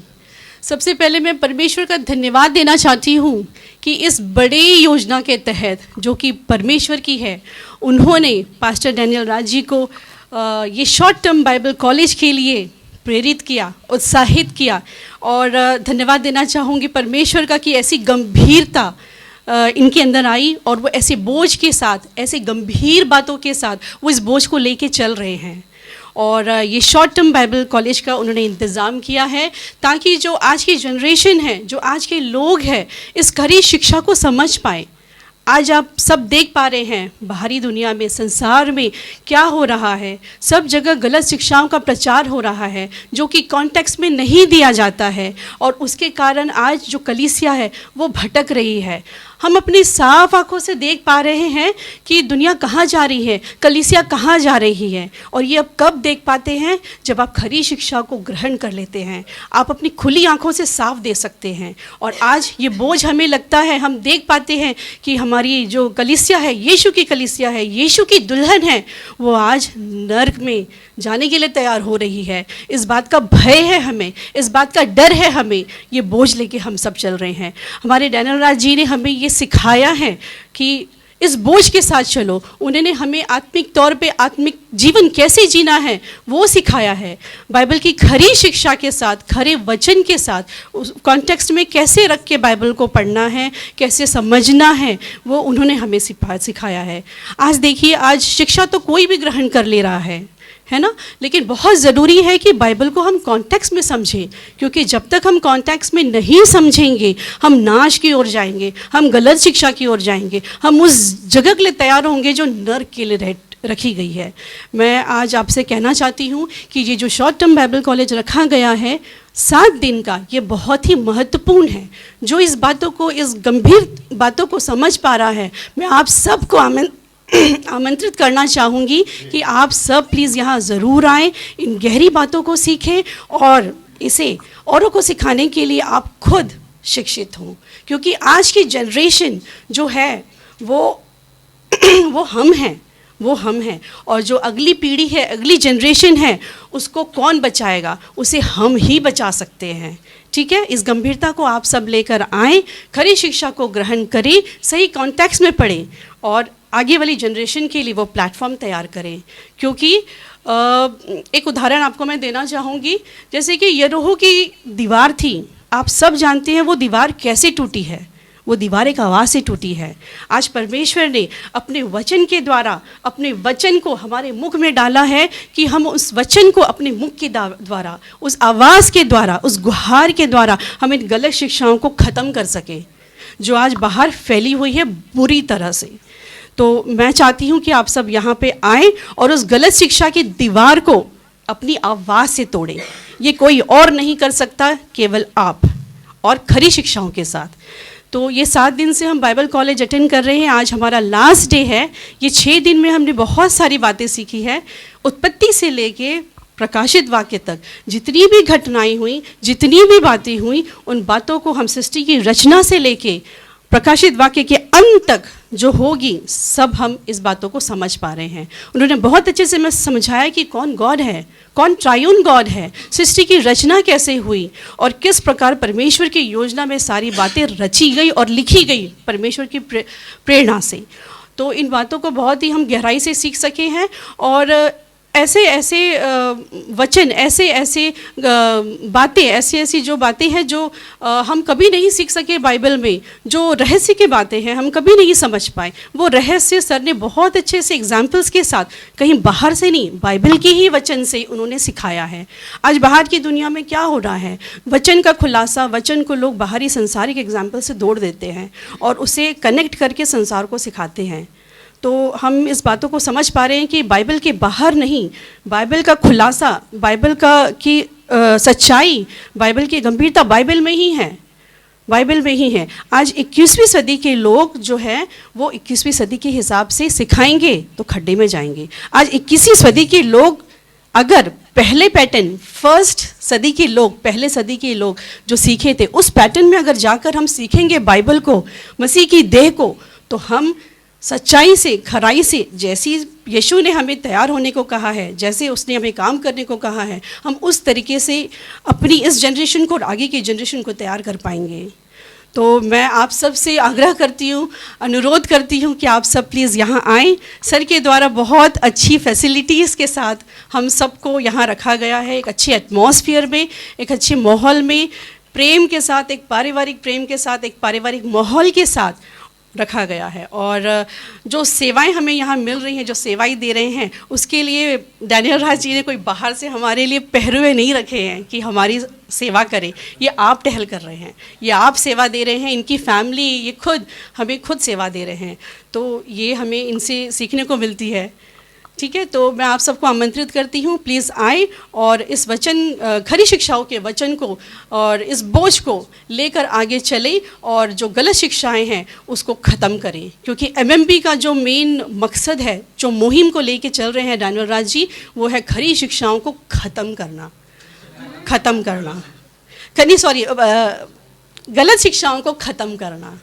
सबसे पहले मैं परमेश्वर का धन्यवाद देना चाहती हूँ कि इस बड़े योजना के तहत जो कि परमेश्वर की है, उन्होंने पास्टर डैनियल राज जी को ये शॉर्ट टर्म बाइबल कॉलेज के लिए प्रेरित किया, उत्साहित किया। और धन्यवाद देना चाहूँगी परमेश्वर का कि ऐसी गंभीरता इनके अंदर आई और वो ऐसे बोझ के साथ, ऐसे गंभीर बातों के साथ वो इस बोझ को लेके चल रहे हैं। और ये शॉर्ट टर्म बाइबल कॉलेज का उन्होंने इंतज़ाम किया है ताकि जो आज की जनरेशन है, जो आज के लोग हैं, इस खरी शिक्षा को समझ पाए। आज आप सब देख पा रहे हैं बाहरी दुनिया में, संसार में क्या हो रहा है। सब जगह गलत शिक्षाओं का प्रचार हो रहा है जो कि कॉन्टेक्स्ट में नहीं दिया जाता है, और उसके कारण आज जो कलीसिया है वो भटक रही है। हम अपनी साफ आंखों से देख पा रहे हैं कि दुनिया कहाँ जा रही है, कलीसिया कहाँ जा रही है। और ये अब कब देख पाते हैं? जब आप खरी शिक्षा को ग्रहण कर लेते हैं, आप अपनी खुली आंखों से साफ दे सकते हैं। और आज ये बोझ हमें लगता है, हम देख पाते हैं कि हमारी जो कलीसिया है, यीशु की कलीसिया है, यीशु की दुल्हन है, वो आज नर्क में जाने के लिए तैयार हो रही है। इस बात का भय है हमें, इस बात का डर है हमें। ये बोझ लेके हम सब चल रहे हैं। हमारे डैनियल राज जी ने हमें ये सिखाया है कि इस बोझ के साथ चलो। उन्होंने हमें आत्मिक तौर पे आत्मिक जीवन कैसे जीना है वो सिखाया है। बाइबल की खरी शिक्षा के साथ, खरे वचन के साथ, उस कॉन्टेक्स्ट में कैसे रख के बाइबल को पढ़ना है, कैसे समझना है, वो उन्होंने हमें सिखाया है। आज देखिए, आज शिक्षा तो कोई भी ग्रहण कर ले रहा है ना, लेकिन बहुत ज़रूरी है कि बाइबल को हम कॉन्टेक्स्ट में समझें, क्योंकि जब तक हम कॉन्टेक्स्ट में नहीं समझेंगे, हम नाश की ओर जाएंगे, हम गलत शिक्षा की ओर जाएंगे, हम उस जगह के लिए तैयार होंगे जो नर्क के लिए रखी गई है। मैं आज आपसे कहना चाहती हूँ कि ये जो शॉर्ट टर्म बाइबल कॉलेज रखा गया है 7 दिन का, ये बहुत ही महत्वपूर्ण है। जो इस बातों को, इस गंभीर बातों को समझ पा रहा है, मैं आप सबको आमंत्रित करना चाहूँगी कि आप सब प्लीज़ यहाँ ज़रूर आएँ, इन गहरी बातों को सीखें और इसे औरों को सिखाने के लिए आप खुद शिक्षित हों। क्योंकि आज की जनरेशन जो है वो हम हैं, और जो अगली पीढ़ी है, अगली जनरेशन है, उसको कौन बचाएगा? उसे हम ही बचा सकते हैं। ठीक है, इस गंभीरता को आप सब लेकर आएँ, खरी शिक्षा को ग्रहण करें, सही कॉन्टेक्स्ट में पढ़ें और आगे वाली जनरेशन के लिए वो प्लेटफॉर्म तैयार करें। क्योंकि एक उदाहरण आपको मैं देना चाहूँगी। जैसे कि यरीहो की दीवार थी, आप सब जानते हैं वो दीवार कैसे टूटी है। वो दीवार एक आवाज़ से टूटी है। आज परमेश्वर ने अपने वचन के द्वारा, अपने वचन को हमारे मुख में डाला है कि हम उस वचन को अपने मुख के द्वारा, उस आवाज़ के द्वारा, उस गुहार के द्वारा हम इन गलत शिक्षाओं को ख़त्म कर सकें जो आज बाहर फैली हुई है बुरी तरह से। तो मैं चाहती हूँ कि आप सब यहाँ पे आएँ और उस गलत शिक्षा की दीवार को अपनी आवाज़ से तोड़ें। ये कोई और नहीं कर सकता, केवल आप, और खरी शिक्षाओं के साथ। तो ये 7 दिन से हम बाइबल कॉलेज अटेंड कर रहे हैं। आज हमारा लास्ट डे है। ये 6 दिन में हमने बहुत सारी बातें सीखी है। उत्पत्ति से लेके प्रकाशित वाक्य तक जितनी भी घटनाएं हुई, जितनी भी बातें हुई, उन बातों को हम सृष्टि की रचना से लेके प्रकाशित वाक्य के अंत तक जो होगी, सब हम इस बातों को समझ पा रहे हैं। उन्होंने बहुत अच्छे से मैं समझाया कि कौन गॉड है, कौन ट्रायून गॉड है, सृष्टि की रचना कैसे हुई और किस प्रकार परमेश्वर की योजना में सारी बातें रची गई और लिखी गई परमेश्वर की प्रेरणा से। तो इन बातों को बहुत ही हम गहराई से सीख सके हैं। और ऐसे ऐसे वचन, ऐसे ऐसे बातें, ऐसी ऐसी जो बातें हैं जो हम कभी नहीं सीख सके बाइबल में, जो रहस्य की बातें हैं हम कभी नहीं समझ पाए, वो रहस्य सर ने बहुत अच्छे से एग्जाम्पल्स के साथ, कहीं बाहर से नहीं, बाइबल के ही वचन से उन्होंने सिखाया है। आज बाहर की दुनिया में क्या हो रहा है, वचन का खुलासा, वचन को लोग बाहरी संसारिक एग्जाम्पल से जोड़ देते हैं और उसे कनेक्ट करके संसार को सिखाते हैं। तो हम इस बातों को समझ पा रहे हैं कि बाइबल के बाहर नहीं, बाइबल का खुलासा, बाइबल की सच्चाई, बाइबल की गंभीरता बाइबल में ही है, बाइबल में ही है। आज 21वीं सदी के लोग जो है वो 21वीं सदी के हिसाब से सिखाएंगे तो खड्डे में जाएंगे। आज 21वीं सदी के लोग अगर पहले पैटर्न, फर्स्ट सदी के लोग, पहले सदी के लोग जो सीखे थे उस पैटर्न में अगर जाकर हम सीखेंगे बाइबल को, मसीह की देह को, तो हम सच्चाई से, खराई से, जैसी यीशु ने हमें तैयार होने को कहा है, जैसे उसने हमें काम करने को कहा है, हम उस तरीके से अपनी इस जनरेशन को और आगे की जनरेशन को तैयार कर पाएंगे। तो मैं आप सब से आग्रह करती हूँ, अनुरोध करती हूँ कि आप सब प्लीज़ यहाँ आएँ। सर के द्वारा बहुत अच्छी फैसिलिटीज़ के साथ हम सबको यहाँ रखा गया है, एक अच्छे एटमॉस्फेयर में, एक अच्छे माहौल में, प्रेम के साथ, एक पारिवारिक प्रेम के साथ, एक पारिवारिक माहौल के साथ रखा गया है। और जो सेवाएं हमें यहाँ मिल रही हैं, जो सेवाएं दे रहे हैं, उसके लिए डैनियल राज जी ने कोई बाहर से हमारे लिए पहरुए नहीं रखे हैं कि हमारी सेवा करें। ये आप टहल कर रहे हैं, ये आप सेवा दे रहे हैं, इनकी फैमिली, ये खुद हमें खुद सेवा दे रहे हैं। तो ये हमें इनसे सीखने को मिलती है। ठीक है, तो मैं आप सबको आमंत्रित करती हूँ, प्लीज़ आए और इस वचन, खरी शिक्षाओं के वचन को और इस बोझ को लेकर आगे चले और जो गलत शिक्षाएं हैं उसको ख़त्म करें। क्योंकि एमएमबी का जो मेन मकसद है, जो मुहिम को लेके चल रहे हैं डैनियल राज जी, वो है खरी शिक्षाओं को ख़त्म करना, गलत शिक्षाओं को ख़त्म करना।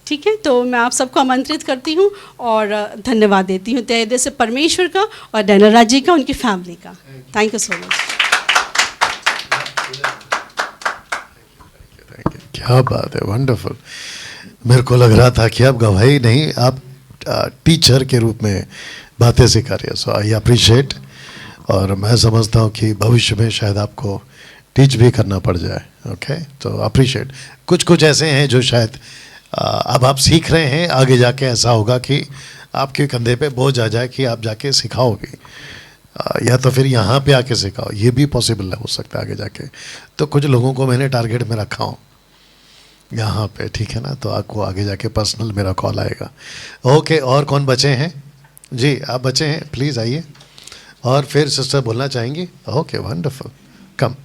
ठीक है, तो मैं आप सबको आमंत्रित करती हूँ और धन्यवाद देती हूँ तहे दिल से परमेश्वर का और डैनियल राज जी का, उनकी फैमिली का। Thank you so much. क्या बात है, वंडरफुल। मेरे को लग रहा था कि आप गवाही नहीं, आप टीचर के रूप में बातें सिखा रही है। सो आई अप्रिशिएट, और मैं समझता हूँ कि भविष्य में शायद आपको टीच भी करना पड़ जाए। ओके, तो अप्रिशिएट। कुछ कुछ ऐसे हैं जो शायद अब आप सीख रहे हैं, आगे जाके ऐसा होगा कि आपके कंधे पे बोझ आ जाए कि आप जाके सिखाओगे, या तो फिर यहाँ पे आके सिखाओ, ये भी पॉसिबल हो सकता है आगे जाके। तो कुछ लोगों को मैंने टारगेट में रखा हूँ यहाँ पे, ठीक है ना, तो आपको आगे जाके पर्सनल मेरा कॉल आएगा। ओके, और कौन बचे हैं? जी आप बचे हैं, प्लीज़ आइए। और फिर सिस्टर बोलना चाहेंगी? ओके, वंडरफुल, कम।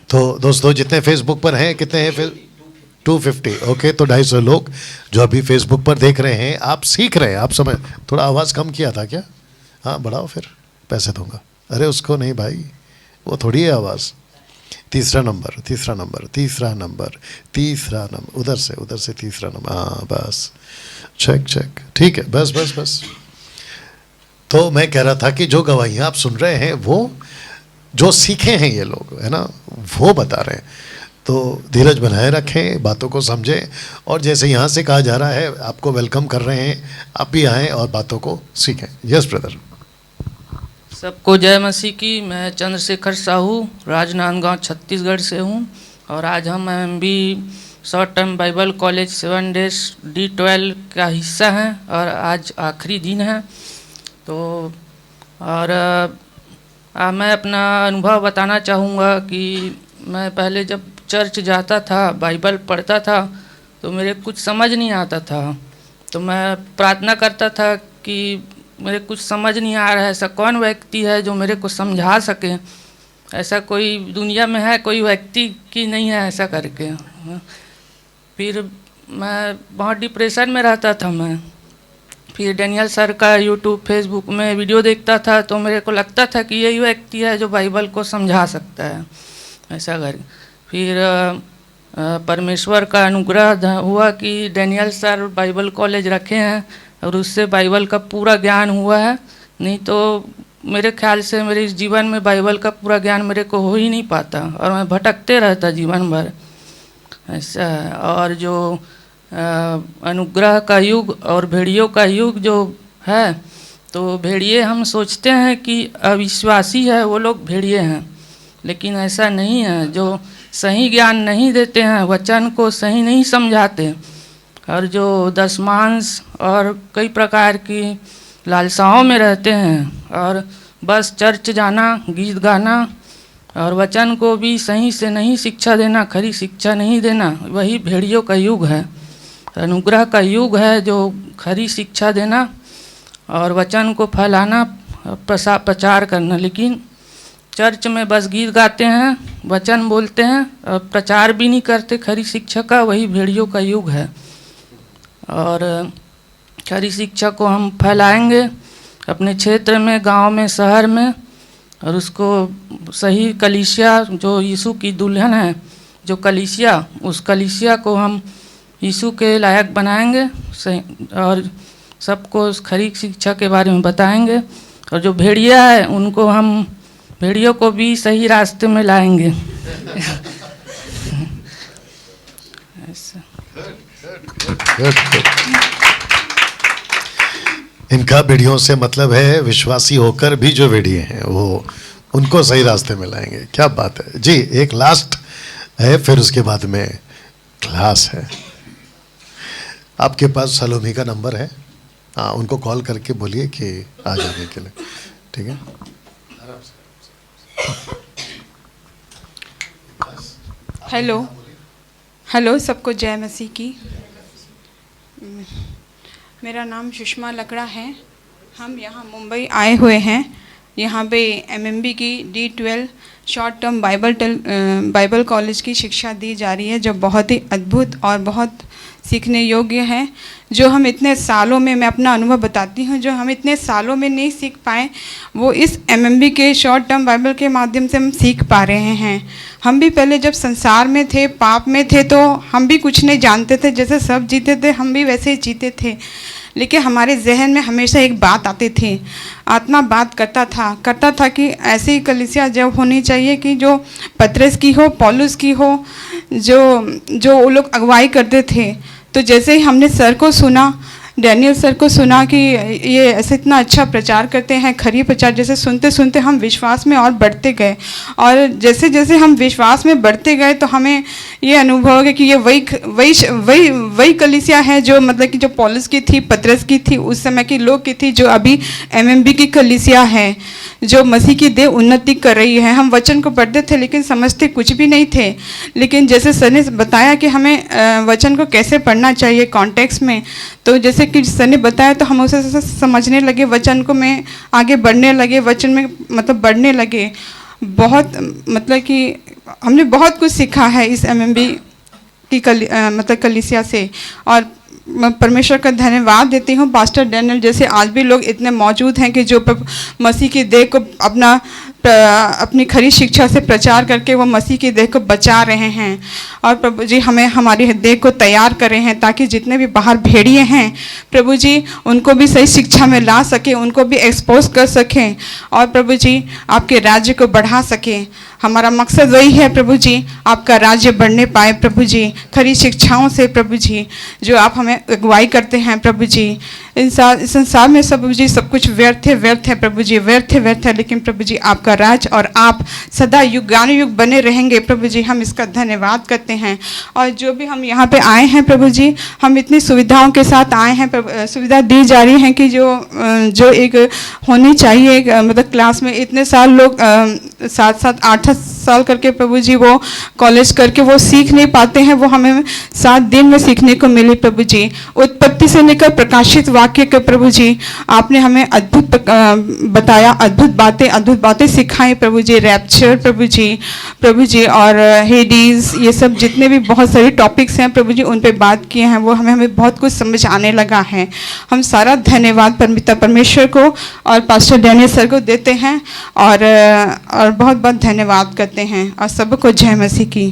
तो दोस्तों जितने फेसबुक पर हैं, कितने हैं फिर? 250। ओके, तो 250 लोग जो अभी फेसबुक पर देख रहे हैं, आप सीख रहे हैं, आप समझ। थोड़ा आवाज़ कम किया था क्या? हाँ बढ़ाओ, फिर पैसे दूंगा। अरे उसको नहीं भाई, वो थोड़ी है आवाज़। तीसरा नंबर, उधर से तीसरा नंबर। हाँ बस, चेक, ठीक है, बस। तो मैं कह रहा था कि जो गवाहियाँ आप सुन रहे हैं, वो जो सीखे हैं ये लोग, है ना, वो बता रहे हैं। तो धीरज बनाए रखें, बातों को समझें, और जैसे यहाँ से कहा जा रहा है, आपको वेलकम कर रहे हैं, आप भी आएँ और बातों को सीखें। Yes brother. सबको जय मसीह की। मैं चंद्रशेखर साहू, राजनांदगांव छत्तीसगढ़ से हूँ, और आज हम MB short term Bible college 7 days D12 का हिस्सा हैं, और आज आखिरी दिन है। तो और मैं अपना अनुभव बताना चाहूँगा कि मैं पहले जब चर्च जाता था, बाइबल पढ़ता था, तो मेरे कुछ समझ नहीं आता था। तो मैं प्रार्थना करता था कि मेरे कुछ समझ नहीं आ रहा है, ऐसा कौन व्यक्ति है जो मेरे को समझा सके, ऐसा कोई दुनिया में है कोई व्यक्ति कि नहीं है ऐसा करके। फिर मैं बहुत डिप्रेशन में रहता था मैं। फिर डैनियल सर का यूट्यूब फेसबुक में वीडियो देखता था, तो मेरे को लगता था कि यही व्यक्ति है जो बाइबल को समझा सकता है, ऐसा कर। फिर परमेश्वर का अनुग्रह हुआ कि डैनियल सर बाइबल कॉलेज रखे हैं, और उससे बाइबल का पूरा ज्ञान हुआ है। नहीं तो मेरे ख्याल से मेरे इस जीवन में बाइबल का पूरा ज्ञान मेरे को हो ही नहीं पाता, और मैं भटकते रहता जीवन भर, ऐसा है। और जो अनुग्रह का युग और भेड़ियों का युग जो है, तो भेड़िए हम सोचते हैं कि अविश्वासी है वो लोग भेड़िए हैं, लेकिन ऐसा नहीं है। जो सही ज्ञान नहीं देते हैं, वचन को सही नहीं समझाते, और जो दशमांश और कई प्रकार की लालसाओं में रहते हैं, और बस चर्च जाना, गीत गाना और वचन को भी सही से नहीं शिक्षा देना, खरी शिक्षा नहीं देना, वही भेड़ियों का युग है। अनुग्रह का युग है जो खरी शिक्षा देना और वचन को फैलाना, प्रचार करना। लेकिन चर्च में बस गीत गाते हैं, वचन बोलते हैं और प्रचार भी नहीं करते खरी शिक्षा का, वही भेड़ियों का युग है। और खरी शिक्षा को हम फैलाएंगे अपने क्षेत्र में, गांव में, शहर में, और उसको सही कलीसिया जो यीशु की दुल्हन है, जो कलीसिया, उस कलीसिया को हम यीशु के लायक बनाएंगे और सबको उस खरी शिक्षा के बारे में बताएंगे। और जो भेड़िया है उनको हम, भेड़ियों को भी सही रास्ते में लाएंगे। इनका भेड़ियों से मतलब है विश्वासी होकर भी जो भेड़िए हैं वो उनको सही रास्ते में लाएंगे। क्या बात है जी। एक लास्ट है, फिर उसके बाद में क्लास है। आपके पास सलोमी का नंबर है? हाँ, उनको कॉल करके बोलिए कि आ जाने के लिए, ठीक है। हेलो हेलो, सबको जय मसीह की। मेरा नाम सुषमा लकड़ा है। हम यहाँ मुंबई आए हुए हैं। यहाँ पे एमएमबी की D12 short term Bible college की शिक्षा दी जा रही है, जो बहुत ही अद्भुत और बहुत सीखने योग्य है। जो हम इतने सालों में, मैं अपना अनुभव बताती हूँ, जो हम इतने सालों में नहीं सीख पाए, वो इस एमएमबी के शॉर्ट टर्म बाइबल के माध्यम से हम सीख पा रहे हैं। हम भी पहले जब संसार में थे, पाप में थे, तो हम भी कुछ नहीं जानते थे। जैसे सब जीते थे, हम भी वैसे ही जीते थे। लेकिन हमारे जहन में हमेशा एक बात आती थी, आत्मा बात करता था कि ऐसी कलीसिया जब होनी चाहिए कि जो पतरस की हो, पौलुस की हो, जो वो लोग अगुवाई करते थे। तो जैसे ही हमने सर को सुना, डैनियल सर को सुना कि ये ऐसे इतना अच्छा प्रचार करते हैं, खरी प्रचार, जैसे सुनते सुनते हम विश्वास में और बढ़ते गए। और जैसे जैसे हम विश्वास में बढ़ते गए तो हमें ये अनुभव हो गया कि ये वही कलीसिया है जो मतलब कि जो पौलुस की थी, पतरस की थी, उस समय की लोग की थी, जो अभी एमएमबी की कलीसिया है, जो मसीह की देह उन्नति कर रही है। हम वचन को पढ़ते थे लेकिन समझते कुछ भी नहीं थे। लेकिन जैसे सर ने बताया कि हमें वचन को कैसे पढ़ना चाहिए कॉन्टेक्स्ट में, तो जैसे कि सर ने बताया तो हम उसे समझने लगे, वचन को में आगे बढ़ने लगे, वचन में मतलब बढ़ने लगे। बहुत मतलब कि हमने बहुत कुछ सीखा है इस एमएमबी की मतलब कलीसिया से। और मैं परमेश्वर का धन्यवाद देती हूँ। पास्टर डैनियल जैसे आज भी लोग इतने मौजूद हैं कि जो मसीह की देह को अपनी खरी शिक्षा से प्रचार करके वो मसीह की देह को बचा रहे हैं। और प्रभु जी हमें हमारी देह को तैयार कर रहे हैं ताकि जितने भी बाहर भेड़िए हैं प्रभु जी उनको भी सही शिक्षा में ला सकें, उनको भी एक्सपोज कर सकें और प्रभु जी आपके राज्य को बढ़ा सकें। हमारा मकसद वही है प्रभु जी, आपका राज्य बढ़ने पाए प्रभु जी, खरी शिक्षाओं से प्रभु जी, जो आप हमें अगुवाई करते हैं प्रभु जी। इस संसार में सब जी सब कुछ व्यर्थ है प्रभु जी, व्यर्थ है, लेकिन प्रभु जी आपका राज और आप सदा युगानुयुग बने रहेंगे प्रभु जी। हम इसका धन्यवाद करते हैं। और जो भी हम यहाँ पे आए हैं प्रभु जी, हम इतनी सुविधाओं के साथ आए हैं, सुविधा दी जा रही है कि जो एक होनी चाहिए, मतलब क्लास में इतने साल लोग 7-7 8 साल करके प्रभु जी वो कॉलेज करके वो सीख नहीं पाते हैं, वो हमें 7 दिन में सीखने को मिली प्रभु जी। उत्पत्ति से लेकर प्रकाशित वाक्य के प्रभु जी आपने हमें अद्भुत बताया, अद्भुत बातें सिखाई प्रभु जी। रैप्चर प्रभु जी और हेडीज, ये सब जितने भी बहुत सारे टॉपिक्स हैं प्रभु जी उन पे बात किए हैं, वो हमें बहुत कुछ समझ आने लगा है। हम सारा धन्यवाद पिता परमेश्वर को और पास्टर डैनियल सर को देते हैं और बहुत बहुत धन्यवाद करते हैं। और सबको जय मसीह की।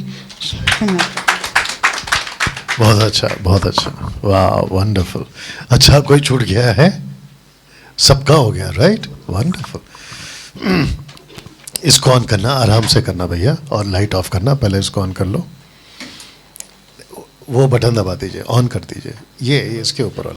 बहुत अच्छा, वाह वंडरफुल। अच्छा, कोई छूट गया है? सबका हो गया, राइट? वंडरफुल। इसको ऑन करना, आराम से करना भैया, और लाइट ऑफ करना। पहले इसको ऑन कर लो, वो बटन दबा दीजिए, ऑन कर दीजिए, ये इसके ऊपर